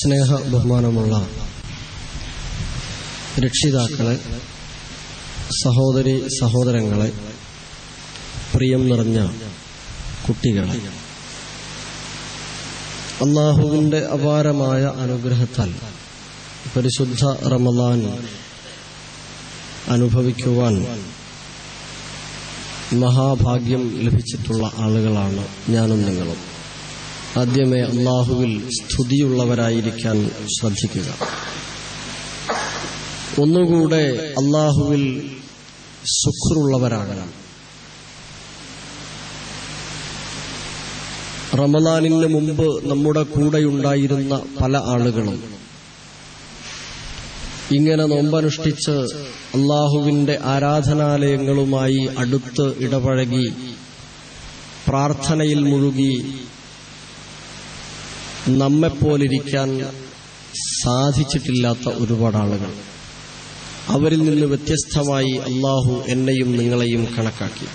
സ്നേഹ ബഹുമാനമുള്ള രക്ഷിതാക്കളെ, സഹോദരി സഹോദരങ്ങളെ, പ്രിയം നിറഞ്ഞ കുട്ടികളെ, അല്ലാഹുവിന്റെ അപാരമായ അനുഗ്രഹത്താൽ പരിശുദ്ധ റമളാൻ അനുഭവിക്കുവാൻ മഹാഭാഗ്യം ലഭിച്ചിട്ടുള്ള ആളുകളാണ് ഞാനും നിങ്ങളും. ആദ്യമേ അല്ലാഹുവിൽ സ്തുതിയുള്ളവരായിരിക്കാൻ ശ്രദ്ധിക്കുക. ഒന്നുകൂടെ അല്ലാഹുവിൽ ശുക്റുള്ളവരാകണം. റമളാനിന് മുമ്പ് നമ്മുടെ കൂടെയുണ്ടായിരുന്ന പല ആളുകളും ഇങ്ങനെ നോമ്പനുഷ്ഠിച്ച് അല്ലാഹുവിന്റെ ആരാധനാലയങ്ങളുമായി അടുത്ത് ഇടപഴകി പ്രാർത്ഥനയിൽ മുഴുകി നമ്മെപ്പോലിരിക്കാൻ സാധിച്ചിട്ടില്ലാത്ത ഒരുപാട് ആളുകൾ. അവരിൽ നിന്ന് വ്യത്യസ്തമായി അല്ലാഹു എന്നെയും നിങ്ങളെയും കണക്കാക്കി.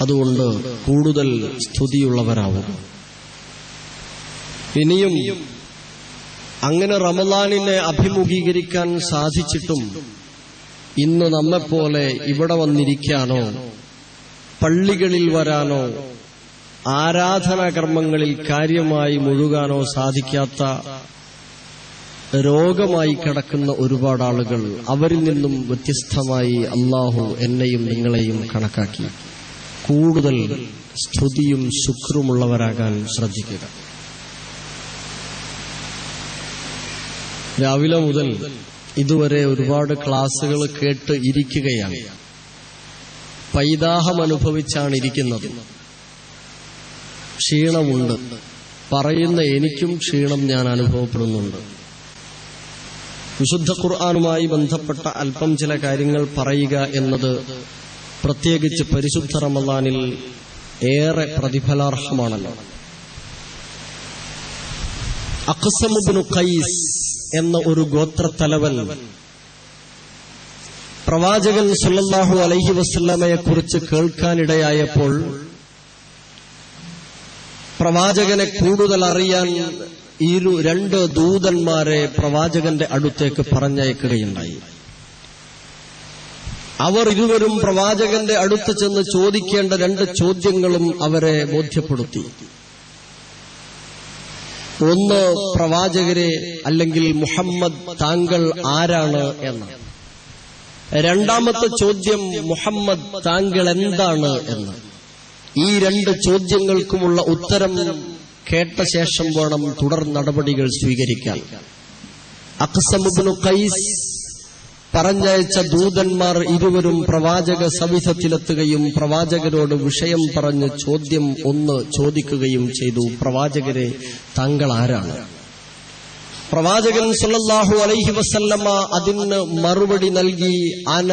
അതുകൊണ്ട് കൂടുതൽ സ്തുതിയുള്ളവരാവുക. ഇനിയും അങ്ങനെ റമളാനിനെ അഭിമുഖീകരിക്കാൻ സാധിച്ചിട്ടും ഇന്ന് നമ്മെപ്പോലെ ഇവിടെ വന്നിരിക്കാനോ പള്ളികളിൽ വരാനോ ആരാധനാകർമ്മങ്ങളിൽ കാര്യമായി മുഴുകാനോ സാധിക്കാത്ത രോഗമായി കിടക്കുന്ന ഒരുപാട് ആളുകൾ, അവരിൽ നിന്നും വ്യത്യസ്തമായി അല്ലാഹു എന്നെയും നിങ്ങളെയും കണക്കാക്കി. കൂടുതൽ സ്തുതിയും ശുക്രുമുള്ളവരാകാൻ ശ്രദ്ധിക്കുക. രാവിലെ മുതൽ ഇതുവരെ ഒരുപാട് ക്ലാസുകൾ കേട്ട് ഇരിക്കുകയാണ്. പൈതാഹം അനുഭവിച്ചാണ് ഇരിക്കുന്നത്. ക്ഷീണമുണ്ട്. പറയുന്ന എനിക്കും ക്ഷീണം ഞാൻ അനുഭവപ്പെടുന്നുണ്ട്. വിശുദ്ധ ഖുർആനുമായി ബന്ധപ്പെട്ട അല്പം ചില കാര്യങ്ങൾ പറയുക എന്നത് പ്രത്യേകിച്ച് പരിശുദ്ധ റമളാനിൽ ഏറെ പ്രതിഫലാർഹമാണല്ലോ. അഖ്സം ഇബ്നു ഖൈസ് എന്ന ഒരു ഗോത്രത്തലവൻ പ്രവാചകൻ സല്ലല്ലാഹു അലൈഹി വസല്ലമയെ കുറിച്ച് കേൾക്കാനിടയായപ്പോൾ പ്രവാചകനെ കൂടുതൽ അറിയാൻ രണ്ട് ദൂതന്മാരെ പ്രവാചകന്റെ അടുത്തേക്ക് പറഞ്ഞയക്കുകയുണ്ടായി. അവർ ഇരുവരും പ്രവാചകന്റെ അടുത്ത് ചെന്ന് ചോദിക്കേണ്ട 2 ചോദ്യങ്ങളും അവരെ ബോധ്യപ്പെടുത്തി. ഒന്ന്, പ്രവാചകരെ അല്ലെങ്കിൽ മുഹമ്മദ് താങ്കൾ ആരാണ് എന്ന്. രണ്ടാമത്തെ ചോദ്യം, മുഹമ്മദ് താങ്കൾ എന്താണ് എന്ന്. ഈ 2 ചോദ്യങ്ങൾക്കുമുള്ള ഉത്തരം കേട്ട ശേഷം വേണം തുടർ നടപടികൾ സ്വീകരിക്കാൻ. അഖ്സം ഇബ്നു ഖൈസ് പറഞ്ഞയച്ച ദൂതന്മാർ ഇരുവരും പ്രവാചക സവിധത്തിലെത്തുകയും പ്രവാചകരോട് വിഷയം പറഞ്ഞ് ചോദ്യം 1 ചോദിക്കുകയും ചെയ്തു. പ്രവാചകരെ താങ്കൾ ആരാണ്? പ്രവാചകൻ സല്ലല്ലാഹു അലൈഹി വസല്ലമ അതിന് മറുപടി നൽകി, അന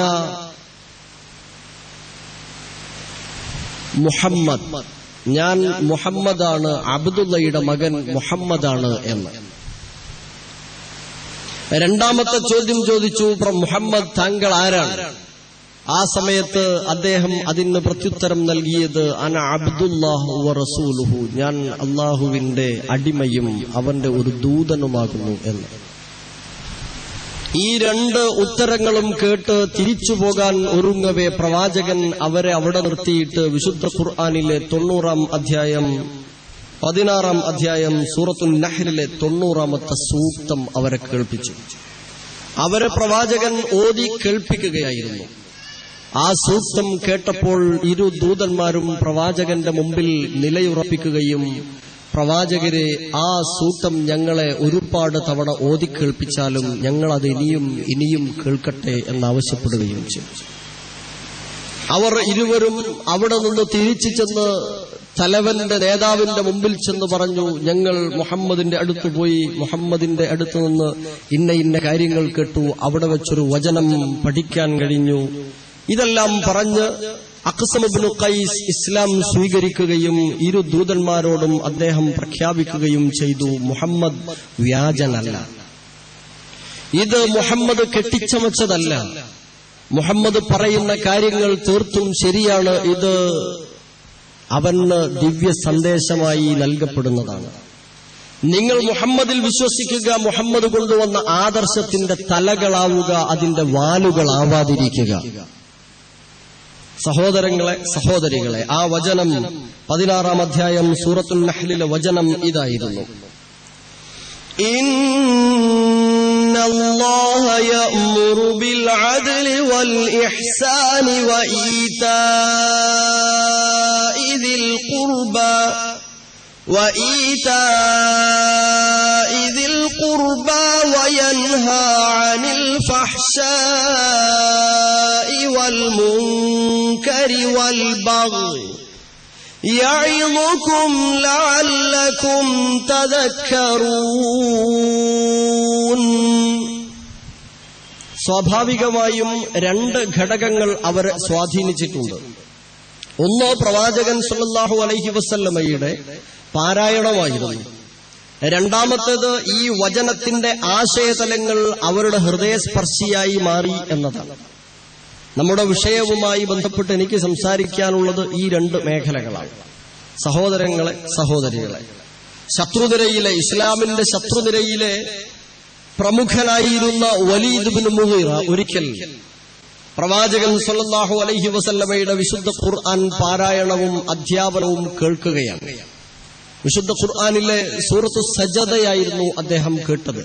മുഹമ്മദ്, ഞാൻ മുഹമ്മദാണ്, അബ്ദുള്ളയുടെ മകൻ മുഹമ്മദാണ് എന്ന്. രണ്ടാമത്തെ ചോദ്യം ചോദിച്ചു, മുഹമ്മദ് താങ്കൾ ആരാണ്? ആ സമയത്ത് അദ്ദേഹം അതിന് പ്രത്യുത്തരം നൽകിയത്, അന അബ്ദുല്ലാഹു വ റസൂലുഹു, ഞാൻ അല്ലാഹുവിന്റെ അടിമയും അവന്റെ ഒരു ദൂതനുമാകുന്നു എന്ന്. ഈ 2 ഉത്തരങ്ങളും കേട്ട് തിരിച്ചു പോകാൻ ഒരുങ്ങവേ പ്രവാചകൻ അവരെ അവിടെ നിർത്തിയിട്ട് വിശുദ്ധ ഖുർആനിലെ 90-ാം അധ്യായം 16-ാം അധ്യായം സൂറത്തുൻ നഹ്ലിലെ 90-ാമത്തെ സൂക്തം അവരെ കേൾപ്പിച്ചു. അവരെ പ്രവാചകൻ ഓതി കേൾപ്പിക്കുകയായിരുന്നു. ആ സൂക്തം കേട്ടപ്പോൾ 2 ദൂതന്മാരും പ്രവാചകന്റെ മുമ്പിൽ നിലയുറപ്പിക്കുകയും, പ്രവാചകരെ ആ സൂക്തം ഞങ്ങളെ ഒരുപാട് തവണ ഓതിക്കേൾപ്പിച്ചാലും ഞങ്ങളത് ഇനിയും കേൾക്കട്ടെ എന്നാവശ്യപ്പെടുകയും ചെയ്തു. അവർ ഇരുവരും അവിടെ നിന്ന് തിരിച്ചു ചെന്ന് തലവന്റെ നേതാവിന്റെ മുമ്പിൽ ചെന്ന് പറഞ്ഞു, ഞങ്ങൾ മുഹമ്മദിന്റെ അടുത്ത് പോയി, മുഹമ്മദിന്റെ അടുത്ത് നിന്ന് ഇന്ന കാര്യങ്ങൾ കേട്ടു, അവിടെ വെച്ചൊരു വചനം പഠിക്കാൻ കഴിഞ്ഞു. ഇതെല്ലാം പറഞ്ഞ് അഖ്സം ഇബ്നു ഖൈസ് ഇസ്ലാം സ്വീകരിക്കുകയും 2 ദൂതന്മാരോടും അദ്ദേഹം പ്രഖ്യാപിക്കുകയും ചെയ്തു, മുഹമ്മദ് വ്യാജനല്ല, ഇത് മുഹമ്മദ് കെട്ടിച്ചമച്ചതല്ല, മുഹമ്മദ് പറയുന്ന കാര്യങ്ങൾ തീർത്തും ശരിയാണ്, ഇത് അവന് ദിവ്യ സന്ദേശമായി നൽകപ്പെടുന്നതാണ്. നിങ്ങൾ മുഹമ്മദിൽ വിശ്വസിക്കുക, മുഹമ്മദ് കൊണ്ടുവന്ന ആദർശത്തിന്റെ തലകളാവുക, അതിന്റെ വാലുകളാവാതിരിക്കുക. സഹോദരങ്ങളെ, സഹോദരികളെ, ആ വചനം 16-ാം അധ്യായം സൂറത്തുൽ നഹ്ലിലെ വചനം ഇതായിരുന്നു: ഇന്നല്ലാഹ യഅ്മുറു ബിൽ അദ്ലി വൽ ഇഹ്സാനി വഈതാഇ ദിൽ ഖുർബാ വയൻഹാ അനിൽ ഫഹ്ശാഇ വൽ മുൻകരി വൽ ബഗ്യി യഇദുകും ലഅല്ലകും തദക്കറൂൻ. സ്വാഭാവികമായും രണ്ട് ഘടകങ്ങൾ അവരെ സ്വാധീനിച്ചിട്ടുണ്ട്. ഒന്ന്, പ്രവാചകൻ സല്ലല്ലാഹു അലൈഹി വസല്ലമയുടെ പാരായണമായിരുന്നു. രണ്ടാമത്തേത്, ഈ വചനത്തിന്റെ ആശയതലങ്ങൾ അവരുടെ ഹൃദയസ്പർശിയായി മാറി എന്നതാണ്. നമ്മുടെ വിഷയവുമായി ബന്ധപ്പെട്ട് എനിക്ക് സംസാരിക്കാനുള്ളത് ഈ രണ്ട് മേഖലകളാണ്. സഹോദരങ്ങളെ, സഹോദരികളെ, ശത്രുനിരയിലെ, ഇസ്ലാമിന്റെ ശത്രുനിരയിലെ പ്രമുഖനായിരുന്ന വലീദ് ഇബ്നു മുഗീറ ഒരിക്കൽ പ്രവാചകൻ സല്ലല്ലാഹു അലൈഹി വസല്ലമയുടെ വിശുദ്ധ ഖുർആൻ പാരായണവും അധ്യാപനവും കേൾക്കുകയാണ്. വിശുദ്ധ ഖുർആനിലെ സൂറത്തു സജദയായിരുന്നു അദ്ദേഹം കേട്ടത്.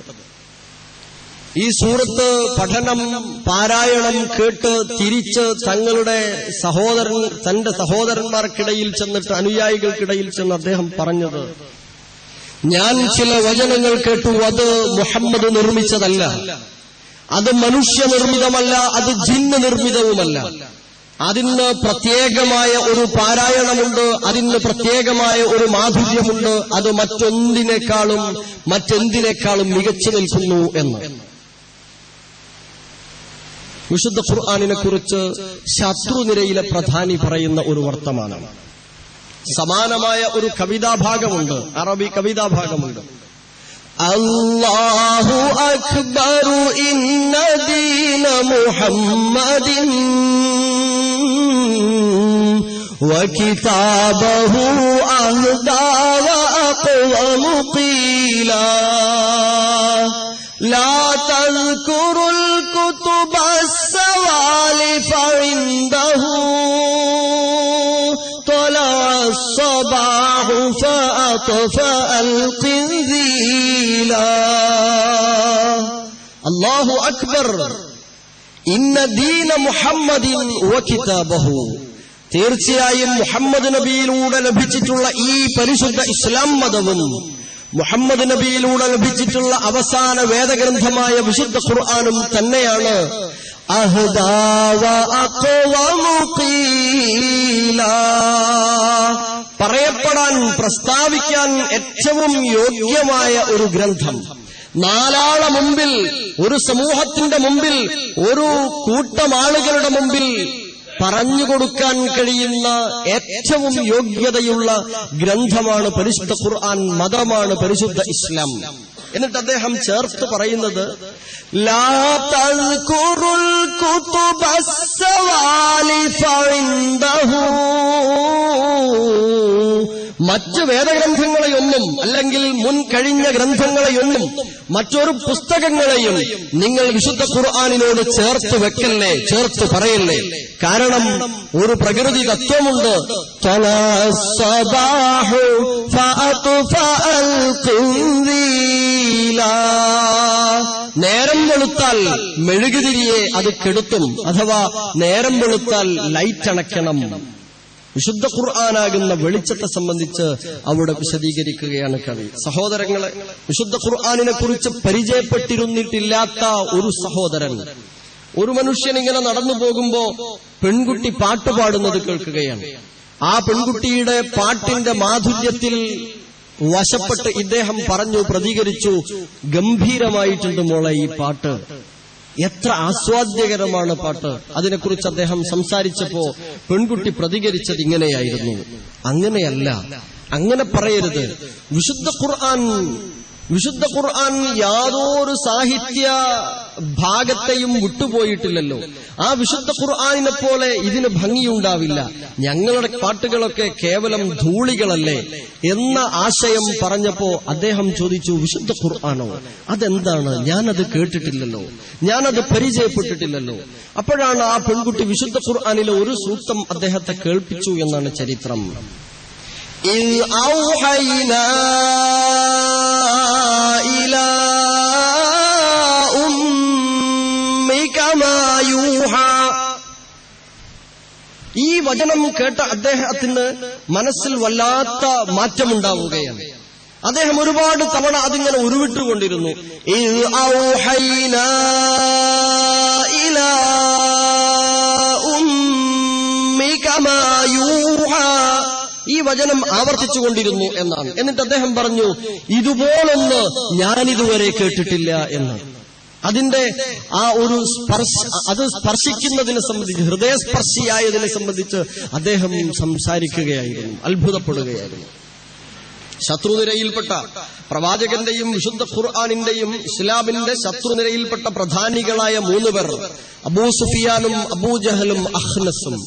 ഈ സൂറത്ത് പഠനം, പാരായണം കേട്ട് തിരിച്ച് തന്റെ സഹോദരന്മാർക്കിടയിൽ ചെന്നിട്ട്, അനുയായികൾക്കിടയിൽ ചെന്ന് അദ്ദേഹം പറഞ്ഞത്, ഞാൻ ചില വചനങ്ങൾ കേട്ടു, അത് മുഹമ്മദ് നിർമ്മിച്ചതല്ല, അത് മനുഷ്യനിർമ്മിതമല്ല, അത് ജിന്ന് നിർമ്മിതവുമല്ല. അതിന് പ്രത്യേകമായ ഒരു പാരായണമുണ്ട്, അതിന് പ്രത്യേകമായ ഒരു മാധുര്യമുണ്ട്, അത് മറ്റെന്തിനേക്കാളും മികച്ചു നിൽക്കുന്നു എന്ന്. വിശുദ്ധ ഖുർആനിനെ കുറിച്ച് ശത്രുനിരയിലെ പ്രധാനി പറയുന്ന ഒരു വർത്തമാനം. സമാനമായ ഒരു കവിതാഭാഗമുണ്ട്, അറബി കവിതാഭാഗമുണ്ട്. അല്ലാഹു അക്ബറു ഇന്ന ദീന മുഹമ്മദിൻ വകിതാബഹു അഹ്ദാ വഅഖ്വമു ഖീലാ ലാ തദ്കുറുൽ കുതുബസ് സവാലിഫ ഇൻദഹു طلع الصباح فأطفأ القنذيلا الله أكبر إن دين محمد وكتابه. തീർച്ചയായും മുഹമ്മദ് നബിയിലൂടെ ലഭിച്ചിട്ടുള്ള ഈ പരിശുദ്ധ ഇസ്ലാം മതവും മുഹമ്മദ് നബിയിലൂടെ ലഭിച്ചിട്ടുള്ള അവസാന വേദഗ്രന്ഥമായ വിശുദ്ധ ഖുർആനും തന്നെയാണ് പറയപ്പെടാൻ, പ്രസ്താവിക്കാൻ ഏറ്റവും യോഗ്യമായ ഒരു ഗ്രന്ഥം. നാലാളെ മുമ്പിൽ, ഒരു സമൂഹത്തിന്റെ മുമ്പിൽ, ഒരു കൂട്ടം ആളുകളുടെ മുമ്പിൽ പറഞ്ഞുകൊടുക്കാൻ കഴിയുന്ന ഏറ്റവും യോഗ്യതയുള്ള ഗ്രന്ഥമാണ് പരിശുദ്ധ ഖുർആൻ, മതമാണ് പരിശുദ്ധ ഇസ്ലാം. എന്നിട്ട് അദ്ദേഹം ചേർത്ത് പറയുന്നത്, ലാ തദ്കുറുൽ കുതുബസ് സവാലിഫ ഇൻദഹു, മറ്റ് വേദഗ്രന്ഥങ്ങളെയൊന്നും അല്ലെങ്കിൽ മുൻകഴിഞ്ഞ ഗ്രന്ഥങ്ങളെയൊന്നും മറ്റൊരു പുസ്തകങ്ങളെയും നിങ്ങൾ വിശുദ്ധ ഖുർആനിനോട് ചേർത്ത് വെക്കല്ലേ, ചേർത്ത് പറയല്ലേ. കാരണം ഒരു പ്രകൃതി തത്വമുണ്ട്. നേരം വെളുത്താൽ മെഴുകുതിരിയെ അത് കെടുത്തും, അഥവാ നേരം വെളുത്താൽ ലൈറ്റ് അണയ്ക്കണം. വിശുദ്ധ ഖുർആനാകുന്ന വെളിച്ചത്തെ സംബന്ധിച്ച് അവിടെ വിശദീകരിക്കുകയാണ് കവി. സഹോദരങ്ങളെ, വിശുദ്ധ ഖുർആനിനെ കുറിച്ച് പരിചയപ്പെട്ടിരുന്നിട്ടില്ലാത്ത ഒരു സഹോദരൻ, ഒരു മനുഷ്യൻ ഇങ്ങനെ നടന്നു പോകുമ്പോ പെൺകുട്ടി പാട്ടുപാടുന്നത് കേൾക്കുകയാണ്. ആ പെൺകുട്ടിയുടെ പാട്ടിന്റെ മാധുര്യത്തിൽ വശപ്പെട്ട് ഇദ്ദേഹം പ്രതികരിച്ചു, ഗംഭീരമായിട്ടുണ്ട് മോളെ ഈ പാട്ട്, എത്ര ആസ്വാദ്യകരമാണ് പാട്ട്. അതിനെക്കുറിച്ച് അദ്ദേഹം സംസാരിച്ചപ്പോ പെൺകുട്ടി പ്രതികരിച്ചത് ഇങ്ങനെയായിരുന്നു, അങ്ങനെയല്ല, അങ്ങനെ പറയരുത്. വിശുദ്ധ ഖുർആൻ യാതൊരു സാഹിത്യ ഭാഗത്തെയും വിട്ടുപോയിട്ടില്ലല്ലോ. ആ വിശുദ്ധ ഖുർആനിനെ പോലെ ഇതിന് ഭംഗിയുണ്ടാവില്ല. ഞങ്ങളുടെ പാട്ടുകളൊക്കെ കേവലം ധൂളികളല്ലേ എന്ന ആശയം പറഞ്ഞപ്പോ അദ്ദേഹം ചോദിച്ചു, വിശുദ്ധ ഖുർആനോ? അതെന്താണ്? ഞാനത് കേട്ടിട്ടില്ലല്ലോ, ഞാനത് പരിചയപ്പെട്ടിട്ടില്ലല്ലോ. അപ്പോഴാണ് ആ പെൺകുട്ടി വിശുദ്ധ ഖുർആനിലെ ഒരു സൂക്തം അദ്ദേഹത്തെ കേൾപ്പിച്ചു എന്നാണ് ചരിത്രം. ഈ വചനം കേട്ട അദ്ദേഹത്തിന് മനസ്സിൽ വല്ലാത്ത മാറ്റമുണ്ടാവുകയാണ്. അദ്ദേഹം ഒരുപാട് തവണ അതിങ്ങനെ ഉരുവിട്ടുകൊണ്ടിരുന്നു. ഈ വചനം ആവർത്തിച്ചുകൊണ്ടിരുന്നു എന്നാണ്. എന്നിട്ട് അദ്ദേഹം പറഞ്ഞു, ഇതുപോലൊന്ന് ഞാനിതുവരെ കേട്ടിട്ടില്ല എന്ന്. അതിന്റെ ആ ഒരു അത് സ്പർശിക്കുന്നതിനെ സംബന്ധിച്ച്, ഹൃദയസ്പർശിയായതിനെ സംബന്ധിച്ച് അദ്ദേഹം സംസാരിക്കുകയായിരുന്നു, അത്ഭുതപ്പെടുകയായിരുന്നു. ശത്രുനിരയിൽപ്പെട്ട പ്രവാചകന്റെയും വിശുദ്ധ ഖുർആനിന്റെയും ഇസ്ലാമിന്റെ ശത്രുനിരയിൽപ്പെട്ട പ്രധാനികളായ 3 പേർ, അബൂ സുഫിയാനും അബൂജഹലും അഖ്നസും,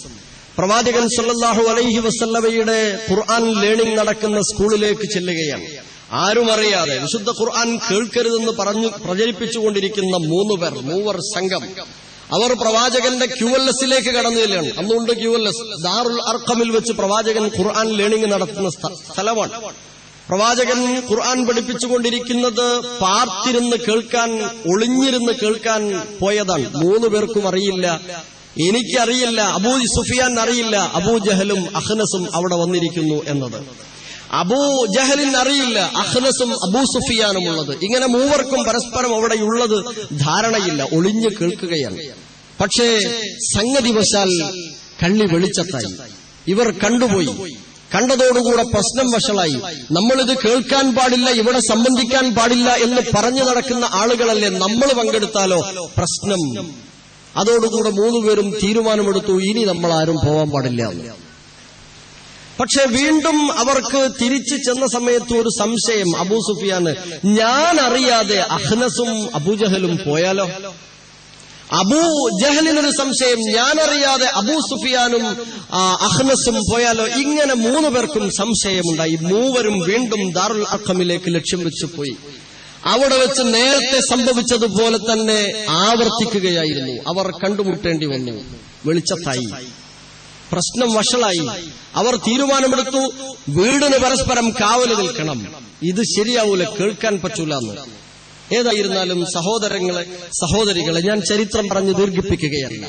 പ്രവാചകൻ സല്ലല്ലാഹു അലൈഹി വസല്ലമയുടെ ഖുർആൻ ലേണിംഗ് നടക്കുന്ന സ്കൂളിലേക്ക് ചെല്ലുകയാണ്. ആരും അറിയാതെ വിശുദ്ധ ഖുർആൻ കേൾക്കരുതെന്ന് പറഞ്ഞു പ്രചരിപ്പിച്ചുകൊണ്ടിരിക്കുന്ന 3 പേർ, മൂവർ സംഘം. അവർ പ്രവാചകന്റെ QLSലേക്ക് കടന്നു ചെല്ലുകയാണ്. അന്നുകൊണ്ട് QLS, ദാറുൽ അർഖമിൽ വെച്ച് പ്രവാചകൻ ഖുർആൻ ലേണിംഗ് നടത്തുന്ന സ്ഥലമാണ്. പ്രവാചകൻ ഖുർആൻ പഠിപ്പിച്ചുകൊണ്ടിരിക്കുന്നത് പാർത്തിരുന്ന് കേൾക്കാൻ, ഒളിഞ്ഞിരുന്ന് കേൾക്കാൻ പോയതാണ്. 3 പേർക്കും അറിയില്ല, എനിക്കറിയില്ല, അബൂ സുഫിയാൻ അറിയില്ല, അബൂജഹലും അഖ്നസും അവിടെ വന്നിരിക്കുന്നു എന്നത്. അബൂ ജഹലിന് അറിയില്ല അഖ്നസും അബൂ സുഫിയാനും ഉള്ളത്. ഇങ്ങനെ 3 പേർക്കും പരസ്പരം അവിടെയുള്ളത് ധാരണയില്ല, ഒളിഞ്ഞു കേൾക്കുകയാണ്. പക്ഷേ സംഗതി വശാൽ കള്ളി വെളിച്ചത്തായി. ഇവർ കണ്ടുപോയി. കണ്ടതോടുകൂടെ പ്രശ്നം വഷളായി. നമ്മളിത് കേൾക്കാൻ പാടില്ല, ഇവിടെ സംബന്ധിക്കാൻ പാടില്ല എന്ന് പറഞ്ഞു നടക്കുന്ന ആളുകളല്ലേ, നമ്മൾ പങ്കെടുത്താലോ പ്രശ്നം. അതോടുകൂടെ 3 പേരും തീരുമാനമെടുത്തു, ഇനി നമ്മൾ ആരും പോവാൻ പാടില്ല എന്ന്. പക്ഷെ വീണ്ടും അവർക്ക് തിരിച്ചു ചെന്ന സമയത്ത് ഒരു സംശയം അബൂ സുഫിയാന്, ഞാൻ അറിയാതെ അഖ്നസും അബൂജഹലും പോയാലോ? അബൂ ജഹലിനൊരു സംശയം, ഞാനറിയാതെ അബൂ സുഫിയാനും അഖ്നസും പോയാലോ? ഇങ്ങനെ 3 പേർക്കും സംശയമുണ്ടായി. 3 പേരും വീണ്ടും ദാറുൽ അർഖമിലേക്ക് ലക്ഷ്യം വെച്ച് പോയി. അവിടെ വെച്ച് നേരത്തെ സംഭവിച്ചതുപോലെ തന്നെ ആവർത്തിക്കുകയായിരുന്നു. അവർ കണ്ടുമുട്ടേണ്ടി വന്നു. വെളിച്ചത്തായി, പ്രശ്നം വഷളായി. അവർ തീരുമാനമെടുത്തു, വീടിന് പരസ്പരം കാവല് നിൽക്കണം. ഇത് ശരിയാവൂല, കേൾക്കാൻ പറ്റൂല എന്ന്. ഏതായിരുന്നാലും സഹോദരികളെ, ഞാൻ ചരിത്രം പറഞ്ഞു ദീർഘിപ്പിക്കുകയല്ല.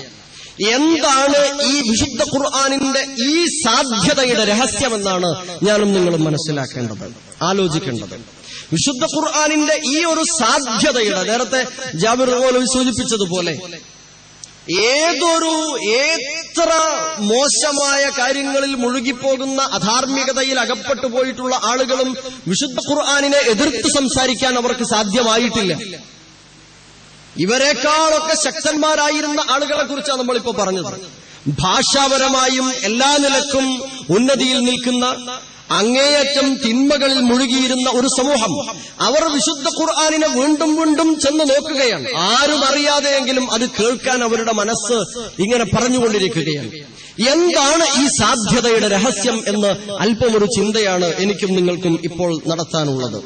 എന്താണ് ഈ വിശുദ്ധ ഖുർആനിന്റെ ഈ സാധ്യതയുടെ രഹസ്യമെന്നാണ് ഞാനും നിങ്ങളും മനസ്സിലാക്കേണ്ടത്, ആലോചിക്കേണ്ടത്. വിശുദ്ധ ഖുർആനിന്റെ ഈ ഒരു സാധ്യതയുടെ, നേരത്തെ ജാബിർ മൗലവി സൂചിപ്പിച്ചതുപോലെ, എത്ര മോശമായ കാര്യങ്ങളിൽ മുഴുകിപ്പോകുന്ന, അധാർമികതയിൽ അകപ്പെട്ടു പോയിട്ടുള്ള ആളുകളും വിശുദ്ധ ഖുർആനിനെ എതിർത്ത് സംസാരിക്കാൻ അവർക്ക് സാധ്യമായിട്ടില്ല. ഇവരെക്കാളൊക്കെ ശക്തന്മാരായിരുന്ന ആളുകളെ കുറിച്ചാണ് നമ്മളിപ്പോ പറഞ്ഞത്. ഭാഷാപരമായും എല്ലാ നിലക്കും ഉന്നതിയിൽ നിൽക്കുന്ന, അങ്ങേയറ്റം തിന്മകളിൽ മുഴുകിയിരുന്ന ഒരു സമൂഹം, അവർ വിശുദ്ധ ഖുർആനിനെ വീണ്ടും വീണ്ടും ചെന്ന് നോക്കുകയാണ്. ആരും അറിയാതെയെങ്കിലും അത് കേൾക്കാൻ അവരുടെ മനസ്സ് ഇങ്ങനെ പറഞ്ഞുകൊണ്ടിരിക്കുകയാണ്. എന്താണ് ഈ സാധ്യതയുടെ രഹസ്യം എന്ന് അല്പമൊരു ചിന്തയാണ് എനിക്കും നിങ്ങൾക്കും ഇപ്പോൾ നടത്താനുള്ളത്.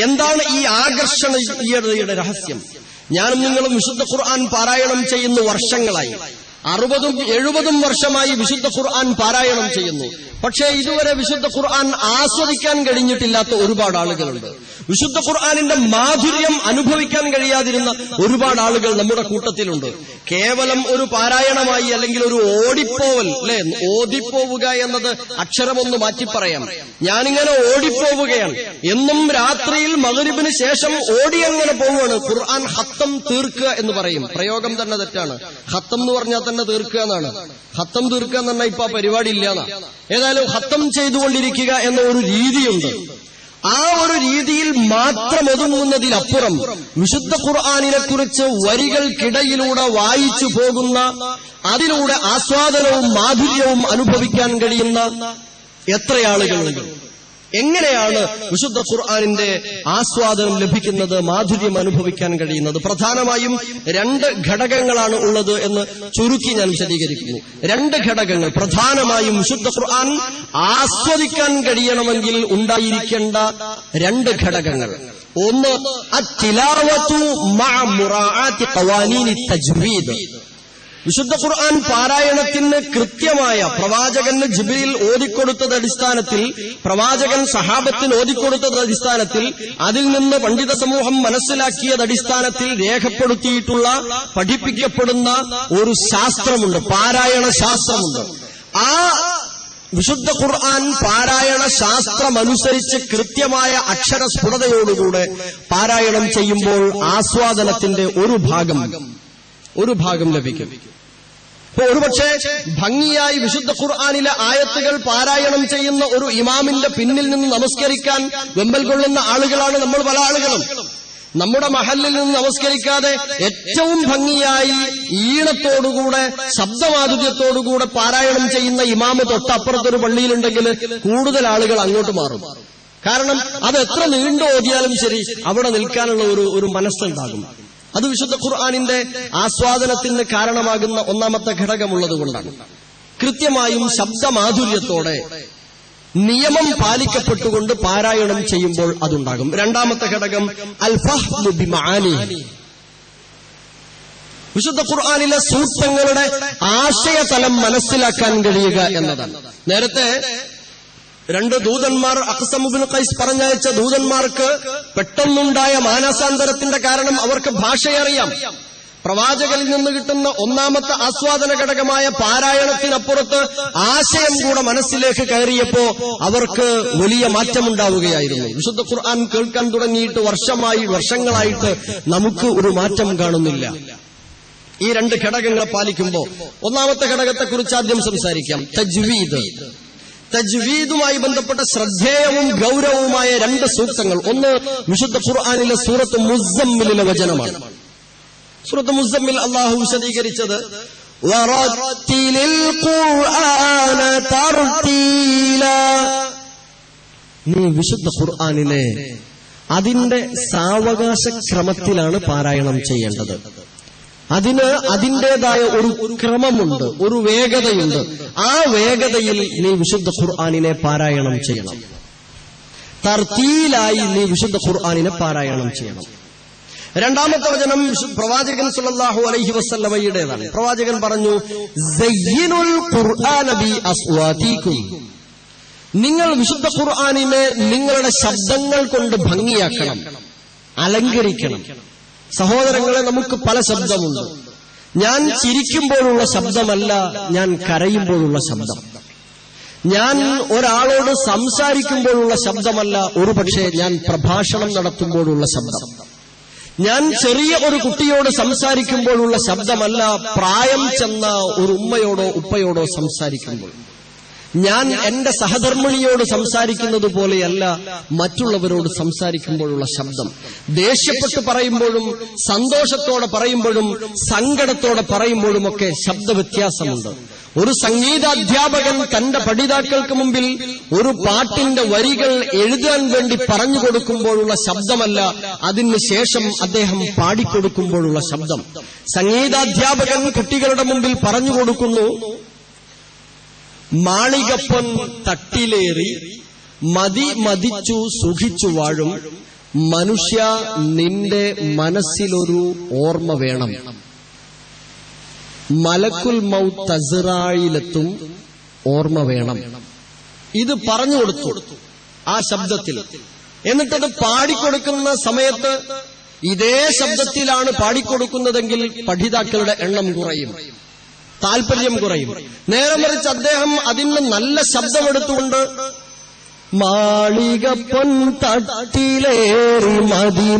എന്താണ് ഈ ആകർഷണീയതയുടെ രഹസ്യം? ഞാനും നിങ്ങളും വിശുദ്ധ ഖുർആൻ പാരായണം ചെയ്യുന്ന വർഷങ്ങളായി, 60-70 വർഷമായി വിശുദ്ധ ഖുർആൻ പാരായണം ചെയ്യുന്നു. പക്ഷേ ഇതുവരെ വിശുദ്ധ ഖുർആൻ ആസ്വദിക്കാൻ കഴിഞ്ഞിട്ടില്ലാത്ത ഒരുപാട് ആളുകളുണ്ട്. വിശുദ്ധ ഖുർആനിന്റെ മാധുര്യം അനുഭവിക്കാൻ കഴിയാതിരുന്ന ഒരുപാട് ആളുകൾ നമ്മുടെ കൂട്ടത്തിലുണ്ട്. കേവലം ഒരു പാരായണമായി, അല്ലെങ്കിൽ ഒരു ഓടിപ്പോവൽ, അല്ലെ, ഓടിപ്പോവുക എന്നത് അക്ഷരമൊന്ന് മാറ്റിപ്പറയാം. ഞാനിങ്ങനെ ഓടിപ്പോവുകയാണ്, എന്നും രാത്രിയിൽ മഗ്‌രിബിന് ശേഷം ഓടിയങ്ങനെ പോവുകയാണ്. ഖുർആൻ ഖത്തം തീർക്കുക എന്ന് പറയും. പ്രയോഗം തന്നെ തെറ്റാണ്. ഖത്തം എന്ന് പറഞ്ഞാൽ തന്നെ തീർക്കുക എന്നാണ്. ഖത്തം തീർക്കുക എന്ന് പറഞ്ഞാൽ ഇപ്പൊ ആ പരിപാടി ഇല്ലാന്നാ. ഏതായാലും ഖത്തം ചെയ്തുകൊണ്ടിരിക്കുക എന്ന ഒരു രീതിയുണ്ട്. ആ ഒരു രീതിയിൽ മാത്രം ഒതുങ്ങുന്നതിലപ്പുറം വിശുദ്ധ ഖുർആനിനെ കുറിച്ച് വരികൾക്കിടയിലൂടെ വായിച്ചു പോകുന്ന, അതിലൂടെ ആസ്വാദനവും മാധുര്യവും അനുഭവിക്കാൻ കഴിയുന്ന എത്ര ആളുകളുണ്ട്. എങ്ങനെയാണ് വിശുദ്ധ ഖുർആനിന്റെ ആസ്വാദനം ലഭിക്കുന്നത്, മാധുര്യം അനുഭവിക്കാൻ കഴിയുന്നത്? പ്രധാനമായും 2 ഘടകങ്ങളാണ് ഉള്ളത് എന്ന് ചുരുക്കി ഞാൻ വിശദീകരിക്കുന്നു. 2 ഘടകങ്ങൾ പ്രധാനമായും വിശുദ്ധ ഖുർആൻ ആസ്വദിക്കാൻ കഴിയണമെങ്കിൽ ഉണ്ടായിരിക്കേണ്ട 2 ഘടകങ്ങൾ. ഒന്ന്, അത്തിലാവതു മഅ മുറാഅത്തി ഖവാനീനി തജ്വീദ്. വിശുദ്ധ ഖുർആൻ പാരായണത്തിന് കൃത്യമായ പ്രവാചകന് ജിബ്രീൽ ഓതിക്കൊടുത്തത് അടിസ്ഥാനത്തിൽ, പ്രവാചകൻ സഹാബത്തിന് ഓതിക്കൊടുത്തത് അടിസ്ഥാനത്തിൽ, അതിൽ നിന്ന് പണ്ഡിത സമൂഹം മനസ്സിലാക്കിയത് അടിസ്ഥാനത്തിൽ രേഖപ്പെടുത്തിയിട്ടുള്ള പഠിപ്പിക്കപ്പെടുന്ന ഒരു ശാസ്ത്രമുണ്ട്, പാരായണ ശാസ്ത്രമുണ്ട്. ആ വിശുദ്ധ ഖുർആൻ പാരായണ ശാസ്ത്രമനുസരിച്ച് കൃത്യമായ അക്ഷരസ്ഫുടതയോടുകൂടെ പാരായണം ചെയ്യുമ്പോൾ ആസ്വാദനത്തിന്റെ ഒരു ഭാഗം ലഭിക്കും. ഇപ്പൊ ഒരുപക്ഷെ ഭംഗിയായി വിശുദ്ധ ഖുർആനിലെ ആയത്തുകൾ പാരായണം ചെയ്യുന്ന ഒരു ഇമാമിന്റെ പിന്നിൽ നിന്ന് നമസ്കരിക്കാൻ വെമ്പൽ കൊള്ളുന്ന ആളുകളാണ് നമ്മൾ പല ആളുകളും. നമ്മുടെ മഹല്ലിൽ നിന്ന് നമസ്കരിക്കാതെ ഏറ്റവും ഭംഗിയായി ഈണത്തോടുകൂടെ ശബ്ദമാധുര്യത്തോടുകൂടെ പാരായണം ചെയ്യുന്ന ഇമാമ് തൊട്ടപ്പുറത്തൊരു പള്ളിയിലുണ്ടെങ്കിൽ കൂടുതൽ ആളുകൾ അങ്ങോട്ട് മാറും. കാരണം അത് എത്ര നീണ്ടു ഓതിയാലും ശരി അവിടെ നിൽക്കാനുള്ള ഒരു മനസ്സുണ്ടാകും. അത് വിശുദ്ധ ഖുർആനിന്റെ ആസ്വാദനത്തിന് കാരണമാകുന്ന ഒന്നാമത്തെ ഘടകമുള്ളത് കൊണ്ടാണ്. കൃത്യമായും ശബ്ദമാധുര്യത്തോടെ നിയമം പാലിക്കപ്പെട്ടുകൊണ്ട് പാരായണം ചെയ്യുമ്പോൾ അതുണ്ടാകും. രണ്ടാമത്തെ ഘടകം അൽ ഫഹ്മു ബിമആനി. വിശുദ്ധ ഖുർആനിലെ സൂക്തങ്ങളുടെ ആശയതലം മനസ്സിലാക്കാൻ കഴിയുക എന്നതാണ്. നേരത്തെ 2 ദൂതന്മാർ അഖ്സം ഇബ്നു ഖൈസ് പറഞ്ഞയച്ച ദൂതന്മാർക്ക് പെട്ടെന്നുണ്ടായ മാനസാന്തരത്തിന്റെ കാരണം അവർക്ക് ഭാഷയറിയാം. പ്രവാചകനിൽ നിന്ന് കിട്ടുന്ന ഒന്നാമത്തെ ആസ്വാദന ഘടകമായ പാരായണത്തിനപ്പുറത്ത് ആശയം കൂടെ മനസ്സിലേക്ക് കയറിയപ്പോ അവർക്ക് വലിയ മാറ്റമുണ്ടാവുകയായിരുന്നു. വിശുദ്ധ ഖുർആൻ കേൾക്കാൻ തുടങ്ങിയിട്ട് വർഷങ്ങളായിട്ട് നമുക്ക് ഒരു മാറ്റം കാണുന്നില്ല. ഈ 2 ഘടകങ്ങളെ പാലിക്കുമ്പോൾ ഒന്നാമത്തെ ഘടകത്തെക്കുറിച്ച് ആദ്യം സംസാരിക്കാം. തജ്വീദുമായി ബന്ധപ്പെട്ട ശ്രദ്ധേയവും ഗൗരവവുമായ 2 സൂക്തങ്ങൾ. ഒന്ന് വിശുദ്ധ ഖുർആനിലെ സൂറത്ത് മുസ്സമ്മിലിലെ വചനമാണ്. സൂറത്ത് മുസ്സമ്മിൽ അല്ലാഹു വിശദീകരിച്ചത് വറത്തിലിൽ ഖുർആന തർതീല. നീ വിശുദ്ധ ഖുർആനിലെ അതിന്റെ സാവകാശ ക്രമത്തിലാണ് പാരായണം ചെയ്യേണ്ടത്. അതിന് അതിൻ്റെതായ ഒരു ക്രമമുണ്ട്, ഒരു വേഗതയുണ്ട്. ആ വേഗതയിൽ നീ വിശുദ്ധ ഖുർആനിനെ പാരായണം ചെയ്യണം. തർത്തീലായി നീ വിശുദ്ധ ഖുർആനിനെ പാരായണം ചെയ്യണം. രണ്ടാമത്തെ വചനം പ്രവാചകൻ സല്ലല്ലാഹു അലൈഹി വസല്ലമയുടേതാണ്. പ്രവാചകൻ പറഞ്ഞു, സയ്യിനുൽ ഖുർആന ബി അസ്വാതികും. നിങ്ങൾ വിശുദ്ധ ഖുർആനിനെ നിങ്ങളുടെ ശബ്ദങ്ങൾ കൊണ്ട് ഭംഗിയാക്കണം, അലങ്കരിക്കണം. സഹോദരങ്ങളെ, നമുക്ക് പല ശബ്ദമുണ്ട്. ഞാൻ ചിരിക്കുമ്പോഴുള്ള ശബ്ദമല്ല ഞാൻ കരയുമ്പോഴുള്ള ശബ്ദം. ഞാൻ ഒരാളോട് സംസാരിക്കുമ്പോഴുള്ള ശബ്ദമല്ല ഒരുപക്ഷെ ഞാൻ പ്രഭാഷണം നടത്തുമ്പോഴുള്ള ശബ്ദം. ഞാൻ ചെറിയ ഒരു കുട്ടിയോട് സംസാരിക്കുമ്പോഴുള്ള ശബ്ദമല്ല പ്രായം ചെന്ന ഒരു ഉമ്മയോടോ ഉപ്പയോടോ സംസാരിക്കുമ്പോൾ. ഞാൻ എന്റെ സഹധർമ്മിണിയോട് സംസാരിക്കുന്നത് പോലെയല്ല മറ്റുള്ളവരോട് സംസാരിക്കുമ്പോഴുള്ള ശബ്ദം. ദേഷ്യപ്പെട്ട് പറയുമ്പോഴും സന്തോഷത്തോടെ പറയുമ്പോഴും സങ്കടത്തോടെ പറയുമ്പോഴുമൊക്കെ ശബ്ദവ്യത്യാസമുണ്ട്. ഒരു സംഗീതാധ്യാപകൻ തന്റെ പഠിതാക്കൾക്ക് മുമ്പിൽ ഒരു പാട്ടിന്റെ വരികൾ എഴുതാൻ വേണ്ടി പറഞ്ഞു കൊടുക്കുമ്പോഴുള്ള ശബ്ദമല്ല അതിന് ശേഷം അദ്ദേഹം പാടിക്കൊടുക്കുമ്പോഴുള്ള ശബ്ദം. സംഗീതാധ്യാപകൻ കുട്ടികളുടെ മുമ്പിൽ പറഞ്ഞു കൊടുക്കുന്നു, മാളികപ്പൊൻ തട്ടിലേറി മതിച്ചു സുഖിച്ചു വാഴും മനുഷ്യ, നിന്റെ മനസ്സിലൊരു ഓർമ്മ വേണം. മലക്കുൽ മൗത്ത് അസ്റായിലെത്തും ഓർമ്മ വേണം. ഇത് പറഞ്ഞു കൊടുത്തു ആ ശബ്ദത്തിൽ. എന്നിട്ടത് പാടിക്കൊടുക്കുന്ന സമയത്ത് ഇതേ ശബ്ദത്തിലാണ് പാടിക്കൊടുക്കുന്നതെങ്കിൽ പഠിതാക്കളുടെ എണ്ണം കുറയും, താല്പര്യം കുറയും. നേരെ മറിച്ച് അദ്ദേഹം അതിന് നല്ല ശബ്ദമെടുത്തുകൊണ്ട് മാളികപ്പൊൻ തട്ടിലേറി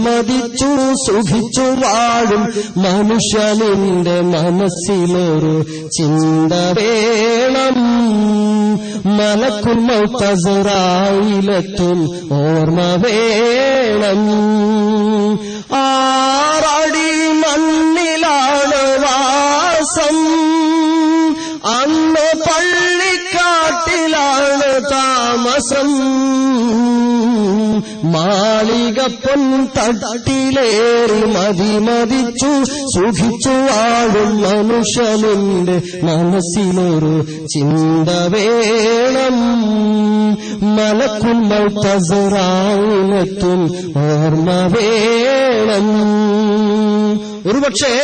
മതിച്ചു സുഖിച്ചു വാഴും മനുഷ്യനിന്റെ മനസ്സിലൊരു ചിന്ത വേണം. മലക്കുൽ മൗത്ത് അസ്റായിലെത്തും ഓർമ്മ വേണം. ആറടി മണ്ണിലാണ് വാസം, അന്ന് പള്ളിക്കാട്ടിലാണ് താമസം. മാസം മാളിക പൊൻ തട്ടിലേറി മതിമതിച്ചു സുഖിച്ചു വാഴും മനുഷ്യനിന്റെ മനസ്സിലൊരു ചിന്ത വേണം. മലക്കുൽ മൗത്ത് അസ്റായിലെത്തും ഓർമ്മ വേണം. ഒരുപക്ഷെ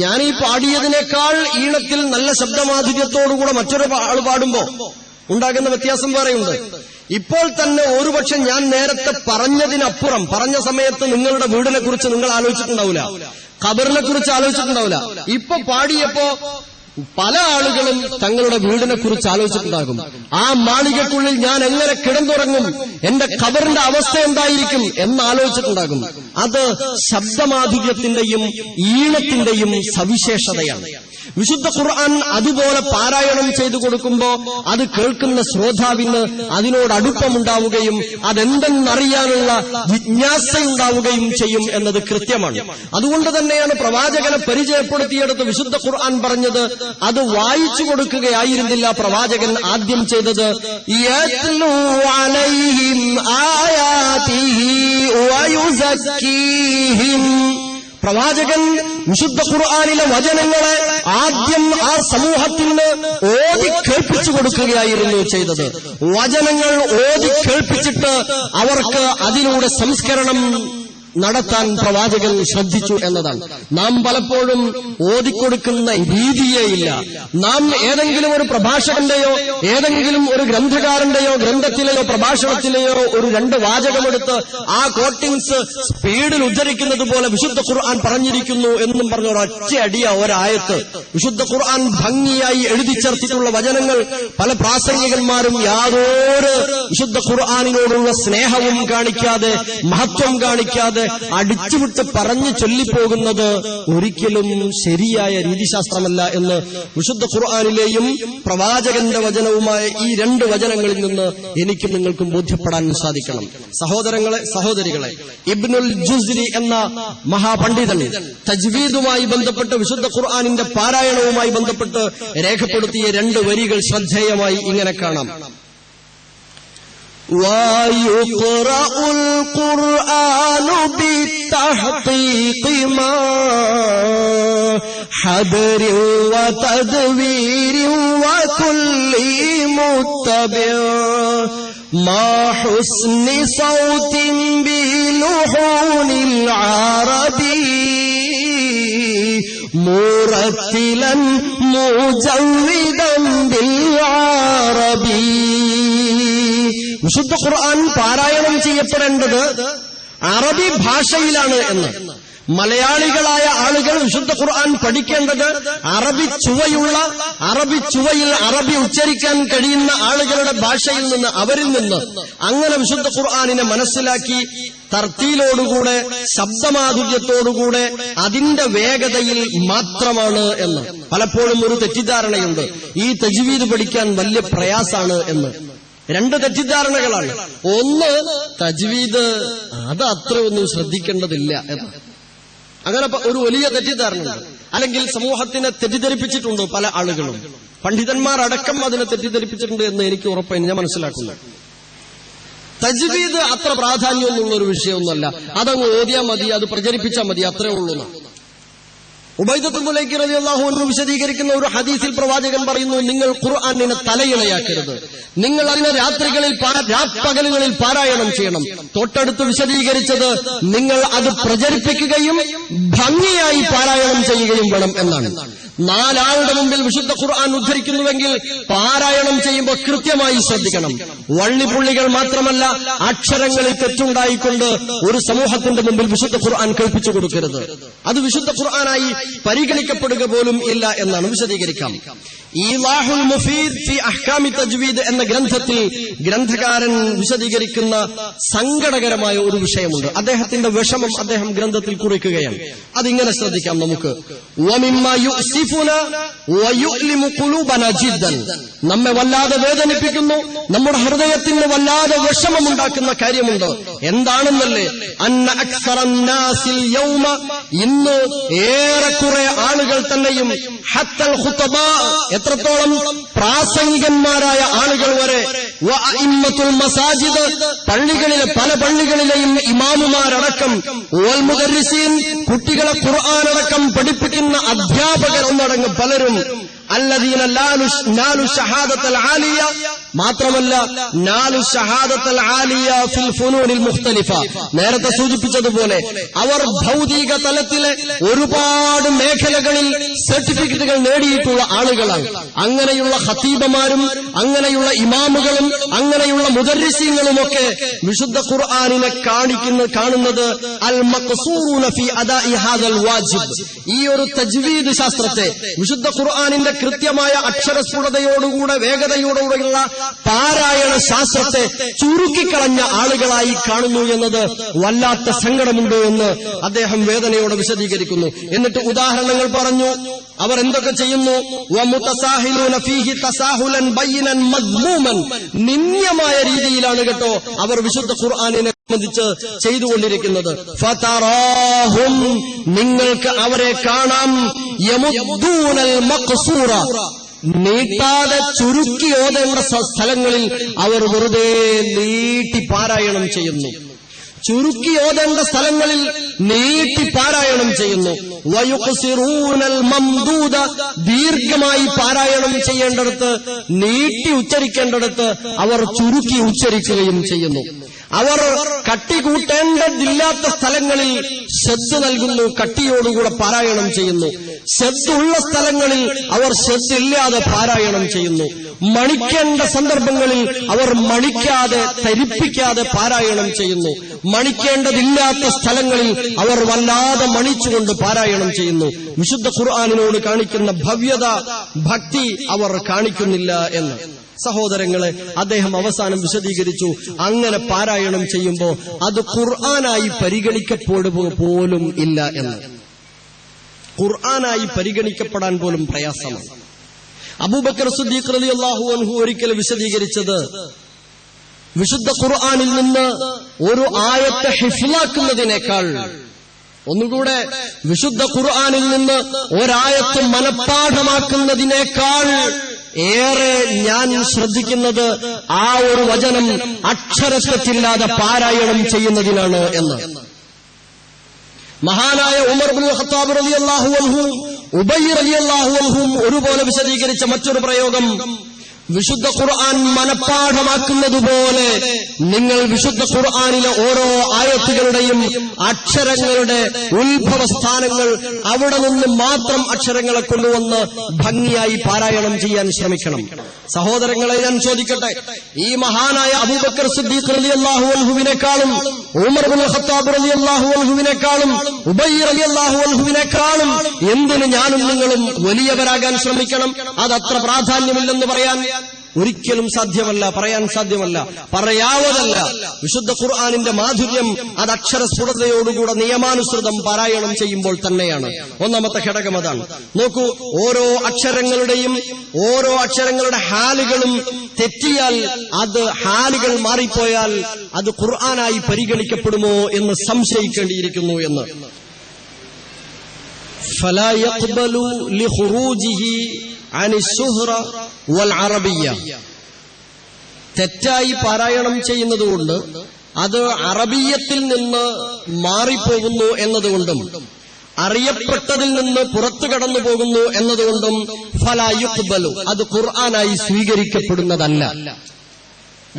ഞാനീ പാടിയതിനേക്കാൾ ഈണത്തിൽ നല്ല ശബ്ദമാധുര്യത്തോടുകൂടെ മറ്റൊരു ആൾ പാടുമ്പോ ഉണ്ടാകുന്ന വ്യത്യാസം വേറെയുണ്ട്. ഇപ്പോൾ തന്നെ ഒരുപക്ഷെ ഞാൻ നേരത്തെ പറഞ്ഞതിനപ്പുറം പറഞ്ഞ സമയത്ത് നിങ്ങളുടെ വീടിനെ കുറിച്ച് നിങ്ങൾ ആലോചിച്ചിട്ടുണ്ടാവില്ല, ഖബറിനെ കുറിച്ച് ആലോചിച്ചിട്ടുണ്ടാവില്ല. ഇപ്പൊ പാടിയപ്പോ പല ആളുകളും തങ്ങളുടെ വീടിനെ കുറിച്ച് ആലോചിച്ചിട്ടുണ്ടാകും. ആ മാളികക്കുള്ളിൽ ഞാൻ എങ്ങനെ കിടന്നുറങ്ങും, എന്റെ ഖബറിന്റെ അവസ്ഥ എന്തായിരിക്കും എന്നാലോചിച്ചിട്ടുണ്ടാകും. അത് ശബ്ദമാധുര്യത്തിന്റെയും ഈണത്തിന്റെയും സവിശേഷതയാണ്. വിശുദ്ധ ഖുർആൻ അതുപോലെ പാരായണം ചെയ്തു കൊടുക്കുമ്പോ അത് കേൾക്കുന്ന ശ്രോതാവിന് അതിനോട് അടുപ്പമുണ്ടാവുകയും അതെന്തെന്നറിയാനുള്ള ജിജ്ഞാസയുണ്ടാവുകയും ചെയ്യും എന്നത് കൃത്യമാണ്. അതുകൊണ്ട് തന്നെയാണ് പ്രവാചകനെ പരിചയപ്പെടുത്തിയെടുത്ത് വിശുദ്ധ ഖുർആൻ പറഞ്ഞത് അത് വായിച്ചു കൊടുക്കുകയായിരുന്നില്ല പ്രവാചകൻ ആദ്യം ചെയ്തത്. യത്ലൂ അലൈഹിം ആയാതിഹി വയുസക്കീഹിം. പ്രവാചകൻ വിശുദ്ധ ഖുർആനിലെ വചനങ്ങളെ ആദ്യം ആ സമൂഹത്തിന് ഓതി കേൾപ്പിച്ചു കൊടുക്കുകയായിരുന്നു ചെയ്തത്. വചനങ്ങൾ ഓതി കേൾപ്പിച്ചിട്ട് അവർക്ക് അതിലൂടെ സംസ്കരണം നടത്താൻ പ്രവാചകൻ ശ്രദ്ധിച്ചു എന്നതാണ്. നാം പലപ്പോഴും ഓതിക്കൊടുക്കുന്ന രീതിയേയില്ല. നാം ഏതെങ്കിലും ഒരു പ്രഭാഷകന്റെയോ ഏതെങ്കിലും ഒരു ഗ്രന്ഥകാരന്റെയോ ഗ്രന്ഥത്തിലെയോ പ്രഭാഷണത്തിലെയോ ഒരു 2 വാചകമെടുത്ത് ആ കോട്ടിങ്സ് സ്പീഡിൽ ഉദ്ധരിക്കുന്നത് പോലെ വിശുദ്ധ ഖുർആൻ പറഞ്ഞിരിക്കുന്നു എന്നും പറഞ്ഞ ഒരൊറ്റയടിയ ഒരായത്ത് വിശുദ്ധ ഖുർആൻ ഭംഗിയായി എഴുതി ചേർത്തിട്ടുള്ള വചനങ്ങൾ പല പ്രാസംഗികന്മാരും യാതൊരു വിശുദ്ധ ഖുർആനിനോടുള്ള സ്നേഹവും കാണിക്കാതെ മഹത്വം കാണിക്കാതെ അടിച്ചുവിട്ട് പറഞ്ഞു ചൊല്ലിപ്പോകുന്നത് ഒരിക്കലും ശരിയായ രീതിശാസ്ത്രമല്ല എന്ന് വിശുദ്ധ ഖുർആനിലെയും പ്രവാചകന്റെ വചനവുമായ ഈ 2 വചനങ്ങളിൽ നിന്ന് എനിക്കും നിങ്ങൾക്കും ബോധ്യപ്പെടാൻ സാധിക്കണം. സഹോദരികളെ, ഇബ്നുൽ ജുസ്രി എന്ന മഹാപണ്ഡിതൻ തജ്വീദുമായി ബന്ധപ്പെട്ട് വിശുദ്ധ ഖുർആനിന്റെ പാരായണവുമായി ബന്ധപ്പെട്ട് രേഖപ്പെടുത്തിയ 2 വരികൾ ശ്രദ്ധേയമായി ഇങ്ങനെ കാണാം. وَيُقْرَأُ الْقُرْآنُ بِالتَّحْقِيقِ مَا حَذْرٍ وَتَدْوِيرٍ وَكُلِّ مُتَّبِعٍ مَا حُسْنِ صَوْتٍ بِلُحُونِ الْعَرَبِيِّ مُرَتِّلًا مُجَوِّدًا بِالْعَرَبِيِّ. വിശുദ്ധ ഖുർആൻ പാരായണം ചെയ്യപ്പെടേണ്ടത് അറബി ഭാഷയിലാണ് എന്ന് മലയാളികളായ ആളുകൾ വിശുദ്ധ ഖുർആൻ പഠിക്കേണ്ടത് അറബി ചുവയിൽ അറബി ഉച്ചരിക്കാൻ കഴിയുന്ന ആളുകളുടെ ഭാഷയിൽ നിന്ന്, അവരിൽ നിന്ന് അങ്ങനെ വിശുദ്ധ ഖുർആനിനെ മനസ്സിലാക്കി തർത്തീലോടുകൂടെ ശബ്ദമാധുര്യത്തോടുകൂടെ അതിന്റെ വേഗതയിൽ മാത്രമാണ് എന്ന്. പലപ്പോഴും ഒരു തെറ്റിദ്ധാരണയുണ്ട്, ഈ തജ്വീദ് പഠിക്കാൻ വലിയ പ്രയാസാണ് എന്ന്. 2 തെറ്റിദ്ധാരണകളാണ്. ഒന്ന്, തജ്വീദ് അത് അത്ര ഒന്നും ശ്രദ്ധിക്കേണ്ടതില്ല എന്ന്. അങ്ങനെ ഒരു വലിയ തെറ്റിദ്ധാരണയുണ്ട്. അല്ലെങ്കിൽ സമൂഹത്തിനെ തെറ്റിദ്ധരിപ്പിച്ചിട്ടുണ്ട് പല ആളുകളും, പണ്ഡിതന്മാർ അടക്കം അതിനെ തെറ്റിദ്ധരിപ്പിച്ചിട്ടുണ്ട് എന്ന് എനിക്ക് ഉറപ്പായി ഞാൻ മനസ്സിലാക്കുന്നു. തജ്വീദ് അത്ര പ്രാധാന്യമൊന്നുള്ള ഒരു വിഷയമൊന്നുമല്ല. അതങ്ങ് ഓതിയാൽ മതി, അത് പ്രചരിപ്പിച്ചാൽ മതി, അത്രേ ഉള്ളൂ. ഉബൈദത്തുൽ മുലൈക്കി റളിയല്ലാഹു അൻഹു വിശദീകരിക്കുന്ന ഒരു ഹദീസിൽ പ്രവാചകൻ പറയുന്നു, നിങ്ങൾ ഖുർആനിനെ തലയിണയാക്കരുത്, നിങ്ങൾ അതിനെ രാപ്പകലുകളിൽ പാരായണം ചെയ്യണം. തൊട്ടടുത്ത് വിശദീകരിച്ചത് നിങ്ങൾ അത് പ്രചരിപ്പിക്കുകയും ഭംഗിയായി പാരായണം ചെയ്യുകയും വേണം എന്നാണ്. 4 ആളുടെ മുമ്പിൽ വിശുദ്ധ ഖുർആൻ ഉദ്ധരിക്കുന്നുവെങ്കിൽ പാരായണം ചെയ്യുമ്പോൾ കൃത്യമായി ശ്രദ്ധിക്കണം. വള്ളിപ്പുള്ളികൾ മാത്രമല്ല, അക്ഷരങ്ങളിൽ തെറ്റുണ്ടായിക്കൊണ്ട് ഒരു സമൂഹത്തിന്റെ മുമ്പിൽ വിശുദ്ധ ഖുർആൻ കേൾപ്പിച്ചു കൊടുക്കരുത്. അത് വിശുദ്ധ ഖുർആനായി പരിഗണിക്കപ്പെടുക പോലും ഇല്ല എന്നാണ് വിശദീകരിക്കാം. ഈളാഹുൽ മുഫീദ് ഫി അഹ്കാമി തജ്വീദ് എന്ന ഗ്രന്ഥത്തിൽ ഗ്രന്ഥകാരൻ വിശദീകരിക്കുന്ന സങ്കടകരമായ ഒരു വിഷയമുണ്ട്. അദ്ദേഹത്തിന്റെ വിഷമം അദ്ദേഹം ഗ്രന്ഥത്തിൽ കുറിക്കുകയാണ്. അതിങ്ങനെ ശ്രദ്ധിക്കാം നമുക്ക്. വമിമ്മാ യുസിഫുന വയുലിമു ഖുലൂബന ജിദ്ദൻ, നമ്മെ വല്ലാതെ വേദനിപ്പിക്കുന്നു, നമ്മുടെ ഹൃദയത്തിന് വല്ലാതെ വിഷമമുണ്ടാക്കുന്ന കാര്യമുണ്ട്. എന്താണെന്നല്ലേ? അന്ന അക്സറൻ നാസിൽ യൗമ, ഇന്ന് ഏറെക്കുറെ ആളുകൾ തന്നെയും ഹത്തൽ ഖുതബാ, എത്രത്തോളം പ്രാസംഗികന്മാരായ ആളുകൾ വരെ വഅഇമ്മത്തുൽ മസാജിദ്, പള്ളികളിലെ പല പള്ളികളിലെയും ഇമാമുമാരടക്കം, വൽ മുദർരിസീൻ, കുട്ടികളെ ഖുർആനടക്കം പഠിപ്പിക്കുന്ന അധ്യാപകർ ഒന്നടങ്കം പലരും അല്ലദീന നാലു ഷഹാദത്തുൽ ആലിയ, മാത്രമല്ല നാലു ഷഹാദത്തുൽ ആലിയ ഫിൽ ഫുനൂനിൽ മുഖ്തലിഫ, നേരത്തെ സൂചിപ്പിച്ചതുപോലെ അവർ ഭൗതിക തലത്തിലെ ഒരുപാട് മേഖലകളിൽ സർട്ടിഫിക്കറ്റുകൾ നേടിയിട്ടുള്ള ആളുകളാണ്. അങ്ങനെയുള്ള ഖതീബമാരും അങ്ങനെയുള്ള ഇമാമുകളും അങ്ങനെയുള്ള മുദർരിസീങ്ങളുമൊക്കെ വിശുദ്ധ ഖുർആനിനെ കാണുന്നത് അൽ മഖ്സൂറൂന ഫീ അദാഇ ഹാദൽ വാജിബ്, ഈ ഒരു തജ്വീദ് ശാസ്ത്രത്തെ, വിശുദ്ധ ഖുർആനിന്റെ കൃത്യമായ അക്ഷരസ്ഫുടതയോടുകൂടെ വേഗതയോടുകൂടെയുള്ള പാരായണ ശാസ്ത്രത്തെ ചുരുക്കിക്കളഞ്ഞ ആളുകളായി കാണുന്നു എന്നത് വല്ലാത്ത സങ്കടമുണ്ട് എന്ന് അദ്ദേഹം വേദനയോടെ വിശദീകരിക്കുന്നു. എന്നിട്ട് ഉദാഹരണങ്ങൾ പറഞ്ഞു. അവർ എന്തൊക്കെ ചെയ്യുന്നു? വമുതസാഹിലൂന ഫീഹി തസാഹുലൻ ബയ്യിനൻ മദ്മൂമൻ, നിന്ദ്യമായ രീതിയിലാണ് കേട്ടോ അവർ വിശുദ്ധ ഖുർആനിനെ സംബന്ധിച്ച് ചെയ്തുകൊണ്ടിരിക്കുന്നത്. ഫതറാഹും, നിങ്ങൾക്ക് അവരെ കാണാം, യമുദ്ദൂനൽ മഖ്സൂറ, നീട്ടാതെ ചുരുക്കി ഓതേണ്ട സ്ഥലങ്ങളിൽ അവർ വെറുതെ നീട്ടി പാരായണം ചെയ്യുന്നു. ചുരുക്കി ഓതേണ്ട സ്ഥലങ്ങളിൽ നീട്ടി പാരായണം ചെയ്യുന്നു. വയുഖ്സിറൂനൽ മംദൂദ, ദീർഘമായി പാരായണം ചെയ്യേണ്ടടുത്ത്, നീട്ടി ഉച്ചരിക്കേണ്ടടുത്ത് അവർ ചുരുക്കി ഉച്ചരിക്കുകയും ചെയ്യുന്നു. അവർ കട്ടി കൂട്ടേണ്ടതില്ലാത്ത സ്ഥലങ്ങളിൽ ശ്രദ്ധ നൽകുന്നു, കട്ടിയോടുകൂടെ പാരായണം ചെയ്യുന്നു. ശ്രദ്ധ ഉള്ള സ്ഥലങ്ങളിൽ അവർ ശ്രദ്ധയില്ലാതെ പാരായണം ചെയ്യുന്നു. മണിക്കേണ്ട സന്ദർഭങ്ങളിൽ അവർ മണിക്കാതെ, ധരിപ്പിക്കാതെ പാരായണം ചെയ്യുന്നു. മണിക്കേണ്ടതില്ലാത്ത സ്ഥലങ്ങളിൽ അവർ വല്ലാതെ മണിച്ചുകൊണ്ട് പാരായണം ചെയ്യുന്നു. വിശുദ്ധ ഖുർആനിനോട് കാണിക്കുന്ന ഭവ്യത, ഭക്തി അവർ കാണിക്കുന്നില്ല എന്ന്. സഹോദരങ്ങളെ, അദ്ദേഹം അവസാനം വിശദീകരിച്ചു, അങ്ങനെ പാരായണം ചെയ്യുമ്പോൾ അത് ഖുർആനായി പരിഗണിക്കപ്പെടുക പോലും ഇല്ല എന്ന്. ഖുർആനായി പരിഗണിക്കപ്പെടാൻ പോലും പ്രയാസമാണ്. അബൂബക്കർ സിദ്ദീഖ് റളിയല്ലാഹു അൻഹു ഒരിക്കൽ വിശദീകരിച്ചത്, വിശുദ്ധ ഖുർആനിൽ നിന്ന് ഒരു ആയത്ത് ഹിഫ്ളാക്കുന്നതിനേക്കാൾ, ഒന്നുകൂടെ വിശുദ്ധ ഖുർആനിൽ നിന്ന് ഒരായത്ത് മനഃപ്പാഠമാക്കുന്നതിനേക്കാൾ ഏറെ ഞാൻ ശ്രദ്ധിക്കുന്നത് ആ ഒരു വചനം അക്ഷരത്വത്തില്ലാതെ പാരായണം ചെയ്യുന്നതിനാണ് എന്ന്. മഹാനായ ഉമർ ഇബ്നുൽ ഖത്താബ് റളിയല്ലാഹു അൻഹു, ഉബയ്യ് റളിയല്ലാഹു അൻഹും ഒരുപോലെ വിശദീകരിച്ച മറ്റൊരു പ്രയോഗം, വിശുദ്ധ ഖുർആൻ മനഃപ്പാഠമാക്കുന്നതുപോലെ നിങ്ങൾ വിശുദ്ധ ഖുർആനിലെ ഓരോ ആയത്തുകളുടെയും അക്ഷരങ്ങളുടെ ഉത്ഭവസ്ഥാനങ്ങൾ, അവിടെ നിന്ന് മാത്രം അക്ഷരങ്ങളെ കൊണ്ടുവന്ന് ഭംഗിയായി പാരായണം ചെയ്യാൻ ശ്രമിക്കണം. സഹോദരങ്ങളെ, ഞാൻ ചോദിക്കട്ടെ, ഈ മഹാനായ അബൂബക്കർ സിദ്ദീഖ് റളിയല്ലാഹു അൻഹുവിനേക്കാളും ഉമർ ഇബ്നുൽ ഖത്താബ് റളിയല്ലാഹു അൻഹുവിനേക്കാളും ഉബയ്യ് റളിയല്ലാഹു അൻഹുവിനേക്കാളും എന്തിന് ഞാനും നിങ്ങളും വലിയവരാകാൻ ശ്രമിക്കണം? അതത്ര പ്രാധാന്യമില്ലെന്ന് പറയാൻ ഒരിക്കലും സാധ്യമല്ല, പറയാൻ സാധ്യമല്ല, പറയാവതല്ല. വിശുദ്ധ ഖുർആനിന്റെ മാധുര്യം അത് അക്ഷരസ്ഫുടതയോടുകൂടെ നിയമാനുസൃതം പാരായണം ചെയ്യുമ്പോൾ തന്നെയാണ്. ഒന്നാമത്തെ ഘടകം അതാണ്. നോക്കൂ, ഓരോ അക്ഷരങ്ങളുടെ ഹാലുകളും തെറ്റിയാൽ, അത് ഹാലുകൾ മാറിപ്പോയാൽ അത് ഖുർആനായി പരിഗണിക്കപ്പെടുമോ എന്ന് സംശയിക്കേണ്ടിയിരിക്കുന്നു എന്ന്. ഫലാ യഖ്ബലു ലിഖുറൂജിഹി അനി സുഹ്റ വൽ അറബിയ്യ, തെറ്റായി പാരായണം ചെയ്യുന്നതുകൊണ്ട് അത് അറബിയത്തിൽ നിന്ന് മാറിപ്പോകുന്നു എന്നതുകൊണ്ടും അറിയപ്പെട്ടതിൽ നിന്ന് പുറത്തു കടന്നു പോകുന്നു എന്നതുകൊണ്ടും ഫലാ യുഖ്ബലു, അത് ഖുർആനായി സ്വീകരിക്കപ്പെടുന്നതല്ല.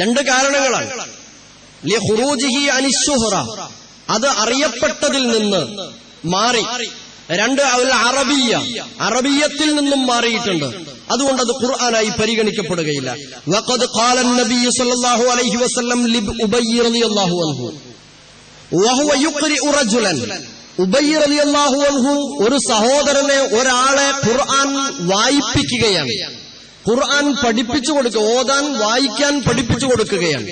രണ്ട് കാരണങ്ങളാണ്. ലിഖുറൂജിഹി അനി സുഹ്റ, അത് അറിയപ്പെട്ടതിൽ നിന്ന് മാറി. രണ്ട്, അറബിയ്യ, അറബിയത്തിൽ നിന്നും മാറിയിട്ടുണ്ട്, അതുകൊണ്ട് അത് ഖുർആനായി പരിഗണിക്കപ്പെടുകയില്ല. വഖദ് ഖാല നബിയ്യു സ്വല്ലല്ലാഹു അലൈഹി വസല്ലം ലിഉബയ്യ് റളിയല്ലാഹു അൻഹു വഹുവ യുഖ്രിഉ റജുലൻ, ഉബയ്യ് റളിയല്ലാഹു അൻഹു ഒരു സഹോദരനെ, ഒരാളെ ഖുർആൻ വായിപ്പിക്കുകയാണ്. ഖുർആൻ പഠിപ്പിച്ചു കൊടുക്കുക, ഓതാൻ വായിക്കാൻ പഠിപ്പിച്ചു കൊടുക്കുകയാണ്.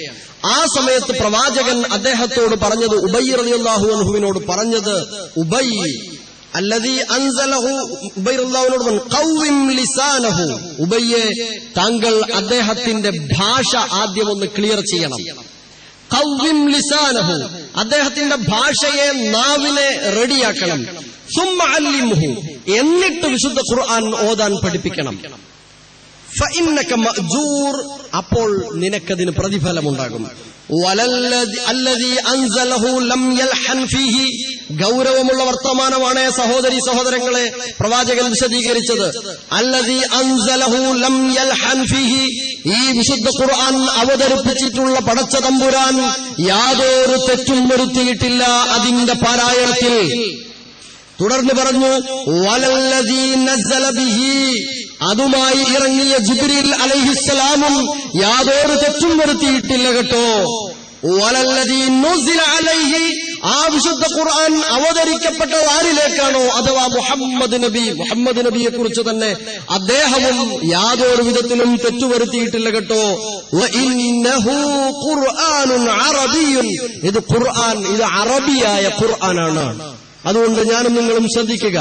ആ സമയത്ത് പ്രവാചകൻ അദ്ദേഹത്തോട് പറഞ്ഞത്, ഉബയ്യ് റളിയല്ലാഹു അൻഹുവിനോട് പറഞ്ഞത്, ഉബയ്യ് അല്ലദീ അൻസലഹു, ഉബയ്യ് റളിയല്ലാഹുവിനോട് പറഞ്ഞു, ഖവ്വിം ലിസാനഹു, ഉബയ്യെ താങ്കൾ അദ്ദേഹത്തിന്റെ ഭാഷ ആദ്യം ഒന്ന് ക്ലിയർ ചെയ്യണം. ഖവ്വിം ലിസാനഹു, അദ്ദേഹത്തിന്റെ ഭാഷയെ, നാവിനെ റെഡിയാക്കണം. സുമ്മ അല്ലിംഹു, എന്നിട്ട് വിശുദ്ധ ഖുർആൻ ഓതാൻ പഠിപ്പിക്കണം. ഫഇന്നക മഅജൂർ, അപ്പോൾ നിനക്കതിന് പ്രതിഫലമുണ്ടാകും. വലല്ലദീ അൻസലഹു ലം യൽഹൻ ഫീഹി, ഗൗരവമുള്ള വർത്തമാനമാണ് സഹോദരി സഹോദരങ്ങളെ പ്രവാചകൻ വിശദീകരിച്ചത്. അല്ലദീ അൻസലഹു ലം യൽഹൻ ഫീഹി, ഈ വിശുദ്ധ ഖുർആൻ അവതരിപ്പിച്ചിട്ടുള്ള പടച്ച തമ്പുരാൻ യാതൊരു തെറ്റും വരുത്തിയിട്ടില്ല അതിന്റെ പാരായണത്തിൽ. തുടർന്ന് പറഞ്ഞു വലല്ലദീ നസ്സല ബിഹി, അതുമായി ഇറങ്ങിയ ജിബ്രീൽ അലൈഹിസ്സലാമും യാതൊരു തെറ്റും വരുത്തിയിട്ടില്ല കേട്ടോ. വലല്ലദീ നുസില അലൈഹി, ആ വിശുദ്ധ ഖുർആൻ അവതരിക്കപ്പെട്ടത് ആരിലേക്കാണോ, അഥവാ മുഹമ്മദ് നബിയെ കുറിച്ച് തന്നെ അദ്ദേഹവും യാതൊരു വിധത്തിലും തെറ്റുവരുത്തിയിട്ടില്ല കേട്ടോ. വഇന്നഹു ഖുർആനുൻ അറബിയ്യുൻ, ഇത് ഖുർആൻ, ഇത് അറബിയായ ഖുർആനാണ്. അതുകൊണ്ട് ഞാനും നിങ്ങളും ശ്രദ്ധിക്കുക,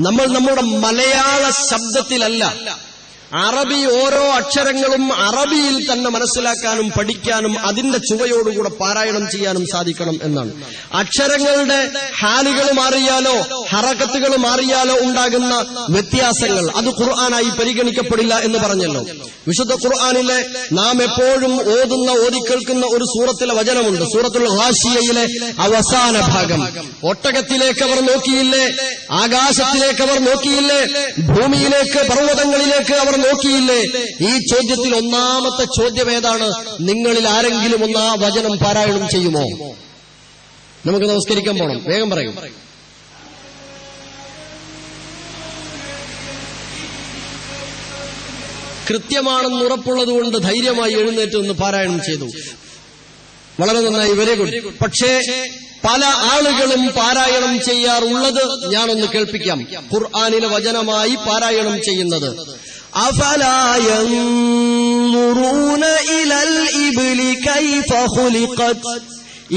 നമ്മൾ നമ്മുടെ മലയാള ശബ്ദത്തിലല്ല, അറബി ഓരോ അക്ഷരങ്ങളും അറബിയിൽ തന്നെ മനസ്സിലാക്കാനും പഠിക്കാനും അതിന്റെ ചുവയോടുകൂടെ പാരായണം ചെയ്യാനും സാധിക്കണം എന്നാണ്. അക്ഷരങ്ങളുടെ ഹാലുകൾ മാറിയാലോ ഹറക്കത്തുകൾ മാറിയാലോ ഉണ്ടാകുന്ന വ്യത്യാസങ്ങൾ അത് ഖുർആനായി പരിഗണിക്കപ്പെടില്ല എന്ന് പറഞ്ഞല്ലോ. വിശുദ്ധ ഖുർആനിലെ നാം എപ്പോഴും ഓതിക്കേൾക്കുന്ന ഒരു സൂറത്തിലെ വചനമുണ്ട്, സൂറത്തുൽ ഗാശിയയിലെ അവസാന ഭാഗം. ഒട്ടകത്തിലേക്ക് അവർ നോക്കിയില്ലേ, ആകാശത്തിലേക്ക് അവർ നോക്കിയില്ലേ, ഭൂമിയിലേക്ക് പർവ്വതങ്ങളിലേക്ക് അവർ നോക്കിയില്ലേ. ഈ ചോദ്യത്തിൽ ഒന്നാമത്തെ ചോദ്യം ഏതാണ്? നിങ്ങളിൽ ആരെങ്കിലും ഒന്ന് ആ വചനം പാരായണം ചെയ്യുമോ? നമുക്ക് നമസ്കരിക്കാൻ പോണം, വേഗം പറയും. കൃത്യമാണെന്ന് ഉറപ്പുള്ളതുകൊണ്ട് ധൈര്യമായി എഴുന്നേറ്റ് ഒന്ന് പാരായണം ചെയ്തു. വളരെ നന്നായി, വെരി ഗുഡ്. പക്ഷേ പല ആളുകളും പാരായണം ചെയ്യാറുള്ളത് ഞാനൊന്ന് കേൾപ്പിക്കാം. ഖുർആനിലെ വചനമായി പാരായണം ചെയ്യുന്നത് അഫലാ യൻദുറൂന ഇലൽ ഇബ്ലി കൈഫ ഖുലിഖത്,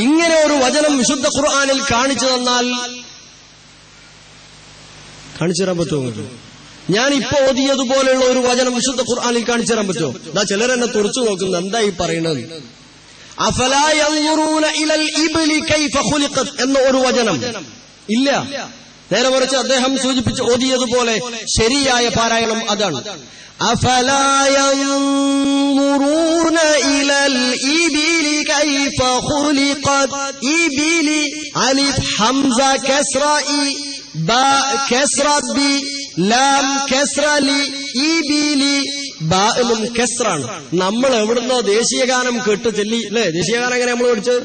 ഇങ്ങനെ ഒരു വചനം വിശുദ്ധ ഖുർആനിൽ കാണിച്ചു തന്നാൽ കാണിച്ചു തരാൻ പറ്റുമോ? ഞാൻ ഇപ്പൊ ഓതിയതുപോലെയുള്ള ഒരു വചനം വിശുദ്ധ ഖുർആനിൽ കാണിച്ചു തരാൻ പറ്റുമോ? ദാ ചിലരെന്നെ തുറച്ചു നോക്കുന്നു, എന്താ ഈ പറയുന്നത്? അഫലാ യൻദുറൂന ഇലൽ ഇബ്ലി കൈഫ ഖുലിഖത് എന്ന ഒരു വചനം ഇല്ല. നേരെ മറിച്ച് അദ്ദേഹം സൂചിപ്പിച്ച് ഓതിയതുപോലെ ശരിയായ പാരായണം അതാണ്. അഫലാ യൻദുറൂന ഇലൽ ഇബ്ലി കൈഫ ഖുലിഖത്, ഇബ്ലി അലിഫ് ഹംസ കസ്റ ഇ ബാ കസ്റ ബി ലാം കസ്റ ലി ഇബ്ലി, ബാലും കസ്റാണ്. നമ്മൾ എവിടുന്നോ ദേശീയഗാനം കേട്ട് ചെല്ലി അല്ലേ? ദേശീയഗാനം എങ്ങനെ നമ്മൾ പഠിച്ചത്?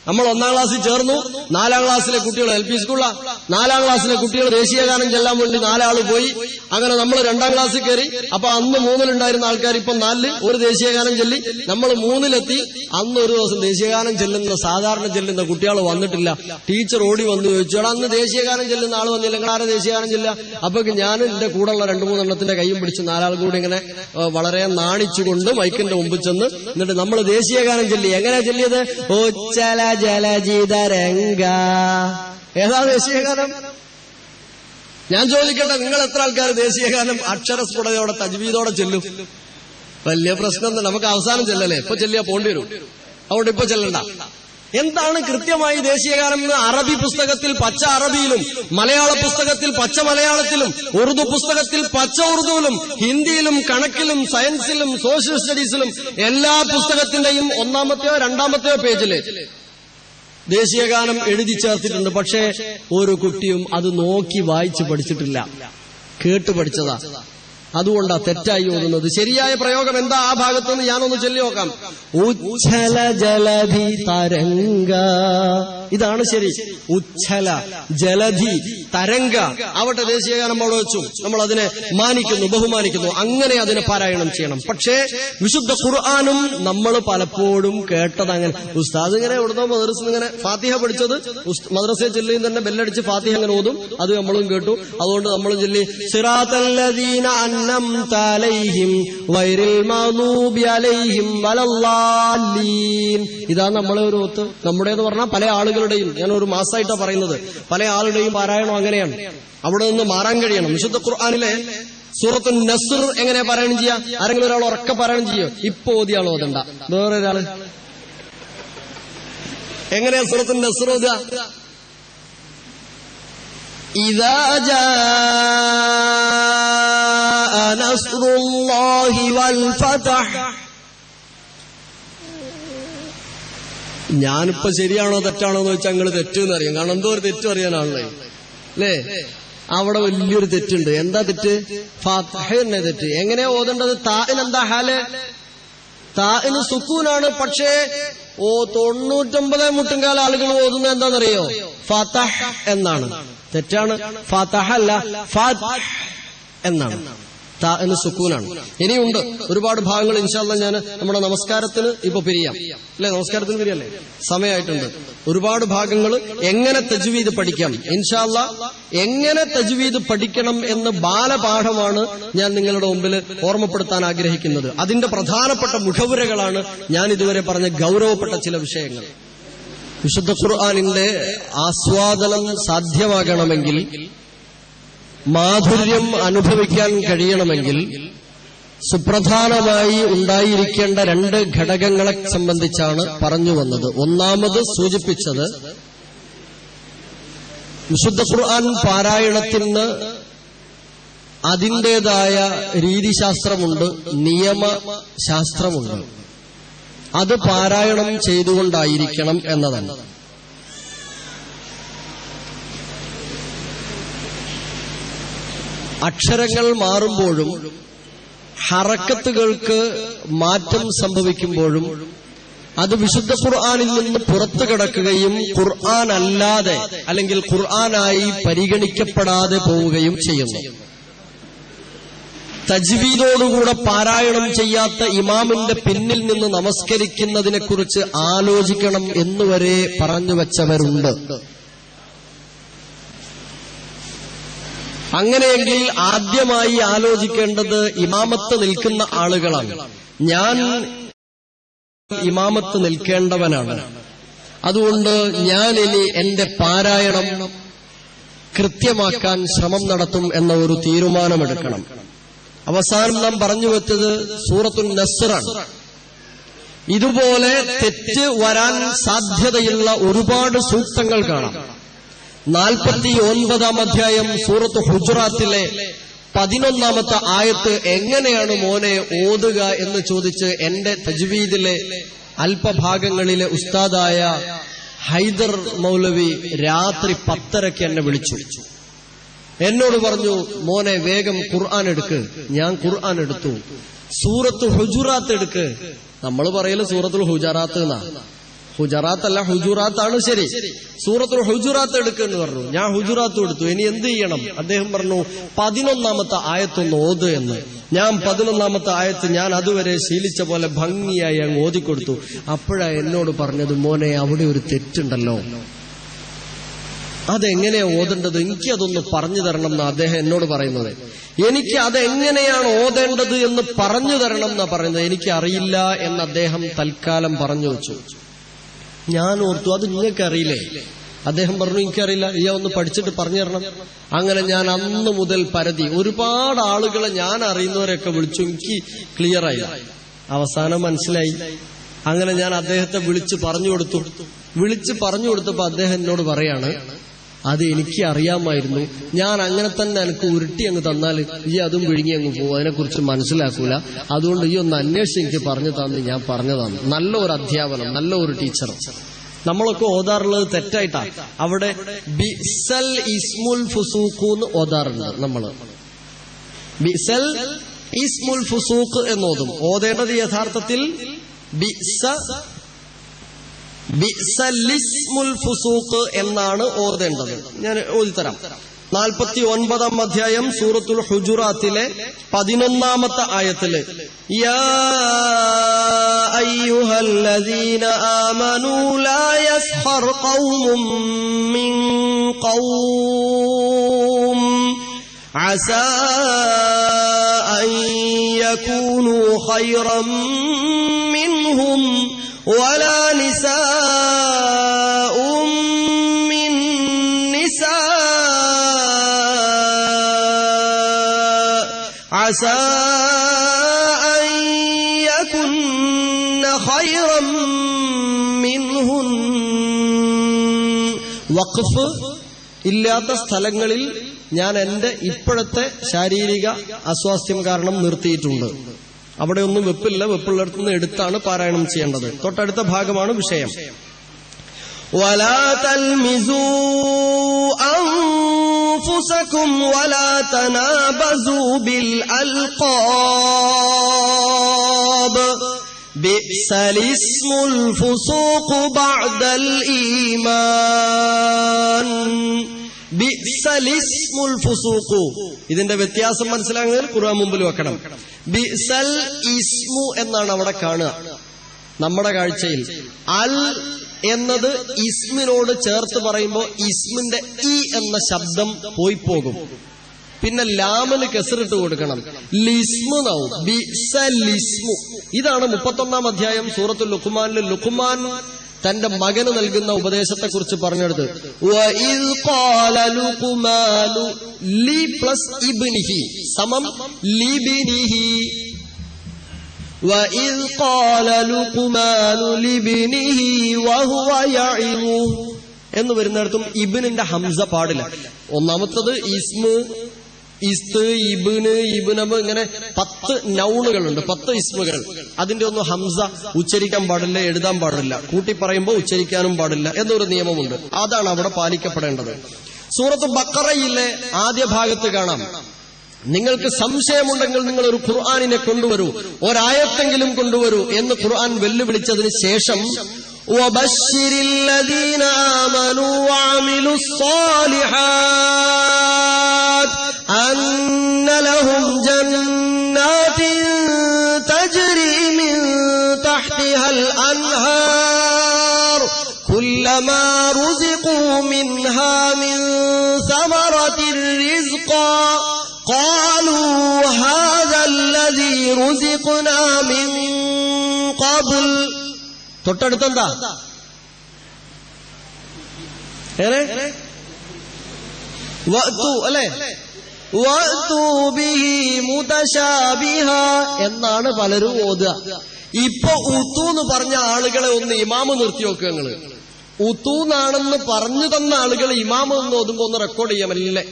നമ്മൾ 1ാം ക്ലാസ്സിൽ ചേർന്നു, 4ാം ക്ലാസ്സിലെ കുട്ടികൾ LP സ്കൂളാ, 4ാം ക്ലാസ്സിലെ കുട്ടികൾ ദേശീയഗാനം ചെല്ലാൻ വേണ്ടി 4 ആള് പോയി. അങ്ങനെ നമ്മൾ 2ാം ക്ലാസ്സിൽ കയറി. അപ്പൊ അന്ന് 3-ലുണ്ടായിരുന്ന ആൾക്കാർ ഇപ്പം 4-ല് ഒരു ദേശീയഗാനം ചെല്ലി. നമ്മൾ 3-ലെത്തി. അന്ന് ഒരു ദിവസം ദേശീയഗാനം ചെല്ലുന്ന സാധാരണ ചെല്ലുന്ന കുട്ടികൾ വന്നിട്ടില്ല. ടീച്ചർ ഓടി വന്ന് ചോദിച്ചു, എടാ അന്ന് ദേശീയഗാനം ചെല്ലുന്ന ആൾ വന്നില്ല, നിങ്ങൾ ആരെ ദേശീയഗാനം ചെല്ലുക? അപ്പൊ ഞാൻ എന്റെ കൂടെയുള്ള 2-3 എണ്ണത്തിന്റെ കൈയും പിടിച്ച് 4 ആൾ കൂടി ഇങ്ങനെ വളരെ നാണിച്ചുകൊണ്ട് മൈക്കിന്റെ മുമ്പിൽ ചെന്ന് എന്നിട്ട് നമ്മൾ ദേശീയഗാനം ചെല്ലി. എങ്ങനെയാ ചെല്ലിയത്? ഓച്ചല ജലജിതരംഗ. ഏതാ ദേശീയഗാനം? ഞാൻ ചോദിക്കട്ടെ, നിങ്ങൾ എത്ര ആൾക്കാർ ദേശീയഗാനം അക്ഷരസ്ഫുടതയോടെ തജ്വീദോടെ ചെല്ലും? വലിയ പ്രശ്നം നമുക്ക് അവസാനം ചെല്ലല്ലേ, ഇപ്പൊ ചെല്ലിയാ പോണ്ടി വരും. അതുകൊണ്ട് ഇപ്പൊ ചെല്ലണ്ട. എന്താണ് കൃത്യമായി ദേശീയഗാനം എന്ന്? അറബി പുസ്തകത്തിൽ പച്ച അറബിയിലും, മലയാള പുസ്തകത്തിൽ പച്ച മലയാളത്തിലും, ഉറുദു പുസ്തകത്തിൽ പച്ച ഉറുദുവിലും, ഹിന്ദിയിലും കണക്കിലും സയൻസിലും സോഷ്യൽ സ്റ്റഡീസിലും എല്ലാ പുസ്തകത്തിന്റെയും 1-മത്തെയോ 2-മത്തെയോ പേജില് ദേശീയഗാനം എഴുതി ചേർത്തിട്ടുണ്ട്. പക്ഷേ ഒരു കുട്ടിയും അത് നോക്കി വായിച്ച് പഠിച്ചിട്ടില്ല, കേട്ട് പഠിച്ചതാ. അതുകൊണ്ടാ തെറ്റായി ഓതുന്നത്. ശരിയായ പ്രയോഗം എന്താ ആ ഭാഗത്തുനിന്ന് ഞാനൊന്ന് ചൊല്ലി നോക്കാം. ഉച്ഛല ജലധി തരംഗ, ഇതാണ് ശരി. ഉച്ഛല ജലധി തരംഗ ആവട്ടെ ദേശീയഗാനം അവിടെ വെച്ചു. നമ്മൾ അതിനെ മാനിക്കുന്നു, ബഹുമാനിക്കുന്നു. അങ്ങനെ അതിനെ പാരായണം ചെയ്യണം. പക്ഷേ വിശുദ്ധ ഖുർആനും നമ്മൾ പലപ്പോഴും കേട്ടത് അങ്ങനെ. ഉസ്താദ് ഇങ്ങനെ എവിടുന്നോ മദ്രസ ഇങ്ങനെ ഫാത്തിഹ പഠിച്ചത് മദ്രസയെ ചൊല്ലിയും തന്നെ ബെല്ലടിച്ച് ഫാത്തിഹ അങ്ങനെ ഓതും. അത് നമ്മളും കേട്ടു. അതുകൊണ്ട് നമ്മളും ചൊല്ലി സിറാത്തല്ലദീന അൻഅംത അലൈഹിം ഗൈറിൽ മഗ്ദൂബി അലൈഹിം വലല്ലാലീൻ. ഇതാ നമ്മളെ ഒരു ഒത്ത്. നമ്മുടെ എന്ന് പറഞ്ഞാൽ പല ആളുകളുടെയും, ഞാൻ ഒരു മാസമായിട്ടാണ് പറയുന്നത്, പല ആളുടെയും പാരായണം അങ്ങനെയാണ്. അവിടെ നിന്ന് മാറാൻ കഴിയണം. വിശുദ്ധ ഖുർആനിലെ സൂറത്തുൻ നസ്ർ എങ്ങനെ പാരായണം ചെയ്യാ? ആരെങ്കിലും ഒരാൾ ഉറക്കെ പാരായണം ചെയ്യോ? ഇപ്പൊ ഓതിയാളോ ഓതണ്ട, വേറൊരാള് എങ്ങനെയാ സൂറത്തുൻ നസ്ർ ഓതുക? ഇദാ ജാഅ നസ്റുല്ലാഹി വൽ ഫതഹ്. ഞാനിപ്പോ ശരിയാണോ തെറ്റാണോ എന്ന് വെച്ചാൽ നിങ്ങൾ തെറ്റെന്ന് അറിയാം. കാരണം എന്തോ ഒരു തെറ്റും അറിയാനാണല്ലേ അല്ലേ? അവിടെ വലിയൊരു തെറ്റുണ്ട്. എന്താ തെറ്റ്? ഫാത്തിഹ തന്നെ തെറ്റ്. എങ്ങനെയാ ഓതേണ്ടത്? താഇന് എന്താ ഹാല്? താഇന് സുക്കൂനാണ്. പക്ഷേ 99 മുട്ടുംകാല ആളുകൾ ഓതുന്നത് എന്താണെന്നറിയോ? ഫതഹ് എന്നാണ്. തെറ്റാണ്. ഫതഹ അല്ല, ഫതഹ് എന്നാണ്. താഇന് സുക്കൂനാണ്. ഇനിയുണ്ട് ഒരുപാട് ഭാഗങ്ങൾ. ഇൻഷാ അല്ലാഹ് ഞാൻ നമ്മുടെ നമസ്കാരത്തിന് ഇപ്പൊ പിരിയാം അല്ലെ? നമസ്കാരത്തിന് പിരിയല്ലേ? സമയമായിട്ടുണ്ട്. ഒരുപാട് ഭാഗങ്ങൾ എങ്ങനെ തജ്വീദ് പഠിക്കാം, ഇൻഷാ അല്ലാഹ് എങ്ങനെ തജ്വീദ് പഠിക്കണം എന്ന് ബാലപാഠമാണ് ഞാൻ നിങ്ങളുടെ മുമ്പിൽ ഓർമ്മപ്പെടുത്താൻ ആഗ്രഹിക്കുന്നത്. അതിന്റെ പ്രധാനപ്പെട്ട മുഖവുരകളാണ് ഞാൻ ഇതുവരെ പറഞ്ഞ ഗൗരവപ്പെട്ട ചില വിഷയങ്ങൾ. വിശുദ്ധ ഖുർആനിന്റെ ആസ്വാദനം സാധ്യമാകണമെങ്കിൽ, മാധുര്യം അനുഭവിക്കാൻ കഴിയണമെങ്കിൽ സുപ്രധാനമായി ഉണ്ടായിരിക്കേണ്ട 2 ഘടകങ്ങളെ സംബന്ധിച്ചാണ് പറഞ്ഞു വന്നത്. ഒന്നാമത് സൂചിപ്പിച്ചത്, വിശുദ്ധ ഖുർആൻ പാരായണത്തിന് അതിൻ്റെതായ രീതിശാസ്ത്രമുണ്ട്, നിയമശാസ്ത്രമുണ്ട്. അത് പാരായണം ചെയ്തുകൊണ്ടായിരിക്കണം എന്നതാണ്. അക്ഷരങ്ങൾ മാറുമ്പോഴും ഹറക്കത്തുകൾക്ക് മാറ്റം സംഭവിക്കുമ്പോഴും അത് വിശുദ്ധ ഖുർആനിൽ നിന്ന് പുറത്തു കിടക്കുകയും ഖുർആൻ അല്ലാതെ അല്ലെങ്കിൽ ഖുർആനായി പരിഗണിക്കപ്പെടാതെ പോവുകയും ചെയ്യുന്നു. തജ്വീദോടുകൂടെ പാരായണം ചെയ്യാത്ത ഇമാമിന്റെ പിന്നിൽ നിന്ന് നമസ്കരിക്കുന്നതിനെക്കുറിച്ച് ആലോചിക്കണം എന്നുവരെ പറഞ്ഞു വച്ചവരുണ്ട്. അങ്ങനെയെങ്കിൽ ആദ്യമായി ആലോചിക്കേണ്ടത് ഇമാമത്ത് നിൽക്കുന്ന ആളുകളാണ്. ഞാൻ ഇമാമത്ത് നിൽക്കേണ്ടവനാണ്. അതുകൊണ്ട് ഞാൻ ഇനി എന്റെ പാരായണം കൃത്യമാക്കാൻ ശ്രമം നടത്തും എന്ന ഒരു തീരുമാനമെടുക്കണം. അവസാനം നാം പറഞ്ഞു വെച്ചത് സൂറത്തുൻ നസ്റാണ്. ഇതുപോലെ തെറ്റ് വരാൻ സാധ്യതയുള്ള ഒരുപാട് സൂക്തങ്ങൾ കാണാം. 49-ാം അധ്യായം സൂറത്ത് ഹുജറാത്തിലെ 11-ാമത്തെ ആയത്ത് എങ്ങനെയാണ് മോനെ ഓതുക എന്ന് ചോദിച്ച് എന്റെ തജ്വീദിലെ അല്പഭാഗങ്ങളിലെ ഉസ്താദായ ഹൈദർ മൗലവി രാത്രി 10:30 എന്നെ വിളിച്ചു. എന്നോട് പറഞ്ഞു, മോനെ വേഗം ഖുർആൻ എടുക്ക്. ഞാൻ ഖുർആൻ എടുത്തു. സൂറത്ത് ഹുജറാത്ത് എടുക്ക്. നമ്മൾ പറയല് സൂറത്തുൽ ഹുജറാത്ത് എന്നാ. ഹുജറാത്ത് അല്ല, ഹുജുറാത്താണ് ശരി. സൂറത്തുൽ ഹുജുറാത്ത് എടുക്കെന്ന് പറഞ്ഞു. ഞാൻ ഹുജുറാത്ത് എടുത്തു. ഇനി എന്ത് ചെയ്യണം? അദ്ദേഹം പറഞ്ഞു 11-ാമത്തെ ആയത്തൊന്ന് ഓത് എന്ന്. ഞാൻ 11-ാമത്തെ ആയത്ത് ഞാൻ അതുവരെ ശീലിച്ച പോലെ ഭംഗിയായി അങ്ങ് ഓതിക്കൊടുത്തു. അപ്പോഴാ എന്നോട് പറഞ്ഞത്, മോനെ അവിടെ ഒരു തെറ്റുണ്ടല്ലോ, അതെങ്ങനെയാ ഓതേണ്ടത്, എനിക്ക് അതൊന്ന് പറഞ്ഞു തരണം എന്നാ അദ്ദേഹം എന്നോട് പറയുന്നത്. എനിക്ക് അതെങ്ങനെയാണ് ഓതേണ്ടത് എന്ന് പറഞ്ഞു തരണം എന്നാ പറയുന്നത്. എനിക്ക് അറിയില്ല എന്ന് അദ്ദേഹം തൽക്കാലം പറഞ്ഞു വെച്ചു. ഞാൻ ഓർത്തു, അത് നിങ്ങൾക്കറിയില്ലേ? അദ്ദേഹം പറഞ്ഞു, എനിക്കറിയില്ല, ഇയാ ഒന്ന് പഠിച്ചിട്ട് പറഞ്ഞു തരണം. അങ്ങനെ ഞാൻ അന്ന് മുതൽ പരതി ഒരുപാട് ആളുകളെ ഞാൻ അറിയുന്നവരെയൊക്കെ വിളിച്ചു. എനിക്ക് ക്ലിയറായി, അവസാനം മനസ്സിലായി. അങ്ങനെ ഞാൻ അദ്ദേഹത്തെ വിളിച്ചു പറഞ്ഞു കൊടുത്തപ്പോ അദ്ദേഹം എന്നോട് പറയാണ്, അത് എനിക്ക് അറിയാമായിരുന്നു, ഞാൻ അങ്ങനെ തന്നെ എനിക്ക് ഉരുട്ടി അങ്ങ് തന്നാൽ ഈ അതും വിഴുങ്ങി അങ്ങ് പോകും, അതിനെക്കുറിച്ച് മനസ്സിലാക്കൂല, അതുകൊണ്ട് ഈ ഒന്ന് അന്വേഷിച്ച് എനിക്ക് പറഞ്ഞു തന്നു. ഞാൻ പറഞ്ഞതാണ്. നല്ല ഒരു അധ്യാപനം, നല്ല ഒരു ടീച്ചർ. നമ്മളൊക്കെ ഓതാറുള്ളത് തെറ്റായിട്ടാണ്. അവിടെ ബിസൽ ഇസ്മുൽ ഫുസൂഖ് ഓതാറുണ്ട്. നമ്മള് ബിസൽ ഇസ്മുൽ ഫുസൂഖ് എന്നോതും. ഓതേണ്ടത് യഥാർത്ഥത്തിൽ ബിസലിസ്മുൽ ഫുസൂഖ് എന്നാണ് ഓതേണ്ടത്. ഞാൻ ഓതിത്തരാം. 49-ാം അധ്യായം സൂറത്തുൽ ഹുജുറാത്തിലെ 11-ാമത്തെ ആയത്തില്, യാ അയ്യുഹല്ലദീന ആമനൂ ലാ യസ്ഖർ ഖൗമും മിൻ ഖൗം അസാ അൻ യകൂനൂ ഖൈറൻ മിൻഹും ولا نساء من نساء عسى أن يكن خيرا منهن. വഖഫ് ഇല്ലാത്ത സ്ഥലങ്ങളിൽ ഞാൻ എന്റെ ഇപ്പോഴത്തെ ശാരീരിക അസ്വാസ്ഥ്യം കാരണം നിർത്തിയിട്ടുണ്ട്. അവിടെ ഒന്നും വെപ്പില്ല, വെപ്പുള്ളിടത്തുനിന്ന് എടുത്താണ് പാരായണം ചെയ്യേണ്ടത്. തൊട്ടടുത്ത ഭാഗമാണ് വിഷയം. ولا تلمزوا أنفسكم ولا تنابزوا بالألقاب بئس الاسم الفسوق بعد الإيمان بئس الاسم الفسوق. ഇതിന്റെ വ്യത്യാസം മനസ്സിലാകുന്നതിൽ ഖുർആൻ മുമ്പിൽ വെക്കണം. ബിഅ്സൽ ഇസ്മു എന്നാണ് അവിടെ കാണുക നമ്മുടെ കാഴ്ചയിൽ. അൽ എന്നത് ഇസ്മിനോട് ചേർത്ത് പറയുമ്പോൾ ഇസ്മിന്റെ ഇ എന്ന ശബ്ദം പോയി പോകും. പിന്നെ ലാമിന് കെസറിട്ട് കൊടുക്കണം, ലിസ്മുനാവും. ബിഅ്സലിസ്മു. ഇതാണ് 31-ാം അധ്യായം സൂറത്തുൽ ലുഖ്മാനിൽ ലുഖ്മാൻ തന്റെ മകന് നൽകുന്ന ഉപദേശത്തെക്കുറിച്ച് പറഞ്ഞെടുത്ത്. വഇദ് ഖാല ലുഖ്മാനു ലി പ്ലസ് ഇബ്നിഹി സമം ലിബ്നിഹി. وَإِذْ قَالَ لُقْمَانُ لِابْنِهِ وَهُوَ يَعِظُهُ എന്ന് വരുന്നിടത്തും ഇബ്നിന്റെ ഹംസ പാടില്ല. ഒന്നാമത്തത് ഇസ്മ്, ഇസ്ത്, ഇബ്ന്, ഇബ്നബ്, ഇങ്ങനെ 10 നൗണുകളുണ്ട്, 10 ഇസ്മുകൾ. അതിന്റെ ഒന്നും ഹംസ ഉച്ചരിക്കാൻ പാടില്ല, എഴുതാൻ പാടില്ല, കൂട്ടി പറയുമ്പോൾ ഉച്ചരിക്കാനും പാടില്ല എന്നൊരു നിയമമുണ്ട്. അതാണ് അവിടെ പാലിക്കപ്പെടേണ്ടത്. സൂറത്ത് ബഖറയിലെ ആദ്യ ഭാഗത്ത് കാണാം, നിങ്ങൾക്ക് സംശയമുണ്ടെങ്കിൽ നിങ്ങൾ ഒരു ഖുർആനിനെ കൊണ്ടുവരൂ, ഒരായത്തെങ്കിലും കൊണ്ടുവരൂ എന്ന് ഖുർആൻ വെല്ലുവിളിച്ചതിന് ശേഷം വബശ്ശിരിൽ ലദീന ആമനൂ വഅമിലുസ് സ്വാലിഹാത്ത് അന്ന ലഹും ജന്നാത്തിൻ തജ്രി മിൻ തഹ്തിഹൽ അൻഹാർ കുല്ലമാ റുസിഖൂ മിൻഹാ മിൻ സമറത്തിർ റിസ്ഖാ قالوا هذا الذي رزقنا من قبل. തൊട്ടടുത്തെന്താ അല്ലേ? വഅ്തു ബിഹി മുതശാബിഹ എന്നാണ് പലരും ഓതുക. ഇപ്പൊ ഉത്തു എന്ന് പറഞ്ഞ ആളുകളെ ഒന്ന് ഇമാമ് നിർത്തി നോക്കുക. നിങ്ങള് ഉത്തൂന്നാണെന്ന് പറഞ്ഞു തന്ന ആളുകൾ ഇമാമ് ഒന്ന് ഓതുമ്പോ ഒന്ന് റെക്കോർഡ് ചെയ്യാമല്ലേ?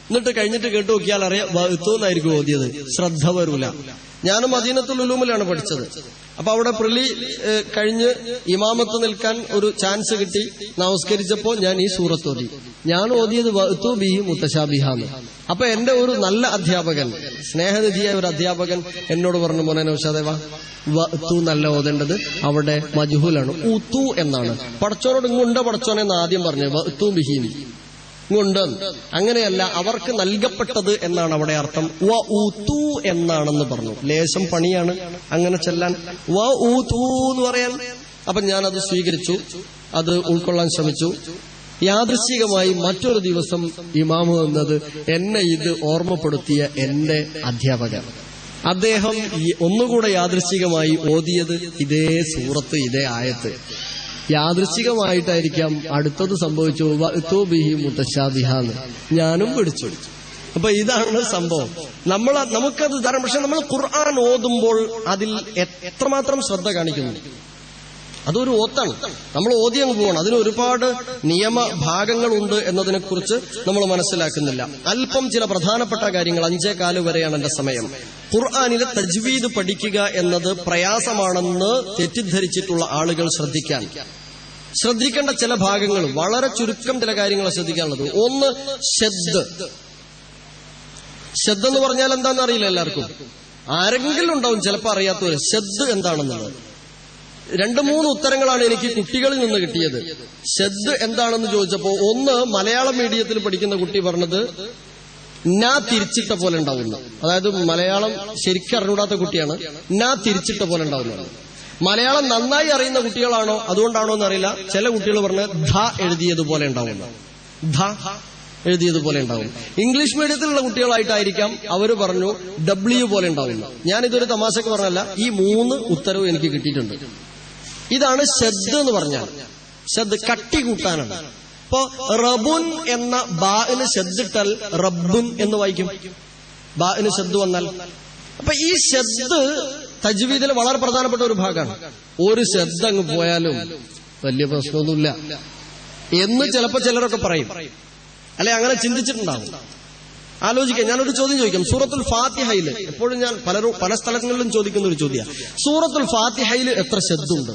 എന്നിട്ട് കഴിഞ്ഞിട്ട് കേട്ടു നോക്കിയാൽ അറിയാം വഅ്തുന്നായിരിക്കും ഓതിയത്. ശ്രദ്ധ വരൂല. ഞാനും മദീനത്തുൽ ഉലൂമിലാണ് പഠിച്ചത്. അപ്പൊ അവിടെ പ്രിലി കഴിഞ്ഞ് ഇമാമത്ത് നിൽക്കാൻ ഒരു ചാൻസ് കിട്ടി. നമസ്കരിച്ചപ്പോ ഞാൻ ഈ സൂറത്ത് ഓതി. ഞാൻ ഓതിയത് വഅ്തു ബിഹി മുതശാബിഹാന്ന്. അപ്പൊ എന്റെ ഒരു നല്ല അധ്യാപകൻ, സ്നേഹനിധിയായ ഒരു അധ്യാപകൻ എന്നോട് പറഞ്ഞു, മോനെ നൗഷാദേ വാ, വഅ്തു നല്ല ഓതേണ്ടത് അവിടെ മജ്ഹൂലാണ്, ഉത്തു എന്നാണ്. പടച്ചോനോട് ഇങ്ങുണ്ട പടച്ചോനെ എന്ന് ആദ്യം പറഞ്ഞു, വഅ്തു ബിഹി ണ്ട്. അങ്ങനെയല്ല, അവർക്ക് നൽകപ്പെട്ടത് എന്നാണ് അവിടെ അർത്ഥം. വ ഊതു എന്നാണെന്ന് പറഞ്ഞു. ലേശം പണിയാണ് അങ്ങനെ ചെല്ലാൻ, വ ഊതു എന്ന് പറയാൻ. അപ്പൊ ഞാനത് സ്വീകരിച്ചു, അത് ഉൾക്കൊള്ളാൻ ശ്രമിച്ചു. യാദൃശ്ചികമായി മറ്റൊരു ദിവസം ഇമാമ് എന്നത് എന്നെ ഇത് ഓർമ്മപ്പെടുത്തിയ എന്റെ അധ്യാപകൻ. അദ്ദേഹം ഒന്നുകൂടെ യാദൃശ്ചികമായി ഓതിയത് ഇതേ സൂറത്ത്, ഇതേ ആയത്ത്. യാദൃശ്ചികമായിട്ടായിരിക്കാം അടുത്തത് സംഭവിച്ചു, വഅ്തു ബിഹി മുതശാബിഹാന്ന്. ഞാനും പിടിച്ചു. അപ്പൊ ഇതാണ് സംഭവം. നമുക്കത് തരാം. പക്ഷെ നമ്മൾ ഖുർആൻ ഓതുമ്പോൾ അതിൽ എത്രമാത്രം ശ്രദ്ധ കാണിക്കുന്നു. അതൊരു ഓത്താണ്. നമ്മൾ ഓതി അങ്ങ് പോകണം. അതിന് ഒരുപാട് നിയമ ഭാഗങ്ങളുണ്ട് എന്നതിനെ കുറിച്ച് നമ്മൾ മനസ്സിലാക്കുന്നില്ല. അല്പം ചില പ്രധാനപ്പെട്ട കാര്യങ്ങൾ. 5:15 വരെയാണ് എന്റെ സമയം. ഖുർആനിലെ തജ്വീദ് പഠിക്കുക എന്നത് പ്രയാസമാണെന്ന് തെറ്റിദ്ധരിച്ചിട്ടുള്ള ആളുകൾ ശ്രദ്ധിക്കേണ്ട ചില ഭാഗങ്ങൾ, വളരെ ചുരുക്കം ചില കാര്യങ്ങൾ ശ്രദ്ധിക്കാനുള്ളത്. ഒന്ന്, ഷദ്ദ്. ഷദ്ദ് എന്ന് പറഞ്ഞാൽ എന്താണെന്ന് അറിയില്ല എല്ലാവർക്കും. ആരെങ്കിലും ഉണ്ടാവും ചിലപ്പോൾ അറിയാത്തവര് ഷദ്ദ് എന്താണെന്നുള്ളത്. 2-3 ഉത്തരങ്ങളാണ് എനിക്ക് കുട്ടികളിൽ നിന്ന് കിട്ടിയത്. ഷദ്ദ് എന്താണെന്ന് ചോദിച്ചപ്പോ, ഒന്ന്, മലയാളം മീഡിയത്തിൽ പഠിക്കുന്ന കുട്ടി പറഞ്ഞത് നാ തിരിച്ചിട്ട പോലെ ഉണ്ടാവുന്നു. അതായത് മലയാളം ശരിക്കും അറിഞ്ഞൂടാത്ത കുട്ടിയാണ്. നാ തിരിച്ചിട്ട പോലെ ഉണ്ടാവുന്നത്. മലയാളം നന്നായി അറിയുന്ന കുട്ടികളാണോ അതുകൊണ്ടാണോ എന്നറിയില്ല. ചില കുട്ടികൾ പറഞ്ഞ് ധ എഴുതിയതുപോലെ ഉണ്ടാവുന്നു. ധ എഴുതിയതുപോലെ ഉണ്ടാവും. ഇംഗ്ലീഷ് മീഡിയത്തിലുള്ള കുട്ടികളായിട്ടായിരിക്കാം. അവര് പറഞ്ഞു ഡബ്ല്യു പോലെ ഉണ്ടാവുന്നു. ഞാനിതൊരു തമാശക്ക് പറഞ്ഞല്ല, ഈ 3 ഉത്തരവ് എനിക്ക് കിട്ടിയിട്ടുണ്ട്. ഇതാണ് ഷദ്ദ് എന്ന് പറഞ്ഞാൽ. ഷദ്ദ് കട്ടി കൂട്ടാനാണ്. ഇപ്പൊ റബുൻ എന്ന ബാഇന് ഷദ്ദിട്ടാൽ റബ്ബുൻ എന്ന് വായിക്കും. ബാഇന് ഷദ്ദ് വന്നാൽ. അപ്പൊ ഈ ഷദ്ദ് തജ്വീദിൽ വളരെ പ്രധാനപ്പെട്ട ഒരു ഭാഗമാണ്. ഒരു ഷദ്ദ് അങ്ങ് പോയാലും വലിയ പ്രശ്നമൊന്നുമില്ല എന്ന് ചിലപ്പോ ചിലരൊക്കെ പറയും. അല്ലെ അങ്ങനെ ചിന്തിച്ചിട്ടുണ്ടാവും. ആലോചിക്കാം. ഞാനൊരു ചോദ്യം ചോദിക്കാം. സൂറത്തുൽ ഫാത്തിഹയിൽ എപ്പോഴും ഞാൻ പല സ്ഥലങ്ങളിലും ചോദിക്കുന്ന ഒരു ചോദ്യം, സൂറത്തുൽ ഫാത്തിഹയിൽ എത്ര ശബ്ദമുണ്ട്?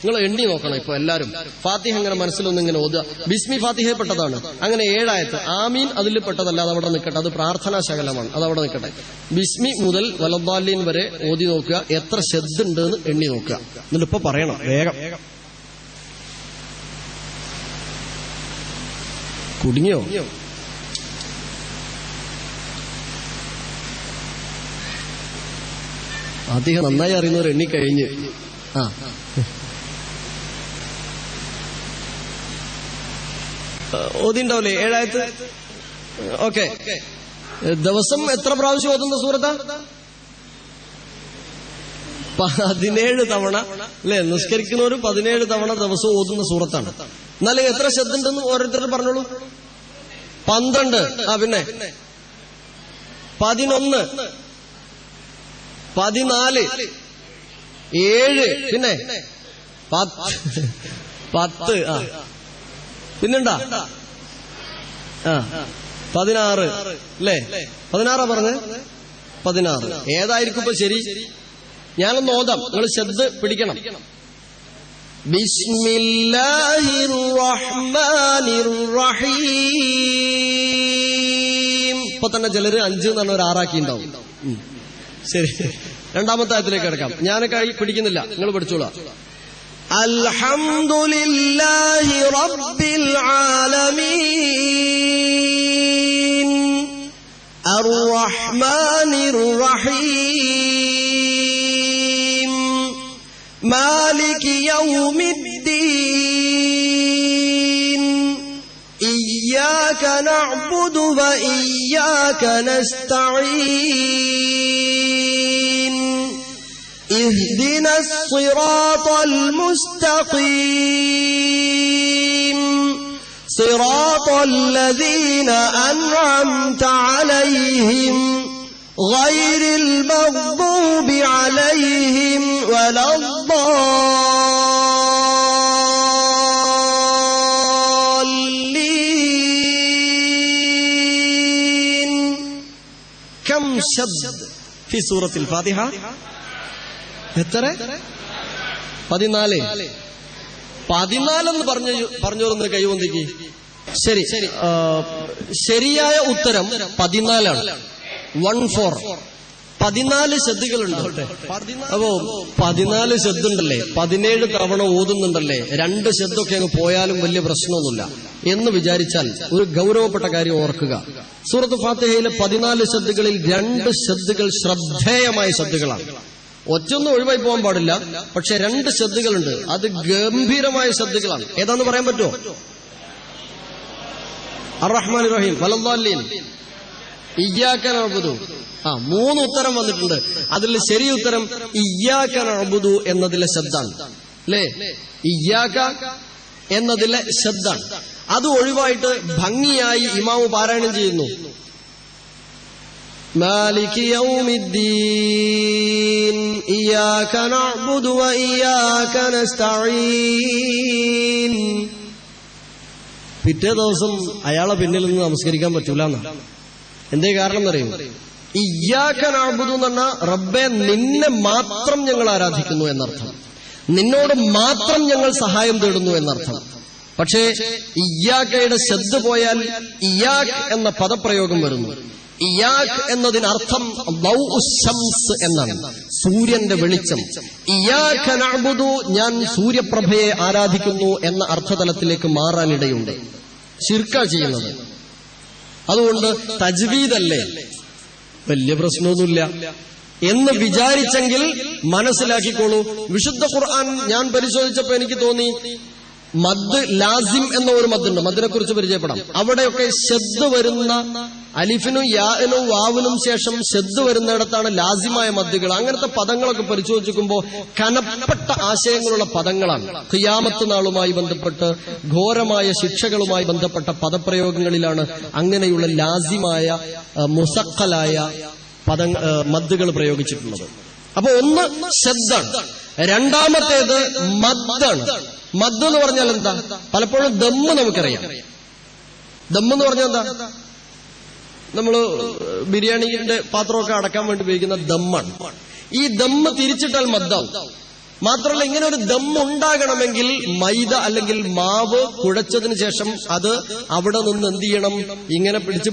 നിങ്ങൾ എണ്ണി നോക്കണം. ഇപ്പൊ എല്ലാവരും ഫാത്തിഹ അങ്ങനെ മനസ്സിലൊന്നും ഇങ്ങനെ ഓതുക. ബിസ്മി ഫാത്തിഹയിൽ പെട്ടതാണ്, അങ്ങനെ 7 ആയത്ത്. ആമീൻ അതിൽ പെട്ടതല്ല, അത് അവിടെ നിൽക്കട്ടെ, അത് പ്രാർത്ഥനാ ശകലമാണ്, അത് അവിടെ നിൽക്കട്ടെ. ബിസ്മി മുതൽ വലദ്ദാലീൻ വരെ ഓതി നോക്കുക, എത്ര ശബ്ദുണ്ട് എന്ന് എണ്ണി നോക്കുക. എന്നിട്ട് ഇപ്പൊ പറയണം വേഗം. കുടുങ്ങിയോ? ഫാത്തിഹ നന്നായി അറിയുന്നവർ എണ്ണിക്കഴിഞ്ഞ്. ഓതിണ്ടാവില്ലേ 7 ആയത്ത്? ഓക്കെ. ദിവസം എത്ര പ്രാവശ്യം ഓതുന്ന സൂറത്താ? 17 തവണ അല്ലെ? നിസ്കരിക്കുന്നവർ 17 തവണ ദിവസം ഓതുന്ന സൂറത്താണ്. എന്നാലും എത്ര ശബ്ദുണ്ടെന്ന് ഓരോരുത്തർ പറഞ്ഞോളൂ. 12. പിന്നെ 11, 14, 7, പിന്നെ 10. പിന്നെണ്ടാ 16 അല്ലേ? 16 പറഞ്ഞ് 16. ഏതായിരിക്കും ഇപ്പൊ ശരി? ഞാനൊന്ന് ഓതാം, നിങ്ങൾ ശ്രദ്ധ പിടിക്കണം. ബിസ്മില്ലാഹിർ റഹ്മാനിർ റഹീം. ഇപ്പൊ തന്നെ ചിലര് 5 എന്ന് പറഞ്ഞ ഒരു 6 ആക്കിണ്ടാവും. ശരി, രണ്ടാമത്തെ ആയത്തിലേക്ക് കിടക്കാം. ഞാൻ കൈ പിടിക്കുന്നില്ല, നിങ്ങൾ പഠിച്ചോളാം. അൽഹംദുലില്ലാഹി റബ്ബിൽ ആലമീൻ അർറഹ്മാനിർ റഹീം മാലികി യൗമിദ്ദീൻ ഇയ്യാക നഅ്ബുദു വ ഇയ്യാക നസ്തഈൻ اهدنا الصراط المستقيم صراط الذين أنعمت عليهم غير المغضوب عليهم ولا الضالين. كم شبد في سورة الفاتحة؟ എത്ര? 14. 14 എന്ന് പറഞ്ഞോന്ന് കൈവന്തിക്ക്. ശരി, ശരിയായ ഉത്തരം 14ആണ്. 14. 14 ശബ്ദങ്ങളുണ്ട്. അപ്പോ 14 ശബ്ദുണ്ടല്ലേ, 17 തവണ ഓതുന്നുണ്ടല്ലേ, 2 ശബ്ദമൊക്കെ അങ്ങ് പോയാലും വലിയ പ്രശ്നമൊന്നുമില്ല എന്ന് വിചാരിച്ചാൽ ഒരു ഗൗരവപ്പെട്ട കാര്യം ഓർക്കുക. സൂറത്ത് ഫാത്തിഹയിലെ 14 ശബ്ദങ്ങളിൽ 2 ശബ്ദങ്ങൾ ശ്രദ്ധേയമായ ശബ്ദങ്ങളാണ്. ഒറ്റൊന്നും ഒഴിവായി പോകാൻ പാടില്ല. പക്ഷെ 2 ശബ്ദങ്ങളുണ്ട്, അത് ഗംഭീരമായ ശബ്ദങ്ങളാണ്. ഏതാന്ന് പറയാൻ പറ്റുമോ? അർ-റഹ്മാൻ റഹീം വലദ്ദാലീൻ ഇയ്യാക നഅ്ബുദു. 3 ഉത്തരം വന്നിട്ടുണ്ട്. അതിൽ ശരി ഉത്തരം ഇയ്യാക നഅ്ബുദു എന്നതിലെ ശബ്ദാണ് അല്ലേ? ഇയ്യാക എന്നതിലെ ശബ്ദാണ്. അത് ഒഴിവായിട്ട് ഭംഗിയായി ഇമാമ് പാരായണം ചെയ്യുന്നു. മാലികി യൗമിദ്ദീൻ ഇയ്യാക നഅ്ബുദു വ ഇയ്യാക നസ്തഈൻ. പിറ്റേ ദിവസം അയാളെ പിന്നിൽ നിന്ന് നമസ്കരിക്കാൻ പറ്റൂല എന്നാണ്. എന്തേ കാരണം എന്നറിയും? ഇയ്യാക നഅ്ബുദു എന്ന് പറഞ്ഞാൽ റബ്ബേ നിന്നെ മാത്രം ഞങ്ങൾ ആരാധിക്കുന്നു എന്നർത്ഥം, നിന്നോട് മാത്രം ഞങ്ങൾ സഹായം തേടുന്നു എന്നർത്ഥം. പക്ഷേ ഇയ്യാക്കയുടെ ശബ്ദ പോയാൽ ഇയ്യാക് എന്ന പദപ്രയോഗം വരുന്നു. ഇയ്യാക് എന്നതിനർത്ഥം ദൗഉശംസ് എന്നാണ്, സൂര്യന്റെ വെളിച്ചം. ഇയ്യാക നഅ്ബുദു ഞാൻ സൂര്യപ്രഭയെ ആരാധിക്കുന്നു എന്ന അർത്ഥതലത്തിലേക്ക് മാറാനിടയുണ്ട്. ശിർക്കാ ചെയ്യുന്നത്. അതുകൊണ്ട് തജ്വീദല്ലേ, വലിയ പ്രശ്നമൊന്നുമില്ല എന്ന് വിചാരിച്ചെങ്കിൽ മനസ്സിലാക്കിക്കോളൂ. വിശുദ്ധ ഖുർആൻ ഞാൻ പരിശോധിച്ചപ്പോ എനിക്ക് തോന്നി മദ് ലാസിം എന്ന ഒരു മദ്ദുണ്ട്. മദ്ദിനെ കുറിച്ച് പരിചയപ്പെടാം. അവിടെയൊക്കെ ശബ്ദ് വരുന്ന അലിഫിനും യാനും വാവിനും ശേഷം ശബ്ദ് വരുന്നിടത്താണ് ലാസിമായ മദ്ദുകൾ. അങ്ങനത്തെ പദങ്ങളൊക്കെ പരിശോധിക്കുമ്പോൾ കനപ്പെട്ട ആശയങ്ങളുള്ള പദങ്ങളാണ്. ഖിയാമത്ത് നാളുമായി ബന്ധപ്പെട്ട് ഘോരമായ ശിക്ഷകളുമായി ബന്ധപ്പെട്ട പദപ്രയോഗങ്ങളിലാണ് അങ്ങനെയുള്ള ലാസിമായ മുസഖലായ മദ്ദുകൾ പ്രയോഗിച്ചിട്ടുള്ളത്. അപ്പൊ ഒന്ന് ശബ്ദാണ്, രണ്ടാമത്തേത് മദ്ദാണ്. മദ് എന്ന് പറഞ്ഞാൽ എന്താ? പലപ്പോഴും ദമ്മ് നമുക്കറിയാം. ദമ്മെന്ന് പറഞ്ഞാൽ എന്താ? നമ്മള് ബിരിയാണിന്റെ പാത്രമൊക്കെ അടക്കാൻ വേണ്ടി ഉപയോഗിക്കുന്ന ദമ്മാണ്. ഈ ദമ്മ് തിരിച്ചിട്ടാൽ മദ്ദാവും. മാത്രമല്ല, ഇങ്ങനെ ഒരു ദമ്മ് ഉണ്ടാകണമെങ്കിൽ മൈദ അല്ലെങ്കിൽ മാവ് കുഴച്ചതിന് ശേഷം അത് അവിടെ നിന്ന് എന്ത് ചെയ്യണം? ഇങ്ങനെ പിടിച്ച്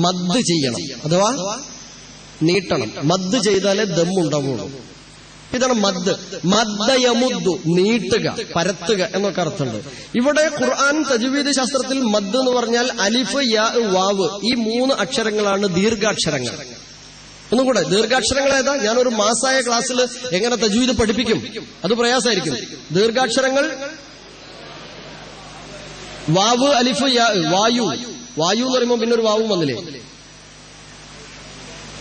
മദ് ചെയ്യണം, അഥവാ നീട്ടണം. മദ് ചെയ്താലേ ദമ്മുണ്ടാവുള്ളൂ. ഇതാണ് മദ്. മദ്ദയമുദ്ദു, നീട്ടുക, പരത്തുക എന്നൊക്കെ അർത്ഥമുണ്ട്. ഇവിടെ ഖുർആൻ തജ്വീദ് ശാസ്ത്രത്തിൽ മദ് എന്ന് പറഞ്ഞാൽ അലിഫ്, യാ, വാവ്, ഈ 3 അക്ഷരങ്ങളാണ് ദീർഘാക്ഷരങ്ങൾ. ഒന്നുകൂടെ, ദീർഘാക്ഷരങ്ങൾ ഏതാ? ഞാനൊരു മാസായ ക്ലാസ്സിൽ എങ്ങനെ തജ്വീദ് പഠിപ്പിക്കും? അത് പ്രയാസമായിരിക്കും. ദീർഘാക്ഷരങ്ങൾ വാവ്, അലിഫ്, യാ. വായു എന്ന് പറയുമ്പോൾ പിന്നെ ഒരു വാവും വന്നില്ലേ?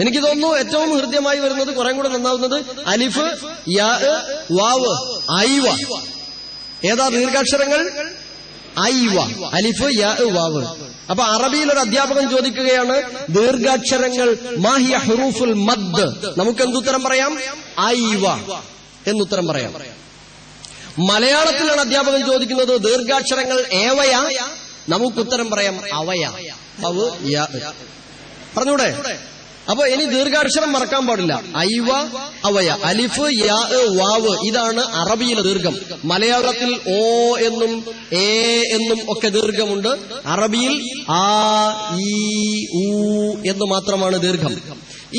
എനിക്ക് തോന്നുന്നു ഏറ്റവും ഹൃദ്യമായി വരുന്നത്, കുറെ കൂടെ നന്നാവുന്നത് അലിഫ്, യാ, വാവ്, ഐവ. ഏതാ ദീർഘാക്ഷരങ്ങൾ? ഐവ, അലിഫ്, യാ, വാവ്. അപ്പൊ അറബിയിൽ ഒരു അധ്യാപകൻ ചോദിക്കുകയാണ്, ദീർഘാക്ഷരങ്ങൾ മാഹിയ ഹുറൂഫുൽ മദ്. നമുക്ക് എന്തുത്തരം പറയാം? ഐവ എന്നുത്തരം പറയാം. മലയാളത്തിലാണ് അധ്യാപകൻ ചോദിക്കുന്നത്, ദീർഘാക്ഷരങ്ങൾ ഏവയാ? നമുക്കുത്തരം പറയാം അവയ. അവ, യാ. പറഞ്ഞൂടെ? അപ്പൊ ഇനി ദീർഘാക്ഷരം മറക്കാൻ പാടില്ല. ഐവ, അവയ, അലിഫ്, യാ, വാവ്. ഇതാണ് അറബിയിലെ ദീർഘം. മലയാളത്തിൽ ഓ എന്നും എ എന്നും ഒക്കെ ദീർഘമുണ്ട്. അറബിയിൽ ആ, ഈ, ഊ എന്ന് മാത്രമാണ് ദീർഘം.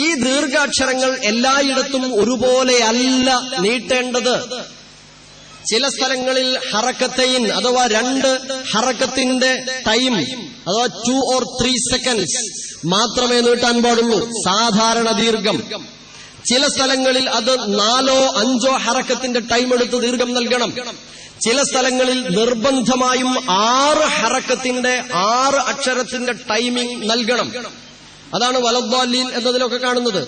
ഈ ദീർഘാക്ഷരങ്ങൾ എല്ലായിടത്തും ഒരുപോലെയല്ല നീട്ടേണ്ടത്. ചില സ്ഥലങ്ങളിൽ ഹറക്കത്തൈൻ അഥവാ 2 ഹറക്കത്തിന്റെ ടൈം അഥവാ 2 or 3 seconds മാത്രമേ നീട്ടാൻ പാടുള്ളൂ, സാധാരണ ദീർഘം. ചില സ്ഥലങ്ങളിൽ അത് 4 or 5 ഹറക്കത്തിന്റെ ടൈം എടുത്ത് ദീർഘം നൽകണം. ചില സ്ഥലങ്ങളിൽ നിർബന്ധമായും 6 ഹറക്കത്തിന്റെ 6 അക്ഷരത്തിന്റെ ടൈമിംഗ് നൽകണം. അതാണ് വലദ്ദാലീൻ എന്നതിലൊക്കെ കാണുന്നത്.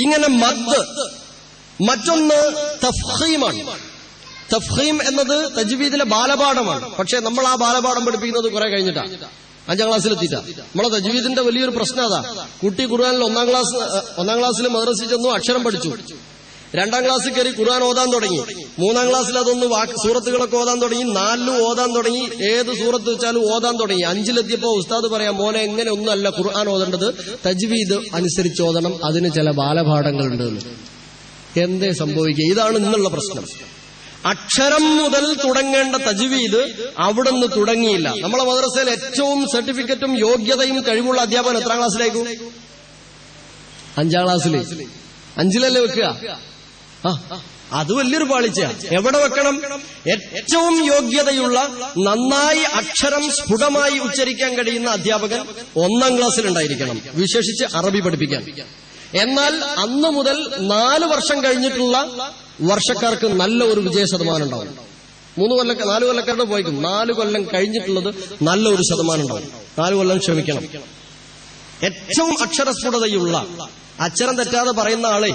ഇങ്ങനെ മദ്. മറ്റൊന്ന് തഫ്ഖീമാണ്. തഫ്ഖീം എന്നത് തജ്വീദിലെ ബാലപാഠമാണ്. പക്ഷെ നമ്മൾ ആ ബാലപാഠം പഠിപ്പിക്കുന്നത് കുറെ കഴിഞ്ഞിട്ടാ, 5ാം ക്ലാസ്സിലെത്തിയിട്ടാ. നമ്മളെ തജ്വീദിന്റെ വലിയൊരു പ്രശ്നം അതാ. കുട്ടി ഖുർആനിൽ 1ാം ക്ലാസ്സിൽ മദ്രസയിൽ ചെന്നു, അക്ഷരം പഠിച്ചു. 2ാം ക്ലാസ്സിൽ കയറി ഖുർആൻ ഓതാൻ തുടങ്ങി. 3ാം ക്ലാസ്സിൽ അതൊന്ന് സൂറത്തുകളൊക്കെ ഓതാൻ തുടങ്ങി. 4 ഓതാൻ തുടങ്ങി. ഏത് സൂറത്ത് വെച്ചാലും ഓതാൻ തുടങ്ങി. 5-ലെത്തിയപ്പോ ഉസ്താദ് പറയാം, മോനെ എങ്ങനെ ഒന്നല്ല ഖുർആൻ ഓതേണ്ടത്, തജ്വീദ് അനുസരിച്ച് ഓതണം, അതിന് ചില ബാലപാഠങ്ങളുണ്ട്. എന്തേ സംഭവിക്കുക? ഇതാണ് ഇന്നുള്ള പ്രശ്നം. അക്ഷരം മുതൽ തുടങ്ങേണ്ട തജ്വീദ് അവിടുന്ന് തുടങ്ങിയില്ല. നമ്മളെ മദ്രസയിൽ ഏറ്റവും സർട്ടിഫിക്കറ്റും യോഗ്യതയും കഴിവുള്ള അധ്യാപകൻ എത്രാം ക്ലാസ്സിലേക്കും? 5ാം ക്ലാസ്സിൽ. 5-ലല്ലേ വെക്കുക? അത് വലിയൊരു പാളിച്ച. എവിടെ വെക്കണം? ഏറ്റവും യോഗ്യതയുള്ള, നന്നായി അക്ഷരം സ്ഫുടമായി ഉച്ചരിക്കാൻ കഴിയുന്ന അധ്യാപകൻ 1ാം ക്ലാസ്സിലുണ്ടായിരിക്കണം, വിശേഷിച്ച് അറബി പഠിപ്പിക്കാൻ. എന്നാൽ അന്നു മുതൽ 4 വർഷം കഴിഞ്ഞിട്ടുള്ള വർഷക്കാർക്ക് നല്ല ഒരു വിജയ ശതമാനം ഉണ്ടാവും. 4 കൊല്ലക്കാരുടെ പോയിക്കും. 4 കൊല്ലം കഴിഞ്ഞിട്ടുള്ളത് നല്ല ഒരു ശതമാനം ഉണ്ടാവും. 4 കൊല്ലം ക്ഷമിക്കണം. ഏറ്റവും അക്ഷരസ്ഫുടതയുള്ള, അക്ഷരം തെറ്റാതെ പറയുന്ന ആളെ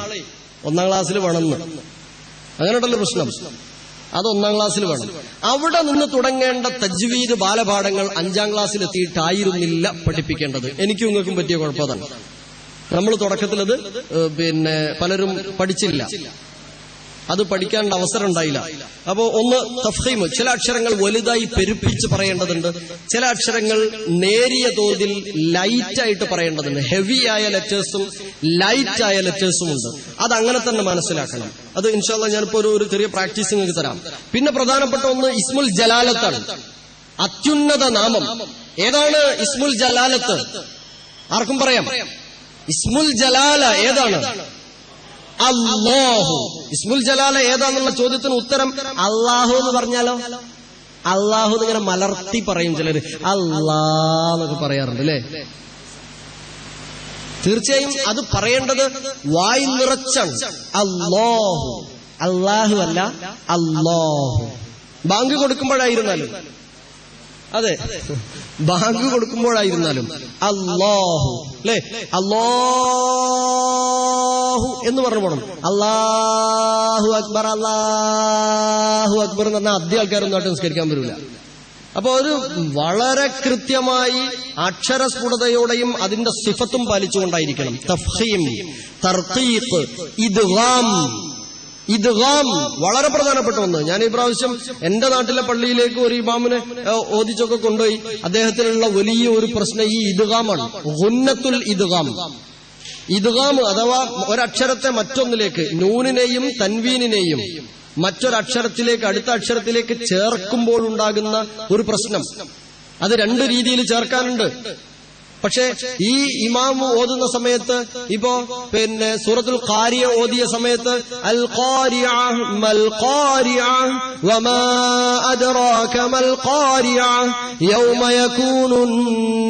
1ാം ക്ലാസ്സിൽ വേണമെന്ന്. അങ്ങനെയുണ്ടല്ലോ പ്രശ്നം. അത് 1ാം ക്ലാസ്സിൽ വേണം. അവിടെ നിന്ന് തുടങ്ങേണ്ട തജ്വീദ് ബാലപാഠങ്ങൾ 5ാം ക്ലാസ്സിൽ എത്തിയിട്ടായിരുന്നില്ല പഠിപ്പിക്കേണ്ടത്. എനിക്കും നിങ്ങൾക്കും പറ്റിയ കുഴപ്പമാണ്. നമ്മൾ തുടക്കത്തിലത് പലരും പഠിച്ചില്ല, അത് പഠിക്കാനുള്ള അവസരം ഉണ്ടായില്ല. അപ്പോ ഒന്ന് തഫ്ഖീം. ചില അക്ഷരങ്ങൾ വലുതായി പെരുപ്പിച്ച് പറയേണ്ടതുണ്ട്. ചില അക്ഷരങ്ങൾ നേരിയ തോതിൽ ലൈറ്റായിട്ട് പറയേണ്ടതുണ്ട്. ഹെവി ആയ ലെറ്റേഴ്സും ലൈറ്റ് ആയ ലെറ്റേഴ്സും ഉണ്ട്. അതങ്ങനെ തന്നെ മനസ്സിലാക്കണം. അത് ഇൻഷാ അല്ലാഹ് ഞാനിപ്പോ ഒരു ചെറിയ പ്രാക്ടീസ് നിങ്ങൾക്ക് തരാം. പിന്നെ പ്രധാനപ്പെട്ട ഒന്ന് ഇസ്മുൽ ജലാലത്താണ്, അത്യുന്നത നാമം. ഏതാണ് ഇസ്മുൽ ജലാലത്ത്? ആർക്കും പറയാം. ഇസ്മുൽ ജലാല ഏതാണ്? അല്ലാഹു. ഇസ്മുൽ ജലാല ഏതാന്നുള്ള ചോദ്യത്തിന് ഉത്തരം അല്ലാഹു എന്ന് പറഞ്ഞാലോ? അല്ലാഹു എന്നിങ്ങനെ മലർത്തി പറയും ചിലര്. അല്ലാന്നൊക്കെ പറയാറുണ്ട് അല്ലേ? തീർച്ചയായും അത് പറയേണ്ടത് വായി നിറച്ചാണ്. അല്ലാഹു, അല്ലാഹു അല്ല, അല്ലാഹു. ബാങ്ക് കൊടുക്കുമ്പോഴായിരുന്നാലും, അതെ, ബാങ്ക് കൊടുക്കുമ്പോഴായിരുന്നാലും അല്ലാഹു അല്ലേ, അല്ലാഹു എന്ന് പറഞ്ഞു പോകണം. അല്ലാഹു അക്ബർ, അല്ലാഹു അക്ബർ എന്ന് പറഞ്ഞാൽ അധികം ആൾക്കാരൊന്നും ആയിട്ട് നിസ്കരിക്കാൻ വരില്ല. അപ്പൊ ഒരു വളരെ കൃത്യമായി അക്ഷരസ്ഫുടതയോടെയും അതിന്റെ സിഫത്തും പാലിച്ചുകൊണ്ടായിരിക്കണം. തഫ്ഖീം, തർഖീഖ്, ഇദ്ഗാം, ഇദ്ഗാം വളരെ പ്രധാനപ്പെട്ട ഒന്ന്. ഞാൻ ഈ പ്രാവശ്യം എന്റെ നാട്ടിലെ പള്ളിയിലേക്ക് ഒരു ഇമാമിനെ ഓദിച്ചൊക്കെ കൊണ്ടുപോയി. അദ്ദേഹത്തിനുള്ള വലിയ ഒരു പ്രശ്നം ഈ ഇദ്ഗാമാണ്. ഗുന്നത്തുൽ ഇദ്ഗാം. ഇദ്ഗാം അഥവാ ഒരക്ഷരത്തെ മറ്റൊന്നിലേക്ക്, നൂനിനെയും തൻവീനിനെയും മറ്റൊരക്ഷരത്തിലേക്ക് അടുത്ത അക്ഷരത്തിലേക്ക് ചേർക്കുമ്പോഴുണ്ടാകുന്ന ഒരു പ്രശ്നം. അത് രണ്ട് രീതിയിൽ ചേർക്കാനുണ്ട്. പക്ഷെ ഈ ഇമാം ഓതുന്ന സമയത്ത് ഇപ്പോ സൂറത്തുൽ ഖാരിയ ഓതിയ സമയത്ത് അൽ ഖാരിഅ മൽ ഖാരിഅ വമാ അദ്റാക മൽ ഖാരിഅ യൗമ യകൂനുൻ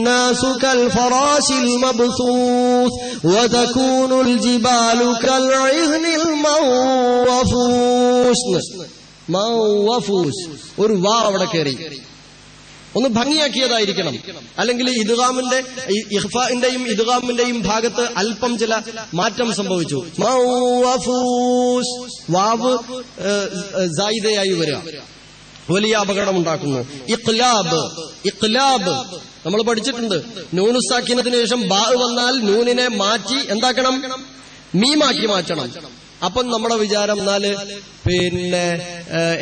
നാസു കൽ ഫറാശിൽ മബ്സൂസ് വതകൂനുൽ ജിബാലു കൽ ഇഹ്നിൽ മൗവഫൂസ്. ഒരു വാ അവിടെ കയറി. ഒന്ന് ഭംഗിയാക്കിയതായിരിക്കണം. അല്ലെങ്കിൽ ഇദ്ഗാമിന്റെ ഇഖ്ഫാഇന്റെയും ഇദ്ഗാമിന്റെയും ഭാഗത്ത് അല്പം ചില മാറ്റം സംഭവിച്ചു. മൗവഫൂസ് വാവ് സായിദയായി വരിക വലിയ അപകടമുണ്ടാക്കുന്നു. ഇഖ്ലാബ് നമ്മൾ പഠിച്ചിട്ടുണ്ട്. നൂനു സാക്കിനത്തിന് ശേഷം ബാ വന്നാൽ നൂനിനെ മാറ്റി എന്താക്കണം? മീമാക്കി മാറ്റണം. അപ്പം നമ്മുടെ വിചാരം എന്നാല്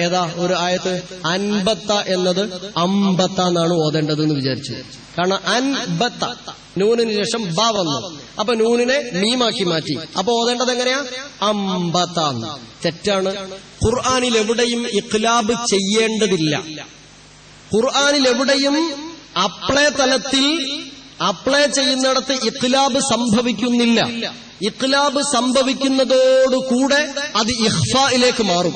ഏതാ ഒരു ആയത്ത് അൻബത്ത എന്നത് അമ്പത്ത എന്നാണ് ഓതേണ്ടത് എന്ന് വിചാരിച്ചു. കാരണം അൻബത്ത നൂനിന് ശേഷം ബ വന്നു. അപ്പൊ നൂനിനെ മീമാക്കി മാറ്റി. അപ്പൊ ഓതേണ്ടത് എങ്ങനെയാ? അമ്പത്ത. തെറ്റാണ്. ഖുർആനിൽ എവിടെയും ഇഖ്ലാബ് ചെയ്യേണ്ടതില്ല. ഖുർആനിൽ എവിടെയും അപ്ലേ തലത്തിൽ അപ്ലൈ ചെയ്യുന്നിടത്ത് ഇഖ്ലാബ് സംഭവിക്കുന്നില്ല. ഇഖ്ലാബ് സംഭവിക്കുന്നതോടുകൂടെ അത് ഇഖ്ഫായിലേക്ക് മാറും.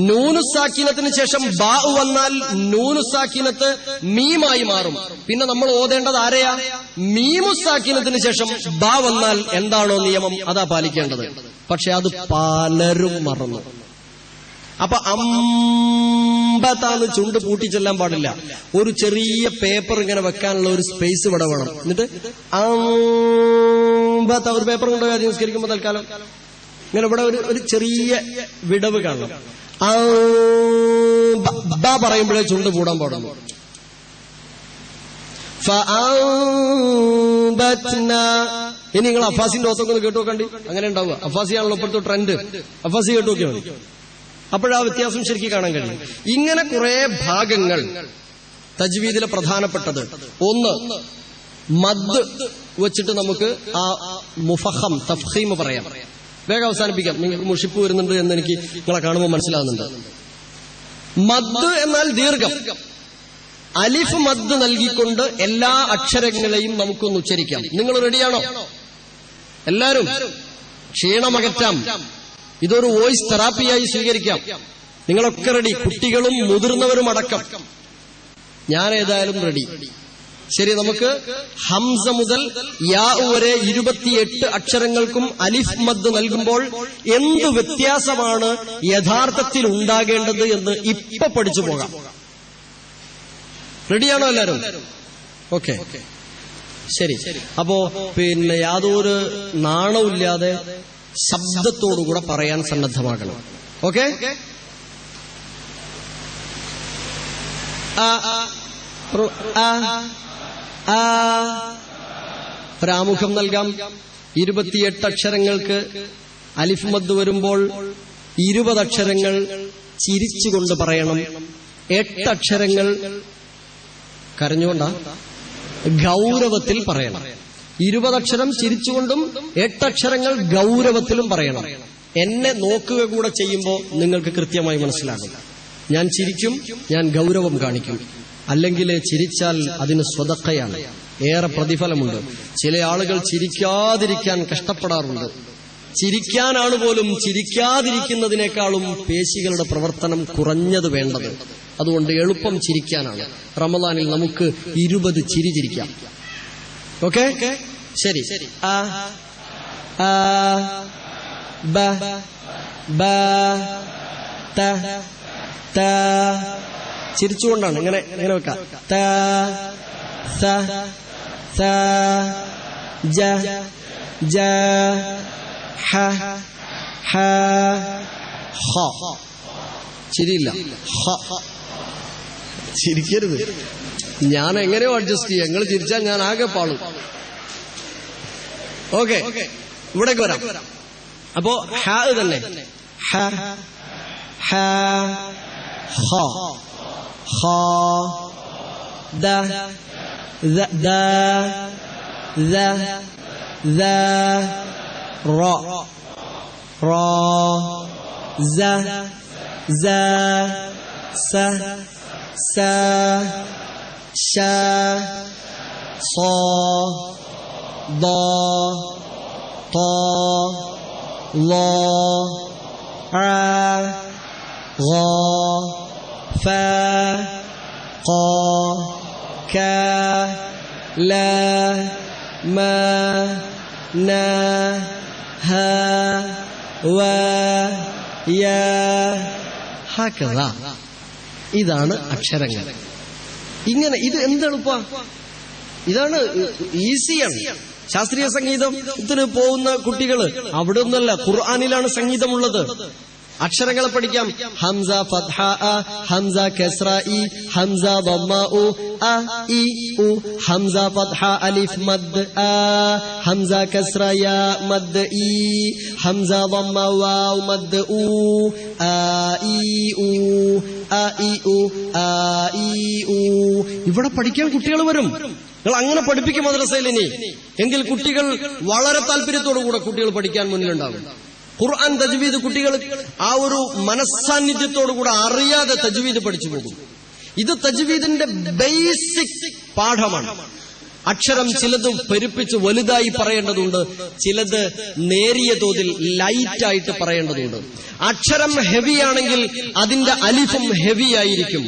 നൂനു സാക്കിനത്തിന് ശേഷം ബാ വന്നാൽ നൂനു സാക്കിനത്ത് മീമായി മാറും. പിന്നെ നമ്മൾ ഓതേണ്ടത് ആരെയാ? മീമു സാക്കിനത്തിന് ശേഷം ബാ വന്നാൽ എന്താണോ നിയമം അതാ പാലിക്കേണ്ടത്. പക്ഷെ അത് പലരും മറന്നു. അപ്പൊ അമ്പത്താന്ന് ചുണ്ട് പൂട്ടിച്ചെല്ലാൻ പാടില്ല. ഒരു ചെറിയ പേപ്പർ ഇങ്ങനെ വെക്കാനുള്ള ഒരു സ്പേസ് ഇവിടെ വേണം. എന്നിട്ട് അമ്പത്ത ഒരു പേപ്പർ കൊണ്ടുപോയി ആദ്യം നിസ്കരിക്കുമ്പോ തൽക്കാലം ഇങ്ങനെ ഇവിടെ ഒരു ചെറിയ വിടവ് കാണണം. പറയുമ്പോഴേ ചുണ്ട് പൂടാൻ പാടുള്ളൂ. ഇനി നിങ്ങൾ അഫാസിന്റെ ഓത്തൊക്കെ ഒന്ന് കേട്ടു നോക്കണ്ടി. അങ്ങനെ ഉണ്ടാവുക. അഫാസിയാണല്ലോ ഇപ്പോഴത്തെ ട്രെൻഡ്. അഫാസി കേട്ടു നോക്കിയാൽ മതി. അപ്പോഴാ വ്യത്യാസം ശരിക്കും കാണാൻ കഴിയും. ഇങ്ങനെ കുറെ ഭാഗങ്ങൾ തജ്വീദിലെ പ്രധാനപ്പെട്ടത്. ഒന്ന്, മദ് വെച്ചിട്ട് നമുക്ക് ആ മുഫഖം തഫ്ഖീം പറയാം. വേഗം അവസാനിപ്പിക്കാം. നിങ്ങൾക്ക് മുഷിപ്പ് വരുന്നുണ്ട് എന്ന് എനിക്ക് നിങ്ങളെ കാണുമ്പോൾ മനസ്സിലാകുന്നുണ്ട്. മദ് എന്നാൽ ദീർഘം. അലിഫ് മദ് നൽകിക്കൊണ്ട് എല്ലാ അക്ഷരങ്ങളെയും നമുക്കൊന്ന് ഉച്ചരിക്കാം. നിങ്ങൾ റെഡിയാണോ? എല്ലാരും ക്ഷീണമകറ്റാം. ഇതൊരു വോയിസ് തെറാപ്പിയായി സ്വീകരിക്കാം. നിങ്ങളൊക്കെ റെഡി, കുട്ടികളും മുതിർന്നവരും അടക്കം. ഞാൻ ഏതായാലും റെഡി. ശരി, നമുക്ക് ഹംസ മുതൽ യാ വരെ 28 അക്ഷരങ്ങൾക്കും അലിഫ് മദ് നൽകുമ്പോൾ എന്ത് വ്യത്യാസമാണ് യഥാർത്ഥത്തിൽ ഉണ്ടാകേണ്ടത് എന്ന് ഇപ്പൊ പഠിച്ചു പോകാം. റെഡിയാണോ എല്ലാരും? ഓക്കെ, ശരി. അപ്പോ യാതൊരു നാണവുമില്ലാതെ ശബ്ദത്തോടുകൂടെ പറയാൻ സന്നദ്ധമാകണം. ഓക്കെ? ഒരാമുഖം നൽകാം. 28 അക്ഷരങ്ങൾക്ക് അലിഫ് മദ് വരുമ്പോൾ 20 അക്ഷരങ്ങൾ ചിരിച്ചുകൊണ്ട് പറയണം. 8 അക്ഷരങ്ങൾ കരഞ്ഞുകൊണ്ടാ ഗൗരവത്തിൽ പറയണം. 20 അക്ഷരം ചിരിച്ചുകൊണ്ടും 8 അക്ഷരങ്ങൾ ഗൗരവത്തിലും പറയണം. എന്നെ നോക്കുക കൂടെ ചെയ്യുമ്പോൾ നിങ്ങൾക്ക് കൃത്യമായി മനസ്സിലാകും. ഞാൻ ചിരിക്കും, ഞാൻ ഗൗരവം കാണിക്കും. അല്ലെങ്കിൽ ചിരിച്ചാൽ അതിന് സ്വതക്കയാണ്, ഏറെ പ്രതിഫലമുണ്ട്. ചില ആളുകൾ ചിരിക്കാതിരിക്കാൻ കഷ്ടപ്പെടാറുണ്ട്. ചിരിക്കാനാണ് പോലും ചിരിക്കാതിരിക്കുന്നതിനേക്കാളും പേശികളുടെ പ്രവർത്തനം കുറഞ്ഞത് വേണ്ടത്. അതുകൊണ്ട് എളുപ്പം ചിരിക്കാനാണ്. റമദാനിൽ നമുക്ക് 20 ചിരി ചിരിക്കാം. ഓക്കെ, ശരി. ആ ആ ബ ബ ത ത ചിരിച്ചുകൊണ്ടാണ് ഇങ്ങനെ ഇങ്ങനെ വെക്കാം. ത സ സ ജ ജ ഹ ഹ ഹ. ചിരിയില്ല. ഹ ചിരിക്കരുത്. ഞാൻ എങ്ങനെയോ അഡ്ജസ്റ്റ് ചെയ്യാം. നിങ്ങൾ ചിരിച്ചാൽ ഞാൻ ആകെ പാളും. ഓക്കെ, ഇവിടേക്ക് വരാം. അപ്പോ ഹ തന്നെ. ഹ ഹ ഖ ഖ ദ ദ ദ ദ റ റ സ സ സ സ ശ ص ض ط ظ ع غ ف ق ك ل م ن ه و യ ഹകദ. ഇതാണ് അക്ഷരങ്ങൾ. ഇങ്ങനെ ഇത് എന്തെളുപ്പ, ഇതാണ് ഈസിയാണ്. ശാസ്ത്രീയ സംഗീതത്തിന് പോകുന്ന കുട്ടികള് അവിടെ ഒന്നല്ല, ഖുർആനിലാണ് സംഗീതമുള്ളത്. അക്ഷരങ്ങളെ പഠിക്കാം. ഹംസ ഫത്ഹ അ, ഹംസ കസ്ര ഇ, ഹംസ ദമ്മ ഉ, അ ഇ ഉ, ഹംസ ഫത്ഹ അലിഫ് മദ് ആ, ഹംസ കസ്ര യാ മദ് ഇ, ഹംസ ദമ്മ വാവ് മദ് ഉ, ആ ഇ ഉ, ആ ഇ ഉ, ആ ഇ ഉ. ഇവിടെ പഠിക്കാൻ കുട്ടികൾ വരും. നിങ്ങൾ അങ്ങനെ പഠിപ്പിക്കും മദ്രസയിൽ ഇനി. എങ്കിൽ കുട്ടികൾ വളരെ താല്പര്യത്തോടുകൂടെ കുട്ടികൾ പഠിക്കാൻ മുന്നിലുണ്ടാകും. ഖുർആൻ തജ്വീദ് കുട്ടികൾ ആ ഒരു മനസ്സാന്നിധ്യത്തോടുകൂടെ അറിയാതെ തജ്വീദ് പഠിച്ചു പോകും. ഇത് തജ്വീദിന്റെ ബേസിക് പാഠമാണ്. അക്ഷരം ചിലത് പെരുപ്പിച്ച് വലുതായി പറയേണ്ടതുണ്ട്, ചിലത് നേരിയ തോതിൽ ലൈറ്റായിട്ട് പറയേണ്ടതുണ്ട്. അക്ഷരം ഹെവി ആണെങ്കിൽ അതിന്റെ അലിഫും ഹെവി ആയിരിക്കും.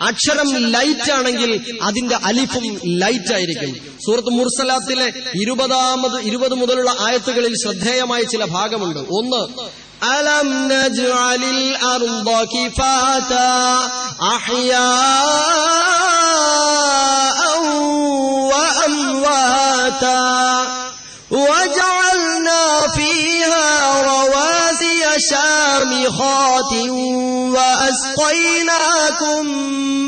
അക്ഷരം ലൈറ്റ് ആണെങ്കിൽ അതിന്റെ അലിഫും ലൈറ്റ് ആയിരിക്കും. സൂറത്ത് മുർസലാത്തിലെ 20 മുതലുള്ള ആയത്തുകളിൽ ശ്രദ്ധേയമായ ചില ഭാഗമുണ്ട്. ഒന്ന്, അലം നജ്അലിൽ അർദ കിഫാതാ അഹ്യാഅൻ വഅംവാതാ വജഅൽനാ ഫീഹാ റവാസിയ ശാമിഖാതിൻ വഅസ്ഖൈനാകും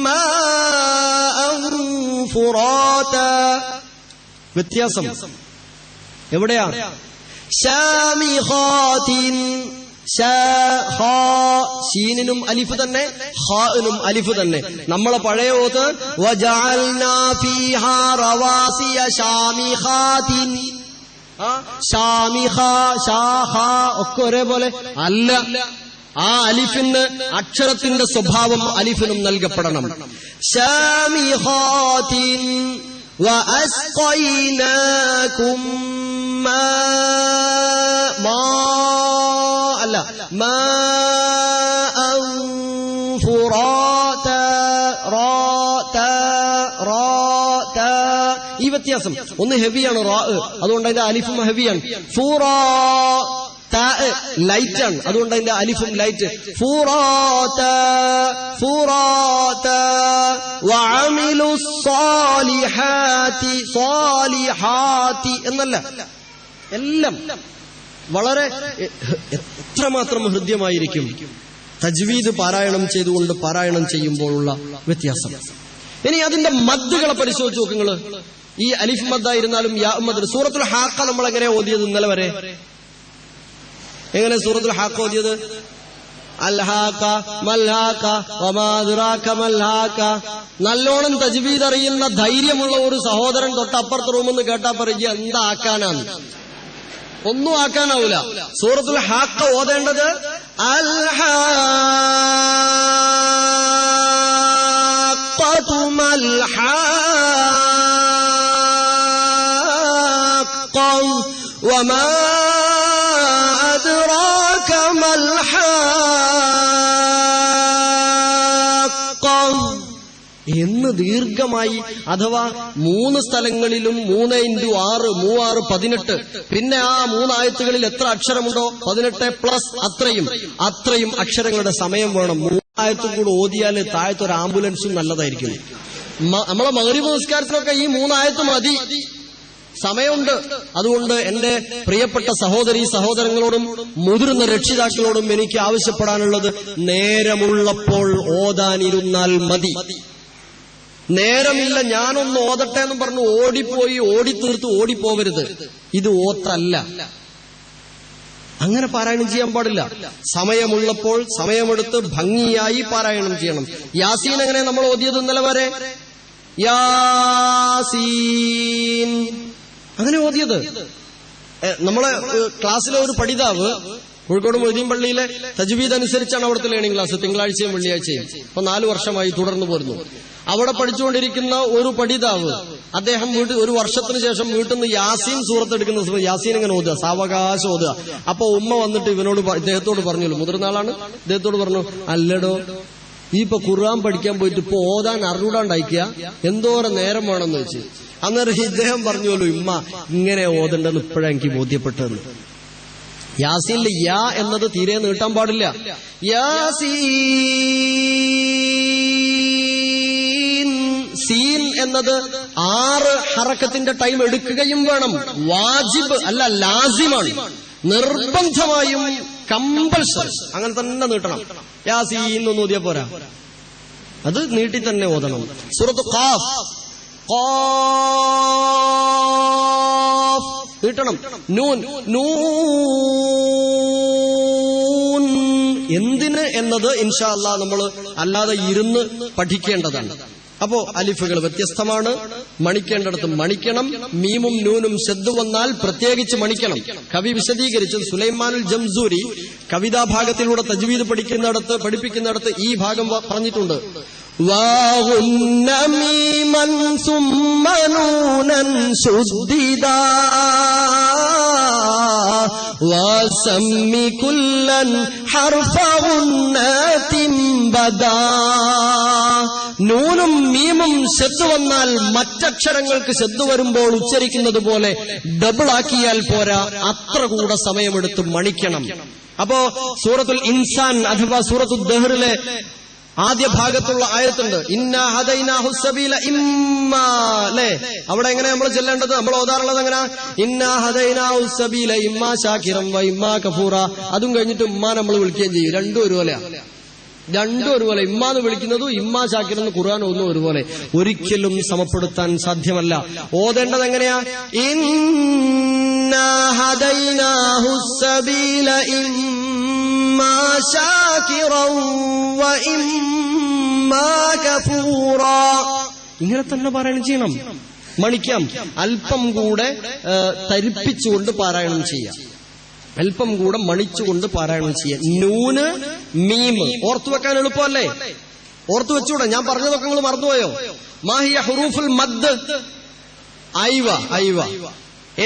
മാഅൻ ഫുറാതാ. വ്യത്യാസം എവിടെയാ? ശാമിഖാതിൻ, ഷീനിനും അലിഫ് തന്നെ, ഖാഇനും അലിഫ് തന്നെ. നമ്മളെ പഴയ ഓത്ത് വജഅൽനാ ഫീഹാ റവാസിയ ശാമിഖാതിൻ. ഷാമിഖ ഷാഹ ഒക്കെ ഒരേപോലെ അല്ല. ആ അലിഫിന് അക്ഷരത്തിന്റെ സ്വഭാവം അലിഫിനും നൽകപ്പെടണം. ശാമിഖാതിൻ വഅസ്ഖൈനാകും അല്ല മാഅൻ ഫുറാതാ. ഈ വ്യത്യാസം. ഒന്ന് ഹെവിയാണ് റാ, അതുകൊണ്ട് അതിന്റെ അലിഫും ഹെവിയാണ്. ഫുറാ ലൈറ്റ് ആണ്, അതുകൊണ്ട് അതിന്റെ അലിഫും ലൈറ്റ്. ഫുറാതാ ഫുറാതാ വഅമിലുസ് സാലിഹാതി സാലിഹാതി എന്നല്ല, എല്ലാം വളരെ എത്രമാത്രം ഹൃദ്യമായിരിക്കും തജ്വീദ് പാരായണം ചെയ്തുകൊണ്ട് പാരായണം ചെയ്യുമ്പോഴുള്ള വ്യത്യാസം. ഇനി അതിന്റെ മദ്ദുകളെ പരിശോധിച്ച് നോക്കുങ്ങള്. ഈ അലിഫ് മദ്ദായിരുന്നാലും യാ മദ്. സൂറത്തുൽ ഹാഖ നമ്മൾ എങ്ങനെ ഓതിയത് ഇന്നലെ വരെ? എങ്ങനെ സൂറത്തുൽ ഹാഖ ഓതിയത്? അൽഹാഖ മൽഹാഖ വമാ അദ്റാക മൽഹാഖ. നല്ലോണം തജ്വീദ് അറിയുന്ന ധൈര്യമുള്ള ഒരു സഹോദരൻ തൊട്ടപ്പുറത്ത് റൂമെന്ന് കേട്ടാ പറയുക എന്താ ആക്കാനാണ്? ഒന്നും ആക്കാനാവൂല. സൂറത്തുൽ ഹാഖ ഓതേണ്ടത് അൽഹാഖതു മൽഹാഖ വമാ അദ്റാക മൽഹാഖ എന്ന് ദീർഘമായി, അഥവാ 3 സ്ഥലങ്ങളിലും 3x6 18. പിന്നെ ആ 3 ആയത്തുകളിൽ എത്ര അക്ഷരമുണ്ടോ 18 പ്ലസ് അത്രയും അക്ഷരങ്ങളുടെ സമയം വേണം. 3 ആയത്തും കൂടെ ഓതിയാൽ താഴത്തൊരു ആംബുലൻസും നല്ലതായിരിക്കും. നമ്മളെ മഗ്‌രിബ് നിസ്കാരത്തിനൊക്കെ ഈ 3 ആയത്ത് മതി, സമയമുണ്ട്. അതുകൊണ്ട് എന്റെ പ്രിയപ്പെട്ട സഹോദരീ സഹോദരങ്ങളോടും മുതിർന്ന രക്ഷിതാക്കളോടും എനിക്ക് ആവശ്യപ്പെടാനുള്ളത്, നേരമുള്ളപ്പോൾ ഓതാനിരുന്നാൽ മതി. നേരമില്ല ഞാനൊന്ന് ഓതട്ടെ എന്നും പറഞ്ഞു ഓടിപ്പോയി ഓടിത്തീർത്ത് ഓടിപ്പോവരുത്. ഇത് ഓത്തല്ല. അങ്ങനെ പാരായണം ചെയ്യാൻ പാടില്ല. സമയമുള്ളപ്പോൾ സമയമെടുത്ത് ഭംഗിയായി പാരായണം ചെയ്യണം. യാസീൻ എങ്ങനെ നമ്മൾ ഓതിയത് ഇന്നലെ വരെ? യാസീൻ അങ്ങനെ ഓതിയത്. നമ്മളെ ക്ലാസ്സിലെ ഒരു പഠിതാവ് കോഴിക്കോട് മൊയ്തീൻ പള്ളിയിലെ തജ്വീദ് അനുസരിച്ചാണ് അവിടുത്തെ ലേണിംഗ് ക്ലാസ്, തിങ്കളാഴ്ചയും വെള്ളിയാഴ്ചയും. ഇപ്പൊ 4 വർഷമായി തുടർന്നു പോരുന്നു. അവിടെ പഠിച്ചുകൊണ്ടിരിക്കുന്ന ഒരു പഠിതാവ്, അദ്ദേഹം ഒരു വർഷത്തിന് ശേഷം വീട്ടിൽ നിന്ന് യാസീൻ സൂറത്ത് എടുക്കുന്ന സമയത്ത് യാസീൻ ഇങ്ങനെ ഓതുക, സാവകാശം ഓതുക. അപ്പൊ ഉമ്മ വന്നിട്ട് ഇദ്ദേഹത്തോട് പറഞ്ഞല്ലോ, മുതിർന്ന ആളാണ്, ഇദ്ദേഹത്തോട് പറഞ്ഞു, അല്ലടോ ഈ ഇപ്പൊ ഖുർആൻ പഠിക്കാൻ പോയിട്ട് ഇപ്പൊ ഓതാൻ അറിഞ്ഞൂടാണ്ടായിക്കുക, എന്തോരം നേരം വേണമെന്ന് വെച്ച്. അന്നേരം ഇദ്ദേഹം പറഞ്ഞോളൂ, ഇമ്മ ഇങ്ങനെ ഓതണ്ടെന്ന് ഇപ്പോഴാണ് എനിക്ക് ബോധ്യപ്പെട്ടതെന്ന്. യാസീനിൽ യാ എന്നത് തീരെ നീട്ടാൻ പാടില്ല. യാസീൻ സീൻ എന്നത് 6 ഹറക്കത്തിന്റെ ടൈം എടുക്കുകയും വേണം. വാജിബ് അല്ല, ലാസിമാണ്, നിർബന്ധമായും കമ്പൽസറി അങ്ങനെ തന്നെ നീട്ടണം. യാസീൻ ഒന്ന് ഓതിയാ പോരാ, അത് നീട്ടി തന്നെ ഓതണം. സൂറത്ത് ഖാഫ് നീട്ടണം. നൂൻ നൂൻ എന്തിന് എന്നത് ഇൻഷാ അല്ലാഹ് നമ്മൾ അല്ലാതെ ഇരുന്ന് പഠിക്കേണ്ടതാണ്. അപ്പോ അലിഫുകൾ വ്യത്യസ്തമാണ്, മണിക്കേണ്ടടത്ത് മണിക്കണം. മീമും നൂനും ശദ്ദ് വന്നാൽ പ്രത്യേകിച്ച് മണിക്കണം. കവി വിശദീകരിച്ചത് സുലൈമാനുൽ ജംസൂരി കവിതാഭാഗത്തിലൂടെ തജ്വീദ് പഠിപ്പിക്കുന്നിടത്ത് ഈ ഭാഗം പറഞ്ഞിട്ടുണ്ട്. وَغُنَّ مِيمًا ثُمَّ نُونًا شُدِّدًا وَسَمِّ كُلًّا حَرْفَ غُنَّةٍ بَدًا. നൂനും മീമും ശദ്ദ് വന്നാൽ മറ്റക്ഷരങ്ങൾക്ക് ശദ്ദ് വരുമ്പോൾ ഉച്ചരിക്കുന്നത് പോലെ ഡബിൾ ആക്കിയാൽ പോരാ, അത്ര കൂടെ സമയമെടുത്ത് മണിക്കണം. അപ്പോ സൂറത്തുൽ ഇൻസാൻ അഥവാ സൂറത്തുൽ ദഹ്റിലെ ആദ്യ ഭാഗത്തുള്ള ആയത്തുണ്ട്, ഇന്നാ ഹദൈനാഹു സബീല ഇമ്മാ, അല്ലേ? അവിടെ എങ്ങനെ നമ്മൾ ചെല്ലേണ്ടത്? നമ്മൾ ഓതാറുള്ളത് എങ്ങനെ? ഇന്നാ ഹദൈനാഹു സബീല ഇമ്മാ ശാകിറൻ വ ഇമ്മാ കഫൂറ. അതും കഴിഞ്ഞിട്ട് ഉമ്മാ നമ്മൾ വിളിക്കുകയും ചെയ്യും. രണ്ടും ഒരുപോലെ. ഇമ്മാന്ന് വിളിക്കുന്നതും ഇമ്മാ ശാകിറെന്ന് ഖുർആൻ ഒന്നും ഒരുപോലെ. ഒരിക്കലും സമപ്പെടുത്താൻ സാധ്യമല്ല. ഓതേണ്ടത് എങ്ങനെയാ? ഇന്നാ ഹദൈനാഹു സബീല ഇമ്മാ ശാകിറൻ വ ഇമ്മാ കഫൂറ. ഇങ്ങനെ തന്നെ പാരായണം ചെയ്യണം, മണിക്കാം. അല്പം കൂടെ തരിപ്പിച്ചുകൊണ്ട് പാരായണം ചെയ്യാം, അല്പം കൂടെ മണിച്ചുകൊണ്ട് പാരായണം ചെയ്യാം. നൂന് മീമ് ഓർത്തുവെക്കാൻ എളുപ്പമല്ലേ? ഓർത്തു വെച്ചൂടെ? ഞാൻ പറഞ്ഞതൊക്കെ നിങ്ങൾ മറന്നുപോയോ? മാഹിയ ഹുറൂഫുൽ മദ്. ഐവ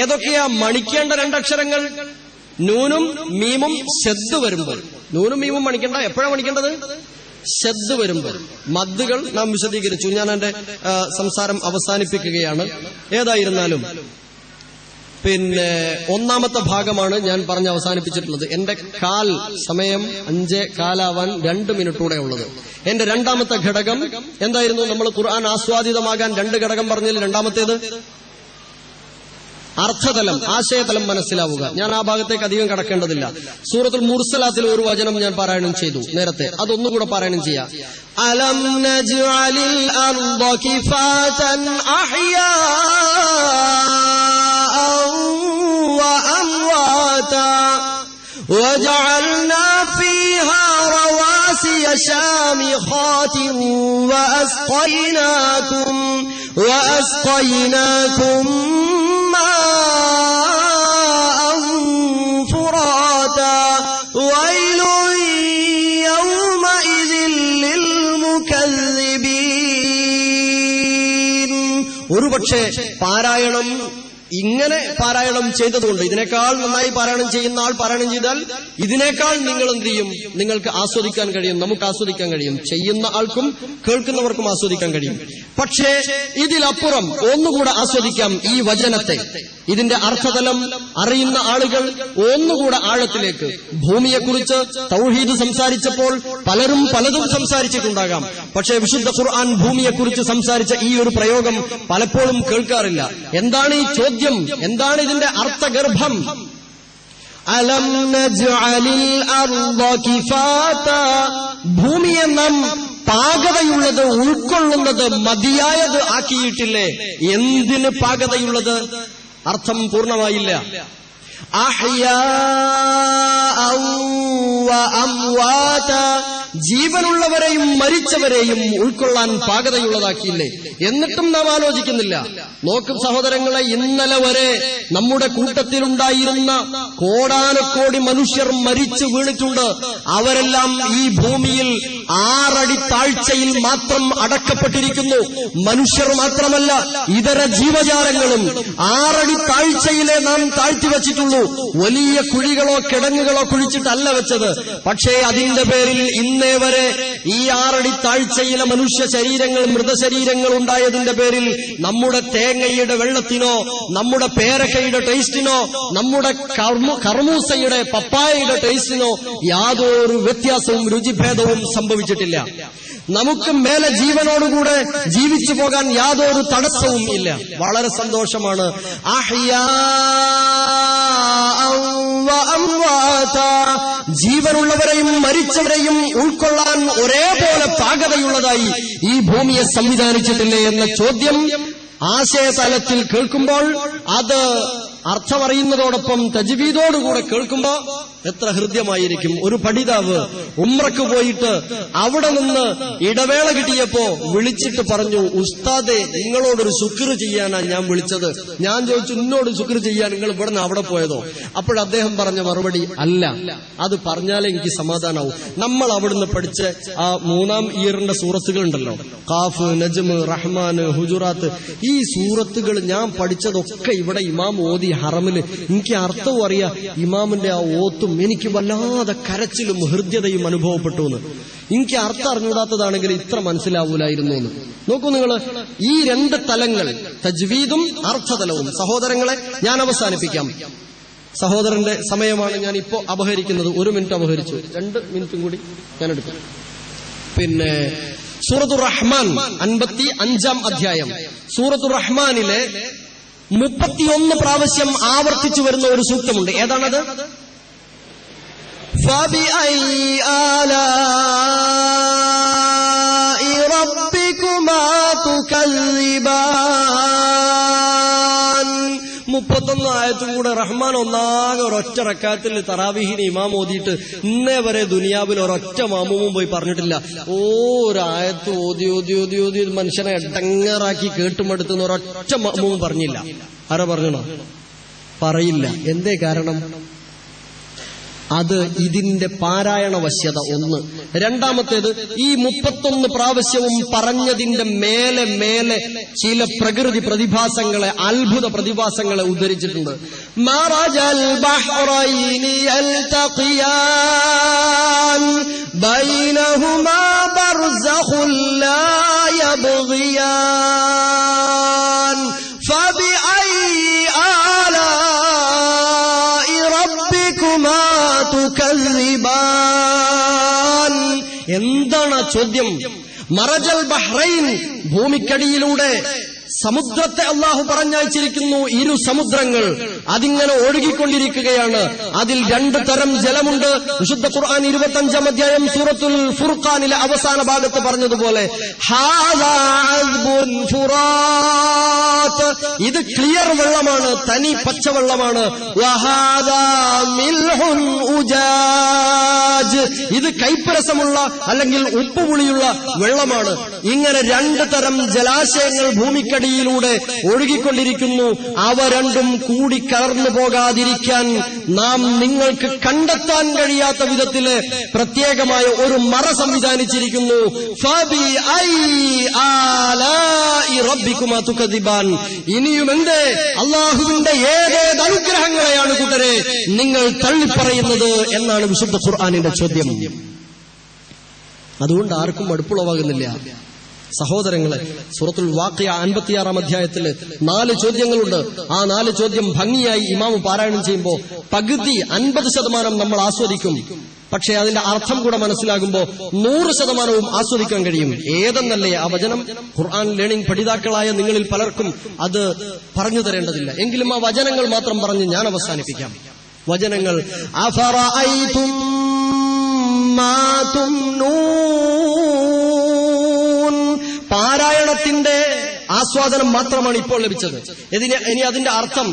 ഏതൊക്കെയാ മണിക്കേണ്ട 2 അക്ഷരങ്ങൾ? നൂനും മീമും ശദ്ദ് വരുമ്പോൾ. നൂനും മീമും മണിക്കണ്ട. എപ്പോഴാണ് മണിക്കേണ്ടത്? ശദ്ദ് വരുമ്പോൾ. മദ്ദുകൾ നാം വിശദീകരിച്ചു. ഞാൻ എന്റെ സംസാരം അവസാനിപ്പിക്കുകയാണ്. ഏതായിരുന്നാലും പിന്നെ 1ാമത്തെ ഭാഗമാണ് ഞാൻ പറഞ്ഞ് അവസാനിപ്പിച്ചിട്ടുള്ളത്. എന്റെ സമയം 5:15 2 മിനിറ്റൂടെ ഉള്ളത്. എന്റെ 2ാമത്തെ ഘടകം എന്തായിരുന്നു? നമ്മൾ ഖുർആൻ ആസ്വാദിതമാകാൻ 2 ഘടകം പറഞ്ഞതിൽ 2ാമത്തേത് അർത്ഥതലം, ആശയതലം മനസ്സിലാവുക. ഞാൻ ആ ഭാഗത്തേക്ക് അധികം കടക്കേണ്ടതില്ല. സൂറത്തുൽ മുർസലാത്തിൽ ഒരു വചനം ഞാൻ പാരായണം ചെയ്തു നേരത്തെ, അതൊന്നുകൂടെ പാരായണം ചെയ്യാം. അലം നജ്അലിൽ അർദ കിഫാതൻ അഹ്യാഅൻ വ അംവാതാ وجعلنا فيها رواسي شامخات وأسقيناكم ماء فراتا ويل يومئذ للمكذبين. ഒരുപക്ഷെ പാരായണം ഇങ്ങനെ പാരായണം ചെയ്തതുകൊണ്ട്, ഇതിനേക്കാൾ നന്നായി പാരായണം ചെയ്യുന്ന ആൾ പാരായണം ചെയ്താൽ ഇതിനേക്കാൾ നിങ്ങൾ എന്ത് ചെയ്യും? നിങ്ങൾക്ക് ആസ്വദിക്കാൻ കഴിയും, നമുക്ക് ആസ്വദിക്കാൻ കഴിയും, ചെയ്യുന്ന ആൾക്കും കേൾക്കുന്നവർക്കും ആസ്വദിക്കാൻ കഴിയും. പക്ഷേ ഇതിലപ്പുറം ഒന്നുകൂടെ ആസ്വദിക്കാം ഈ വചനത്തെ. ഇതിന്റെ അർത്ഥതലം അറിയുന്ന ആളുകൾ ഒന്നുകൂടെ ആഴത്തിലേക്ക്, ഭൂമിയെക്കുറിച്ച് തൗഹീദ് സംസാരിച്ചപ്പോൾ പലരും പലതും സംസാരിച്ചിട്ടുണ്ടാകാം. പക്ഷേ വിശുദ്ധ ഖുർആൻ ഭൂമിയെക്കുറിച്ച് സംസാരിച്ച ഈ ഒരു പ്രയോഗം പലപ്പോഴും കേൾക്കാറില്ല. എന്താണ് ഈ ചോദ്യം? എന്താണ് ഇതിന്റെ അർത്ഥഗർഭം? അലം നജ്അലിൽ അർദ കിഫാതാ, ഭൂമിയെ നാം പാകതയുള്ളത്, ഉൾക്കൊള്ളുന്നത്, മതിയായത് ആക്കിയിട്ടില്ലേ? എന്തിന് പാകതയുള്ളത്? അർത്ഥം പൂർണ്ണമായില്ല. അഹ്യാഅൻ വ അംവാത, ജീവനുള്ളവരെയും മരിച്ചവരെയും ഉൾക്കൊള്ളാൻ പാകതയുള്ളതാക്കിയില്ലേ? എന്നിട്ടും നാം ആലോചിക്കുന്നില്ല. നോക്കും സഹോദരങ്ങളെ, ഇന്നലെ വരെ നമ്മുടെ കൂട്ടത്തിലുണ്ടായിരുന്ന കോടാനക്കോടി മനുഷ്യർ മരിച്ചു വീണിട്ടുണ്ട്. അവരെല്ലാം ഈ ഭൂമിയിൽ 6 അടി താഴ്ചയിൽ മാത്രം അടക്കപ്പെട്ടിരിക്കുന്നു. മനുഷ്യർ മാത്രമല്ല, ഇതര ജീവജാലങ്ങളും 6 അടി താഴ്ചയിലെ നാം താഴ്ത്തിവെച്ചിട്ടുള്ളൂ. വലിയ കുഴികളോ കിടങ്ങുകളോ കുഴിച്ചിട്ടല്ല വെച്ചത്. പക്ഷേ അതിന്റെ പേരിൽ ഇന്നേ വരെ ഈ 6 അടി താഴ്ചയിലെ മനുഷ്യ ശരീരങ്ങൾ, മൃതശരീരങ്ങൾ ഉണ്ടായതിന്റെ പേരിൽ നമ്മുടെ തേങ്ങയുടെ വെള്ളത്തിനോ, നമ്മുടെ പേരക്കയുടെ ടേസ്റ്റിനോ, നമ്മുടെ കർമൂസയുടെ പപ്പായയുടെ ടേസ്റ്റിനോ യാതൊരു വ്യത്യാസവും രുചിഭേദവും സംഭവിച്ചിട്ടില്ല. നമുക്ക് മേലെ ജീവനോടുകൂടെ ജീവിച്ചു പോകാൻ യാതൊരു തടസ്സവും ഇല്ല. വളരെ സന്തോഷമാണ്. ജീവനുള്ളവരെയും മരിച്ചവരെയും ഉൾക്കൊള്ളാൻ ഒരേപോലെ പാകതയുള്ളതായി ഈ ഭൂമിയെ സംവിധാനിച്ചിട്ടില്ലേ എന്ന ചോദ്യം ആശയതലത്തിൽ കേൾക്കുമ്പോൾ, അത് അർത്ഥമറിയുന്നതോടൊപ്പം തജ്വീദോടുകൂടെ കേൾക്കുമ്പോ എത്ര ഹൃദ്യമായിരിക്കും. ഒരു പഠിതാവ് ഉംറക്ക് പോയിട്ട് അവിടെ നിന്ന് ഇടവേള കിട്ടിയപ്പോ വിളിച്ചിട്ട് പറഞ്ഞു, ഉസ്താദെ, നിങ്ങളോടൊരു ശുക്ർ ചെയ്യാനാ ഞാൻ വിളിച്ചത്. ഞാൻ ചോദിച്ചു, എന്നോട് ശുക്ർ ചെയ്യാൻ നിങ്ങൾ ഇവിടുന്ന് അവിടെ പോയതോ? അപ്പോഴദ്ദേഹം പറഞ്ഞ മറുപടി, അല്ല, അത് പറഞ്ഞാലേ എനിക്ക് സമാധാനാവും. നമ്മൾ അവിടുന്ന് പഠിച്ച ആ 3ാം ഇയറിന്റെ സൂറത്തുകൾ ഉണ്ടല്ലോ, ഖാഫ്, നജ്മ്, റഹ്മാൻ, ഹുജുറാത്ത്, ഈ സൂറത്തുകൾ ഞാൻ പഠിച്ചതൊക്കെ ഇവിടെ ഇമാം ഓതി ഹറമില്. എനിക്ക് അർത്ഥവും അറിയാം. ഇമാമിന്റെ ആ ഓത്തും എനിക്ക് വല്ലാതെ കരച്ചിലും ഹൃദ്യതയും അനുഭവപ്പെട്ടു എന്ന്. എനിക്ക് അർത്ഥം അറിഞ്ഞൂടാത്തതാണെങ്കിൽ ഇത്ര മനസ്സിലാവൂലായിരുന്നു എന്ന്. നോക്കൂ നിങ്ങൾ, ഈ 2 തലങ്ങൾ, തജ്വീദും അർത്ഥതലവും. സഹോദരങ്ങളെ, ഞാൻ അവസാനിപ്പിക്കാം. സഹോദരന്റെ സമയമാണ് ഞാൻ ഇപ്പോ അപഹരിക്കുന്നത്. 1 മിനിറ്റ് അപഹരിച്ചു, 2 മിനിറ്റും കൂടി ഞാൻ എടുക്കും. പിന്നെ സൂറത്തുർ റഹ്മാൻ 55-ാം അധ്യായം, സൂറത്തുർ റഹ്മാനിലെ 31 പ്രാവശ്യം ആവർത്തിച്ചു വരുന്ന ഒരു സൂക്തമുണ്ട്. ഏതാണത്? فَبِأَيِّ آلَاءِ رَبِّكُمَا تُكَذِّبَانِ. 31 ആയത്തും കൂടെ റഹ്മാൻ ഒന്നാകെ ഒരൊറ്റ റക്അത്തിൽ തറാവീഹിന് ഇമാം ഓതിയിട്ട് ഇന്നേ വരെ ദുനിയാവിൽ ഒരൊറ്റ മാമൂമും പോയി പറഞ്ഞിട്ടില്ല. ഒരായത്ത് ഓതി ഓതി ഓതി ഓതി മനുഷ്യനെ എടങ്ങേറാക്കി കേട്ടുമെടുത്തുന്ന ഒരൊറ്റ മാമൂമും പറഞ്ഞില്ല. ആരാ പറഞ്ഞോ? പറയില്ല. എന്തേ കാരണം? അത് ഇതിന്റെ പാരായണ വശ്യത ഒന്ന്. രണ്ടാമത്തേത്, ഈ 31 പ്രാവശ്യവും പറഞ്ഞതിന്റെ മേലെ മേലെ ചില പ്രകൃതി പ്രതിഭാസങ്ങളെ, അത്ഭുത പ്രതിഭാസങ്ങളെ ഉദ്ധരിച്ചിട്ടുണ്ട്. മറജൽ ബഹ്റൈനി യൽതഖിയാൻ ബൈനഹുമാ ബർസഖുൻ ലാ യബ്ഗിയാൻ ഫബിഅയ്യി ആലാഇ റബ്ബികുമാ തുകذിബാൻ. എന്താണ് ചോദ്യം? മറജൽ ബഹ്റൈൻ, ഭൂമിക്കടിയിലൂടെ സമുദ്രത്തെ അള്ളാഹു പറഞ്ഞയച്ചിരിക്കുന്നു. 2 സമുദ്രങ്ങൾ അതിങ്ങനെ ഒഴുകിക്കൊണ്ടിരിക്കുകയാണ്. അതിൽ 2 തരം ജലമുണ്ട്. വിശുദ്ധ ഖുർആൻ 25-ാം അധ്യായം സൂറത്തുൽ ഫുർഖാനിലെ അവസാന ഭാഗത്ത് പറഞ്ഞതുപോലെ, ഹാദാ അസ്ബുൻ ഫുറാത്ത്, ഇത് ക്ലിയർ വെള്ളമാണ്, തനി പച്ചവെള്ളമാണ്. വഹാദാ മിൽഹുൻ ഉജാജ്, ഇത് കൈപ്പരസമുള്ള അല്ലെങ്കിൽ ഉപ്പുപുളിയുള്ള വെള്ളമാണ്. ഇങ്ങനെ 2 തരം ജലാശയങ്ങൾ ഭൂമിക്കടിയിലൂടെ ഒഴുകിക്കൊണ്ടിരിക്കുന്നു. അവ രണ്ടും കൂടി കലർന്നു പോകാതിരിക്കാൻ നാം നിങ്ങൾക്ക് കണ്ടെത്താൻ കഴിയാത്ത വിധത്തില് പ്രത്യേകമായ ഒരു മറ സംവിധാനിച്ചിരിക്കുന്നു. ഇനിയും എന്തേ അള്ളാഹുവിന്റെ ഏതേത് അനുഗ്രഹങ്ങളെയാണ് കൂട്ടരെ നിങ്ങൾ തള്ളിപ്പറയുന്നത് എന്നാണ് വിശുദ്ധ ഖുർആനിന്റെ ചോദ്യം. അതുകൊണ്ട് ആർക്കും മടുപ്പുളവാകുന്നില്ല. സഹോദരങ്ങളെ, സൂറത്തുൽ വാഖിയ 56-ാം അധ്യായത്തിൽ 4 ചോദ്യങ്ങളുണ്ട്. ആ 4 ചോദ്യം ഭംഗിയായി ഇമാം പാരായണം ചെയ്യുമ്പോൾ പകുതി 50% നമ്മൾ ആസ്വദിക്കും. പക്ഷേ അതിന്റെ അർത്ഥം കൂടെ മനസ്സിലാകുമ്പോൾ 100% ആസ്വദിക്കാൻ കഴിയും. ഏതെന്നല്ലേ ആ വചനം? ഖുർആൻ ലേണിംഗ് പഠിതാക്കളായ നിങ്ങളിൽ പലർക്കും അത് പറഞ്ഞു തരേണ്ടതില്ല. എങ്കിലും ആ വചനങ്ങൾ മാത്രം പറഞ്ഞ് ഞാൻ അവസാനിപ്പിക്കാം. വചനങ്ങൾ: അഫറഅയ്തും മാ തുംനൂൻ, പാരായണത്തിന്റെ ആസ്വാദനം മാത്രമാണ് ഇപ്പോൾ ലഭിച്ചത്. ഇനി അതിന്റെ അർത്ഥം,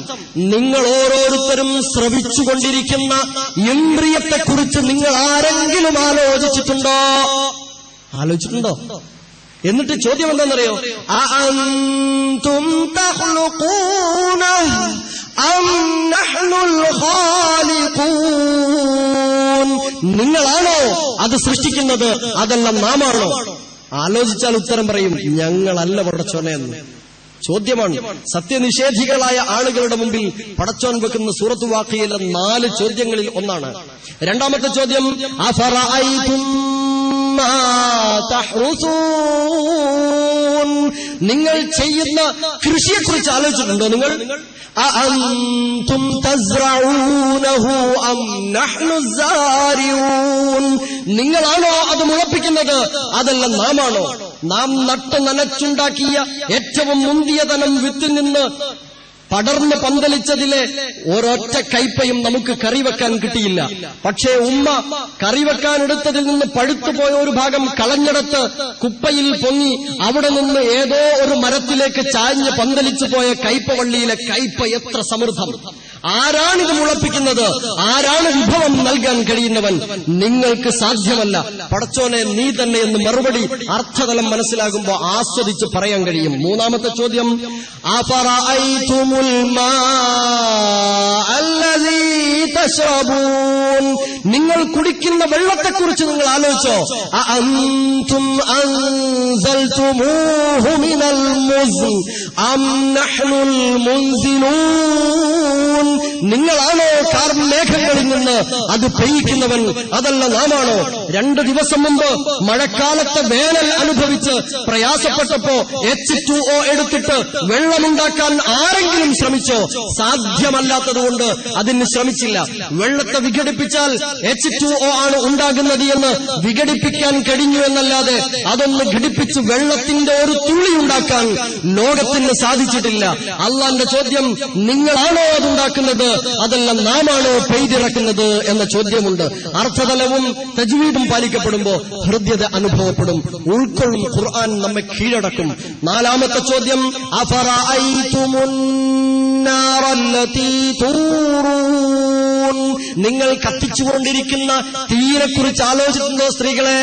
നിങ്ങൾ ഓരോരുത്തരും ശ്രവിച്ചുകൊണ്ടിരിക്കുന്ന ഇന്ദ്രിയത്തെക്കുറിച്ച് നിങ്ങൾ ആരെങ്കിലും ആലോചിച്ചിട്ടുണ്ടോ? എന്നിട്ട് ചോദ്യം എന്താണെന്നറിയോ? അഅൻതും തഖ്ലുഖൂനഹു അം നഹ്നുൽ ഖാലിഖൂൻ? നിങ്ങളാണോ അത് സൃഷ്ടിക്കുന്നത്, അതല്ല നാമാണോ? ആലോചിച്ചാൽ ഉത്തരം പറയും, ഞങ്ങളല്ല പടച്ചോനെ എന്ന്. ചോദ്യമാണ്. സത്യനിഷേധികളായ ആളുകളുടെ മുമ്പിൽ പടച്ചോൻ വെക്കുന്ന സൂറത്ത് വാഖിയയിലെ 4 ചോദ്യങ്ങളിൽ ഒന്നാണ്. രണ്ടാമത്തെ ചോദ്യം, അഫറഅയ്തും മാ തഹ്റുസൂൻ? നിങ്ങൾ ചെയ്യുന്ന കൃഷിയെക്കുറിച്ച് ആലോചിച്ചിട്ടുണ്ടോ? നിങ്ങൾ അഅൻതും തസ്റഊനഹു അം നഹ്നു സാരിഊൻ? നിങ്ങളാണോ അത് മുളപ്പിക്കുന്നത്, അതല്ല നാമാണോ? നാം നട്ടു നനച്ചുണ്ടാക്കിയ ഏറ്റവും മുന്തിയ തനം വിത്തിൽ നിന്ന് പടർന്ന് പന്തലിച്ചതിലെ ഒരൊറ്റ കയ്പയും നമുക്ക് കറിവെക്കാൻ കിട്ടിയില്ല. പക്ഷേ ഉമ്മ കറിവെക്കാനെടുത്തതിൽ നിന്ന് പഴുത്തുപോയ ഒരു ഭാഗം കളഞ്ഞെടുത്ത് കുപ്പയിൽ പൊങ്ങി അവിടെ നിന്ന് ഏതോ ഒരു മരത്തിലേക്ക് ചാഞ്ഞ് പന്തലിച്ചു പോയ കയ്പവള്ളിയിലെ കയ്പ എത്ര സമൃദ്ധം! ആരാണിത് മുളപ്പിക്കുന്നത്? ആരാണ് വിഭവം നൽകാൻ കഴിയുന്നവൻ? നിങ്ങൾക്ക് സാധ്യമല്ല, പടച്ചോനെ നീ തന്നെ എന്ന് മറുപടി അർത്ഥതലം മനസ്സിലാകുമ്പോൾ ആസ്വദിച്ച് പറയാൻ കഴിയും. മൂന്നാമത്തെ ചോദ്യം, അഫറഅയ്തുമുൽ മാഅ അല്ലദീ തശ്റബൂൻ? നിങ്ങൾ കുടിക്കുന്ന വെള്ളത്തെക്കുറിച്ച് നിങ്ങൾ ആലോചിച്ചോ? അഅൻതും അൻസൽതുമൂഹു മിനൽ മുസ്ൻ അം നഹ്നുൽ മുൻസിലൂൻ? നിങ്ങളാണോ കാർമേഘങ്ങളിൽ നിന്ന് അത് പെയ്യിക്കുന്നവൻ, അതല്ല നാമാണോ? 2 ദിവസം മുമ്പ് മഴക്കാലത്തെ വേനൽ അനുഭവിച്ച് പ്രയാസപ്പെട്ടപ്പോ H2O എടുത്തിട്ട് വെള്ളമുണ്ടാക്കാൻ ആരെങ്കിലും ശ്രമിച്ചോ? സാധ്യമല്ലാത്തതുകൊണ്ട് അതിന് ശ്രമിച്ചില്ല. വെള്ളത്തെ വിഘടിപ്പിച്ചാൽ H2O ആണ് ഉണ്ടാകുന്നത് എന്ന് വിഘടിപ്പിക്കാൻ കഴിഞ്ഞു എന്നല്ലാതെ അതൊന്ന് ഘടിപ്പിച്ച് വെള്ളത്തിന്റെ ഒരു തുള്ളി ഉണ്ടാക്കാൻ ലോകത്തിന് സാധിച്ചിട്ടില്ല. അള്ളാന്റെ ചോദ്യം, നിങ്ങളാണോ അതുണ്ടാക്കുന്നത്, അതല്ല നാമാണോ പെയ്തിറക്കുന്നത് എന്ന ചോദ്യമുണ്ട്. അർത്ഥതലവും തജ്വീദും പാലിക്കപ്പെടുമ്പോ ഹൃദ്യത അനുഭവപ്പെടും, ഉൾക്കൊള്ളും. ഖുർആൻ നമ്മെ കീഴടക്കും. നാലാമത്തെ ചോദ്യം, അഫറഅയ്തുമുൻ നാറല്ലതീ തൂറൂൻ? നിങ്ങൾ കത്തിച്ചുകൊണ്ടിരിക്കുന്ന തീയെക്കുറിച്ച് ആലോചിച്ചിട്ടുണ്ടോ സ്ത്രീകളെ?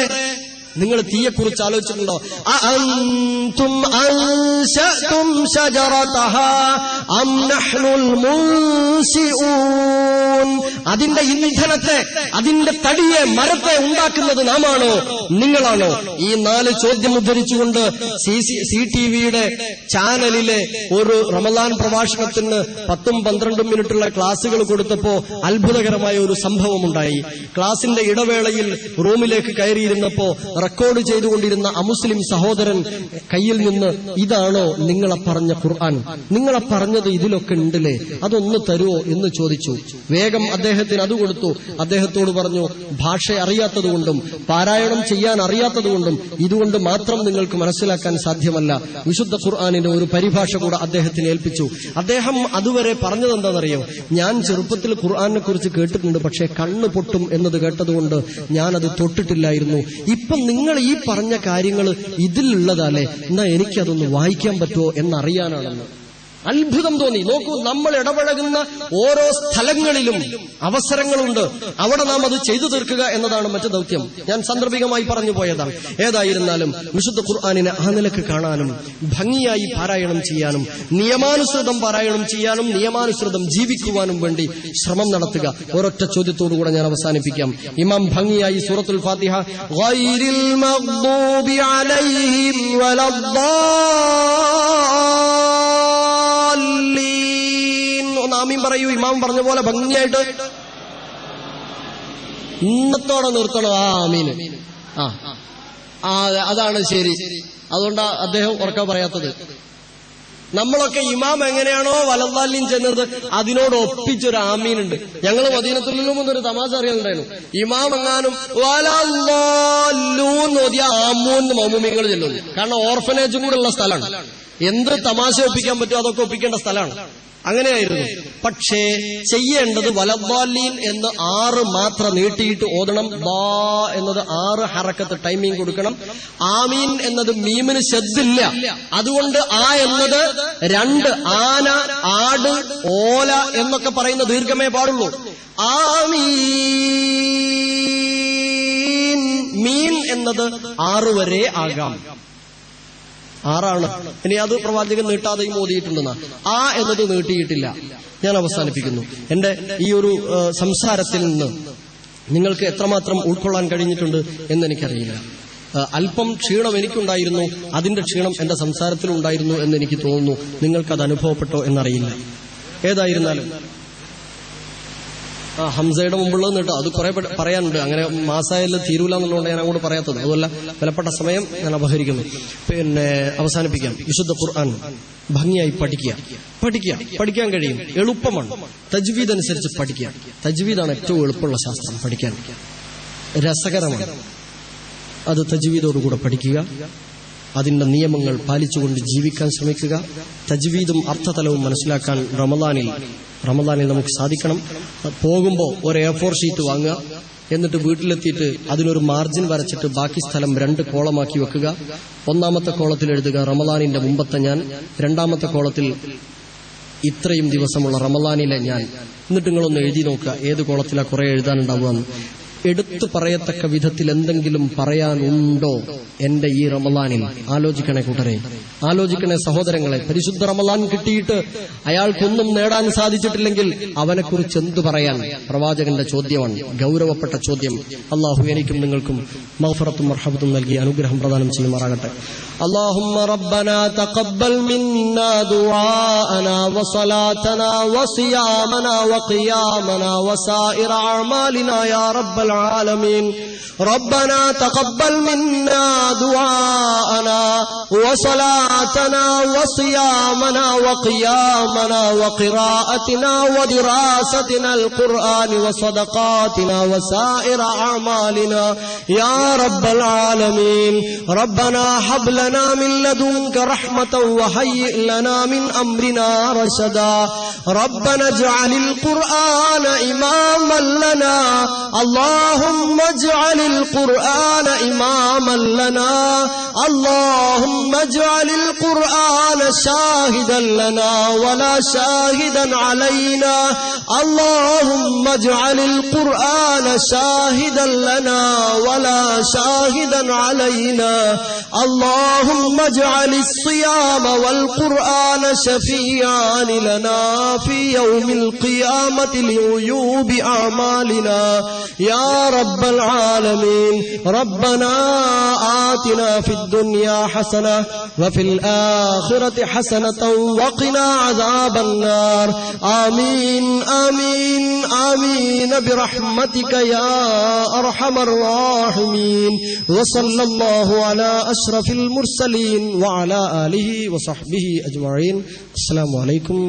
നിങ്ങൾ തീയെക്കുറിച്ച് ആലോചിച്ചിട്ടുണ്ടോ? അഅൻതും അൻശഅതും ശജറതഹാ അം നഹ്നുൽ മുൻശിഊൻ? അതിന്റെ ഇന്ധനത്തെ, അതിന്റെ തടിയെ, മരത്തെ ഉണ്ടാക്കുന്നത് നാമാണോ, നിങ്ങളാണോ? ഈ 4 ചോദ്യം ഉദ്ധരിച്ചുകൊണ്ട് CTVയുടെ ചാനലിലെ ഒരു റമദാൻ പ്രഭാഷണത്തിന് 10-12 മിനിറ്റുള്ള ക്ലാസുകൾ കൊടുത്തപ്പോ അത്ഭുതകരമായ ഒരു സംഭവമുണ്ടായി. ക്ലാസിന്റെ ഇടവേളയിൽ റൂമിലേക്ക് കയറിയിരുന്നപ്പോ റെക്കോർഡ് ചെയ്തുകൊണ്ടിരുന്ന അമുസ്ലിം സഹോദരൻ കയ്യിൽ നിന്ന്, ഇതാണോ നിങ്ങളെ പറഞ്ഞ ഖുർആൻ? നിങ്ങളെ പറഞ്ഞത് ഇതിലൊക്കെ ഉണ്ടല്ലേ, അതൊന്ന് തരുമോ എന്ന് ചോദിച്ചു. വേഗം അദ്ദേഹത്തിന് അത് കൊടുത്തു. അദ്ദേഹത്തോട് പറഞ്ഞു, ഭാഷ അറിയാത്തതുകൊണ്ടും പാരായണം ചെയ്യാൻ അറിയാത്തതുകൊണ്ടും ഇതുകൊണ്ട് മാത്രം നിങ്ങൾക്ക് മനസ്സിലാക്കാൻ സാധ്യമല്ല. വിശുദ്ധ ഖുർആനിന്റെ ഒരു പരിഭാഷ കൂടെ അദ്ദേഹത്തിന് ഏൽപ്പിച്ചു. അദ്ദേഹം അതുവരെ പറഞ്ഞത് എന്താണെന്നറിയോ? ഞാൻ ചെറുപ്പത്തിൽ ഖുർആനെ കുറിച്ച് കേട്ടിട്ടുണ്ട്, പക്ഷേ കണ്ണ് പൊട്ടും എന്നത് കേട്ടതുകൊണ്ട് ഞാനത് തൊട്ടിട്ടില്ലായിരുന്നു. ഇപ്പം നിങ്ങൾ ഈ പറഞ്ഞ കാര്യങ്ങൾ ഇതിലുള്ളതല്ലേ, എന്നാ എനിക്കതൊന്ന് വായിക്കാൻ പറ്റുമോ എന്നറിയാനാണെന്ന്. അത്ഭുതം തോന്നി. നോക്കൂ, നമ്മൾ ഇടപഴകുന്ന ഓരോ സ്ഥലങ്ങളിലും അവസരങ്ങളുണ്ട്. അവിടെ നാം അത് ചെയ്തു തീർക്കുക എന്നതാണ് മറ്റു ദൗത്യം. ഞാൻ സാന്ദർഭികമായി പറഞ്ഞു പോയതാണ്. ഏതായിരുന്നാലും വിശുദ്ധ ഖുർആനിനെ ആ നിലക്ക് കാണാനും ഭംഗിയായി പാരായണം ചെയ്യാനും നിയമാനുസൃതം പാരായണം ചെയ്യാനും നിയമാനുസൃതം ജീവിക്കുവാനും വേണ്ടി ശ്രമം നടത്തുക. ഒരൊറ്റ ചോദ്യത്തോടുകൂടെ ഞാൻ അവസാനിപ്പിക്കാം. ഇമാം ഭംഗിയായി സൂറത്തുൽ ഫാത്തിഹ ഗൈരിൽ മഗ്ദൂബി അലൈഹിം ഒന്ന് ആമീൻ പറയൂ. ഇമാം പറഞ്ഞ പോലെ ഭംഗിയായിട്ട് ഇന്നത്തോടെ നിർത്തണം. ആമീന്. അതാണ് ശരി. അതുകൊണ്ടാ അദ്ദേഹം ഉറക്കെ പറയാത്തത്. നമ്മളൊക്കെ ഇമാം എങ്ങനെയാണോ വലദ്ദാലീൻ ചെന്നത് അതിനോട് ഒപ്പിച്ചൊരു ആമീനുണ്ട്. ഞങ്ങൾ മദീനത്തുൽ ഒരു തമാശ അറിയാനുണ്ടായിരുന്നു. ഇമാം എങ്ങാനും വലദ്ദാലൂന്ന് ഓതിയ ആമൂന്ന് മൗമൂമിങ്ങൾ ചെല്ലുന്നു. കാരണം ഓർഫനേജും കൂടെ ഉള്ള സ്ഥലമാണ്. എന്ത് തമാശ ഒപ്പിക്കാൻ പറ്റുമോ അതൊക്കെ ഒപ്പിക്കേണ്ട സ്ഥലമാണ്. അങ്ങനെയായിരുന്നു. പക്ഷേ ചെയ്യേണ്ടത് വലദ്ദാലീൻ എന്ന് 6 മാത്രം നീട്ടിയിട്ട് ഓതണം. ബാ എന്നത് 6 ഹറക്കത്ത് ടൈമിംഗ് കൊടുക്കണം. ആമീൻ എന്നത് മീമിന് ശബ്ദില്ല, അതുകൊണ്ട് ആ എന്നത് 2 ആന, ആട്, ഓല എന്നൊക്കെ പറയുന്ന ദീർഘമേ പാടുള്ളൂ. ആമീൻ മീൻ എന്നത് 6 വരെ ആകാം. 6 ഇനി അത് പ്രവാചകൻ നീട്ടാതെയും ഓതിയിട്ടുണ്ടെന്നാ. ആ എന്നത് നീട്ടിയിട്ടില്ല. ഞാൻ അവസാനിപ്പിക്കുന്നു. എന്റെ ഈ ഒരു സംസാരത്തിൽ നിന്ന് നിങ്ങൾക്ക് എത്രമാത്രം ഉൾക്കൊള്ളാൻ കഴിഞ്ഞിട്ടുണ്ട് എന്നെനിക്കറിയില്ല. അല്പം ക്ഷീണം എനിക്കുണ്ടായിരുന്നു, അതിന്റെ ക്ഷീണം എന്റെ സംസാരത്തിലുണ്ടായിരുന്നു എന്നെനിക്ക് തോന്നുന്നു. നിങ്ങൾക്കത് അനുഭവപ്പെട്ടോ എന്നറിയില്ല. ഏതായിരുന്നാലും ഹംസയുടെ മുമ്പുള്ളത് കേട്ടോ, അത് കുറെ പറയാനുണ്ട്. അങ്ങനെ മാസായാലും തീരൂല എന്നുള്ളതുകൊണ്ട് ഞാൻ അങ്ങോട്ട് പറയാത്തത്. അതുമല്ല, വിലപ്പെട്ട സമയം ഞാൻ അപഹരിക്കുന്നു. പിന്നെ അവസാനിപ്പിക്കാം. വിശുദ്ധ ഖുർആൻ ഭംഗിയായി പഠിക്കാൻ കഴിയും. എളുപ്പമാണ്. തജ്വീദ് അനുസരിച്ച് പഠിക്കുക. തജ്വീദാണ് ഏറ്റവും എളുപ്പമുള്ള ശാസ്ത്രം പഠിക്കാൻ. രസകരമാണ്. അത് തജ്വീദോടുകൂടെ പഠിക്കുക. അതിന്റെ നിയമങ്ങൾ പാലിച്ചുകൊണ്ട് ജീവിക്കാൻ ശ്രമിക്കുക. തജ്വീദും അർത്ഥതലവും മനസ്സിലാക്കാൻ റമദാനിൽ നമുക്ക് സാധിക്കണം. പോകുമ്പോൾ ഒരു A4 ഷീറ്റ് വാങ്ങുക. എന്നിട്ട് വീട്ടിലെത്തിയിട്ട് അതിനൊരു മാർജിൻ വരച്ചിട്ട് ബാക്കി സ്ഥലം 2 കോളമാക്കി വെക്കുക. 1ാമത്തെ കോളത്തിൽ എഴുതുക റമദാനിന്റെ മുമ്പത്തെ ഞാൻ, 2ാമത്തെ കോളത്തിൽ ഇത്രയും ദിവസമുള്ള റമദാനിലെ ഞാൻ. എന്നിട്ട് നിങ്ങളൊന്ന് എഴുതി നോക്കുക ഏത് കോളത്തിലാ കുറെ എഴുതാനുണ്ടാവുക. എടുത്തു പറയത്തക്ക വിധത്തിൽ എന്തെങ്കിലും പറയാനുണ്ടോ എന്റെ ഈ റമദാനിൽ? ആലോചിക്കണേ കൂട്ടരെ, ആലോചിക്കണേ സഹോദരങ്ങളെ. പരിശുദ്ധ റമദാൻ കിട്ടിയിട്ട് അയാൾക്കൊന്നും നേടാൻ സാധിച്ചിട്ടില്ലെങ്കിൽ അവനെക്കുറിച്ച് എന്തു പറയാൻ? പ്രവാചകന്റെ ചോദ്യമാണ്, ഗൗരവപ്പെട്ട ചോദ്യം. അള്ളാഹു എനിക്കും നിങ്ങൾക്കും മഗ്ഫിറത്തും മർഹമത്തും നൽകി അനുഗ്രഹം പ്രദാനം ചെയ്യുമാറാകട്ടെ. اللهم ربنا تقبل منا دعاءنا وصلاتنا وصيامنا وقيامنا وسائر أعمالنا يا رب العالمين. ربنا تقبل منا دعاءنا وصلاتنا وصيامنا وقيامنا وقراءتنا ودراستنا القرآن وصدقاتنا وسائر أعمالنا يا رب العالمين. ربنا هب لنا من لدنك رحمة وهيئ لنا من أمرنا رشدا. ربنا اجعل القرآن إماما لنا. اللهم اجعل القرآن إماما لنا. اللهم اجعل القرآن شاهدا لنا ولا شاهدا علينا. اللهم اجعل القرآن شاهدا لنا ولا شاهدا علينا. اللهم اجعل الصيام والقرآن شفيعان لنا في يوم القيامة لعيوب أعمالنا يا رب العالمين. ربنا آتنا في الدنيا حسنة وفي الآخرة حسنة وقنا عذاب النار. آمين آمين آمين برحمتك يا أرحم الراحمين. وصلى الله على أشرف المرسلين وعلى آله وصحبه أجمعين. السلام عليكم.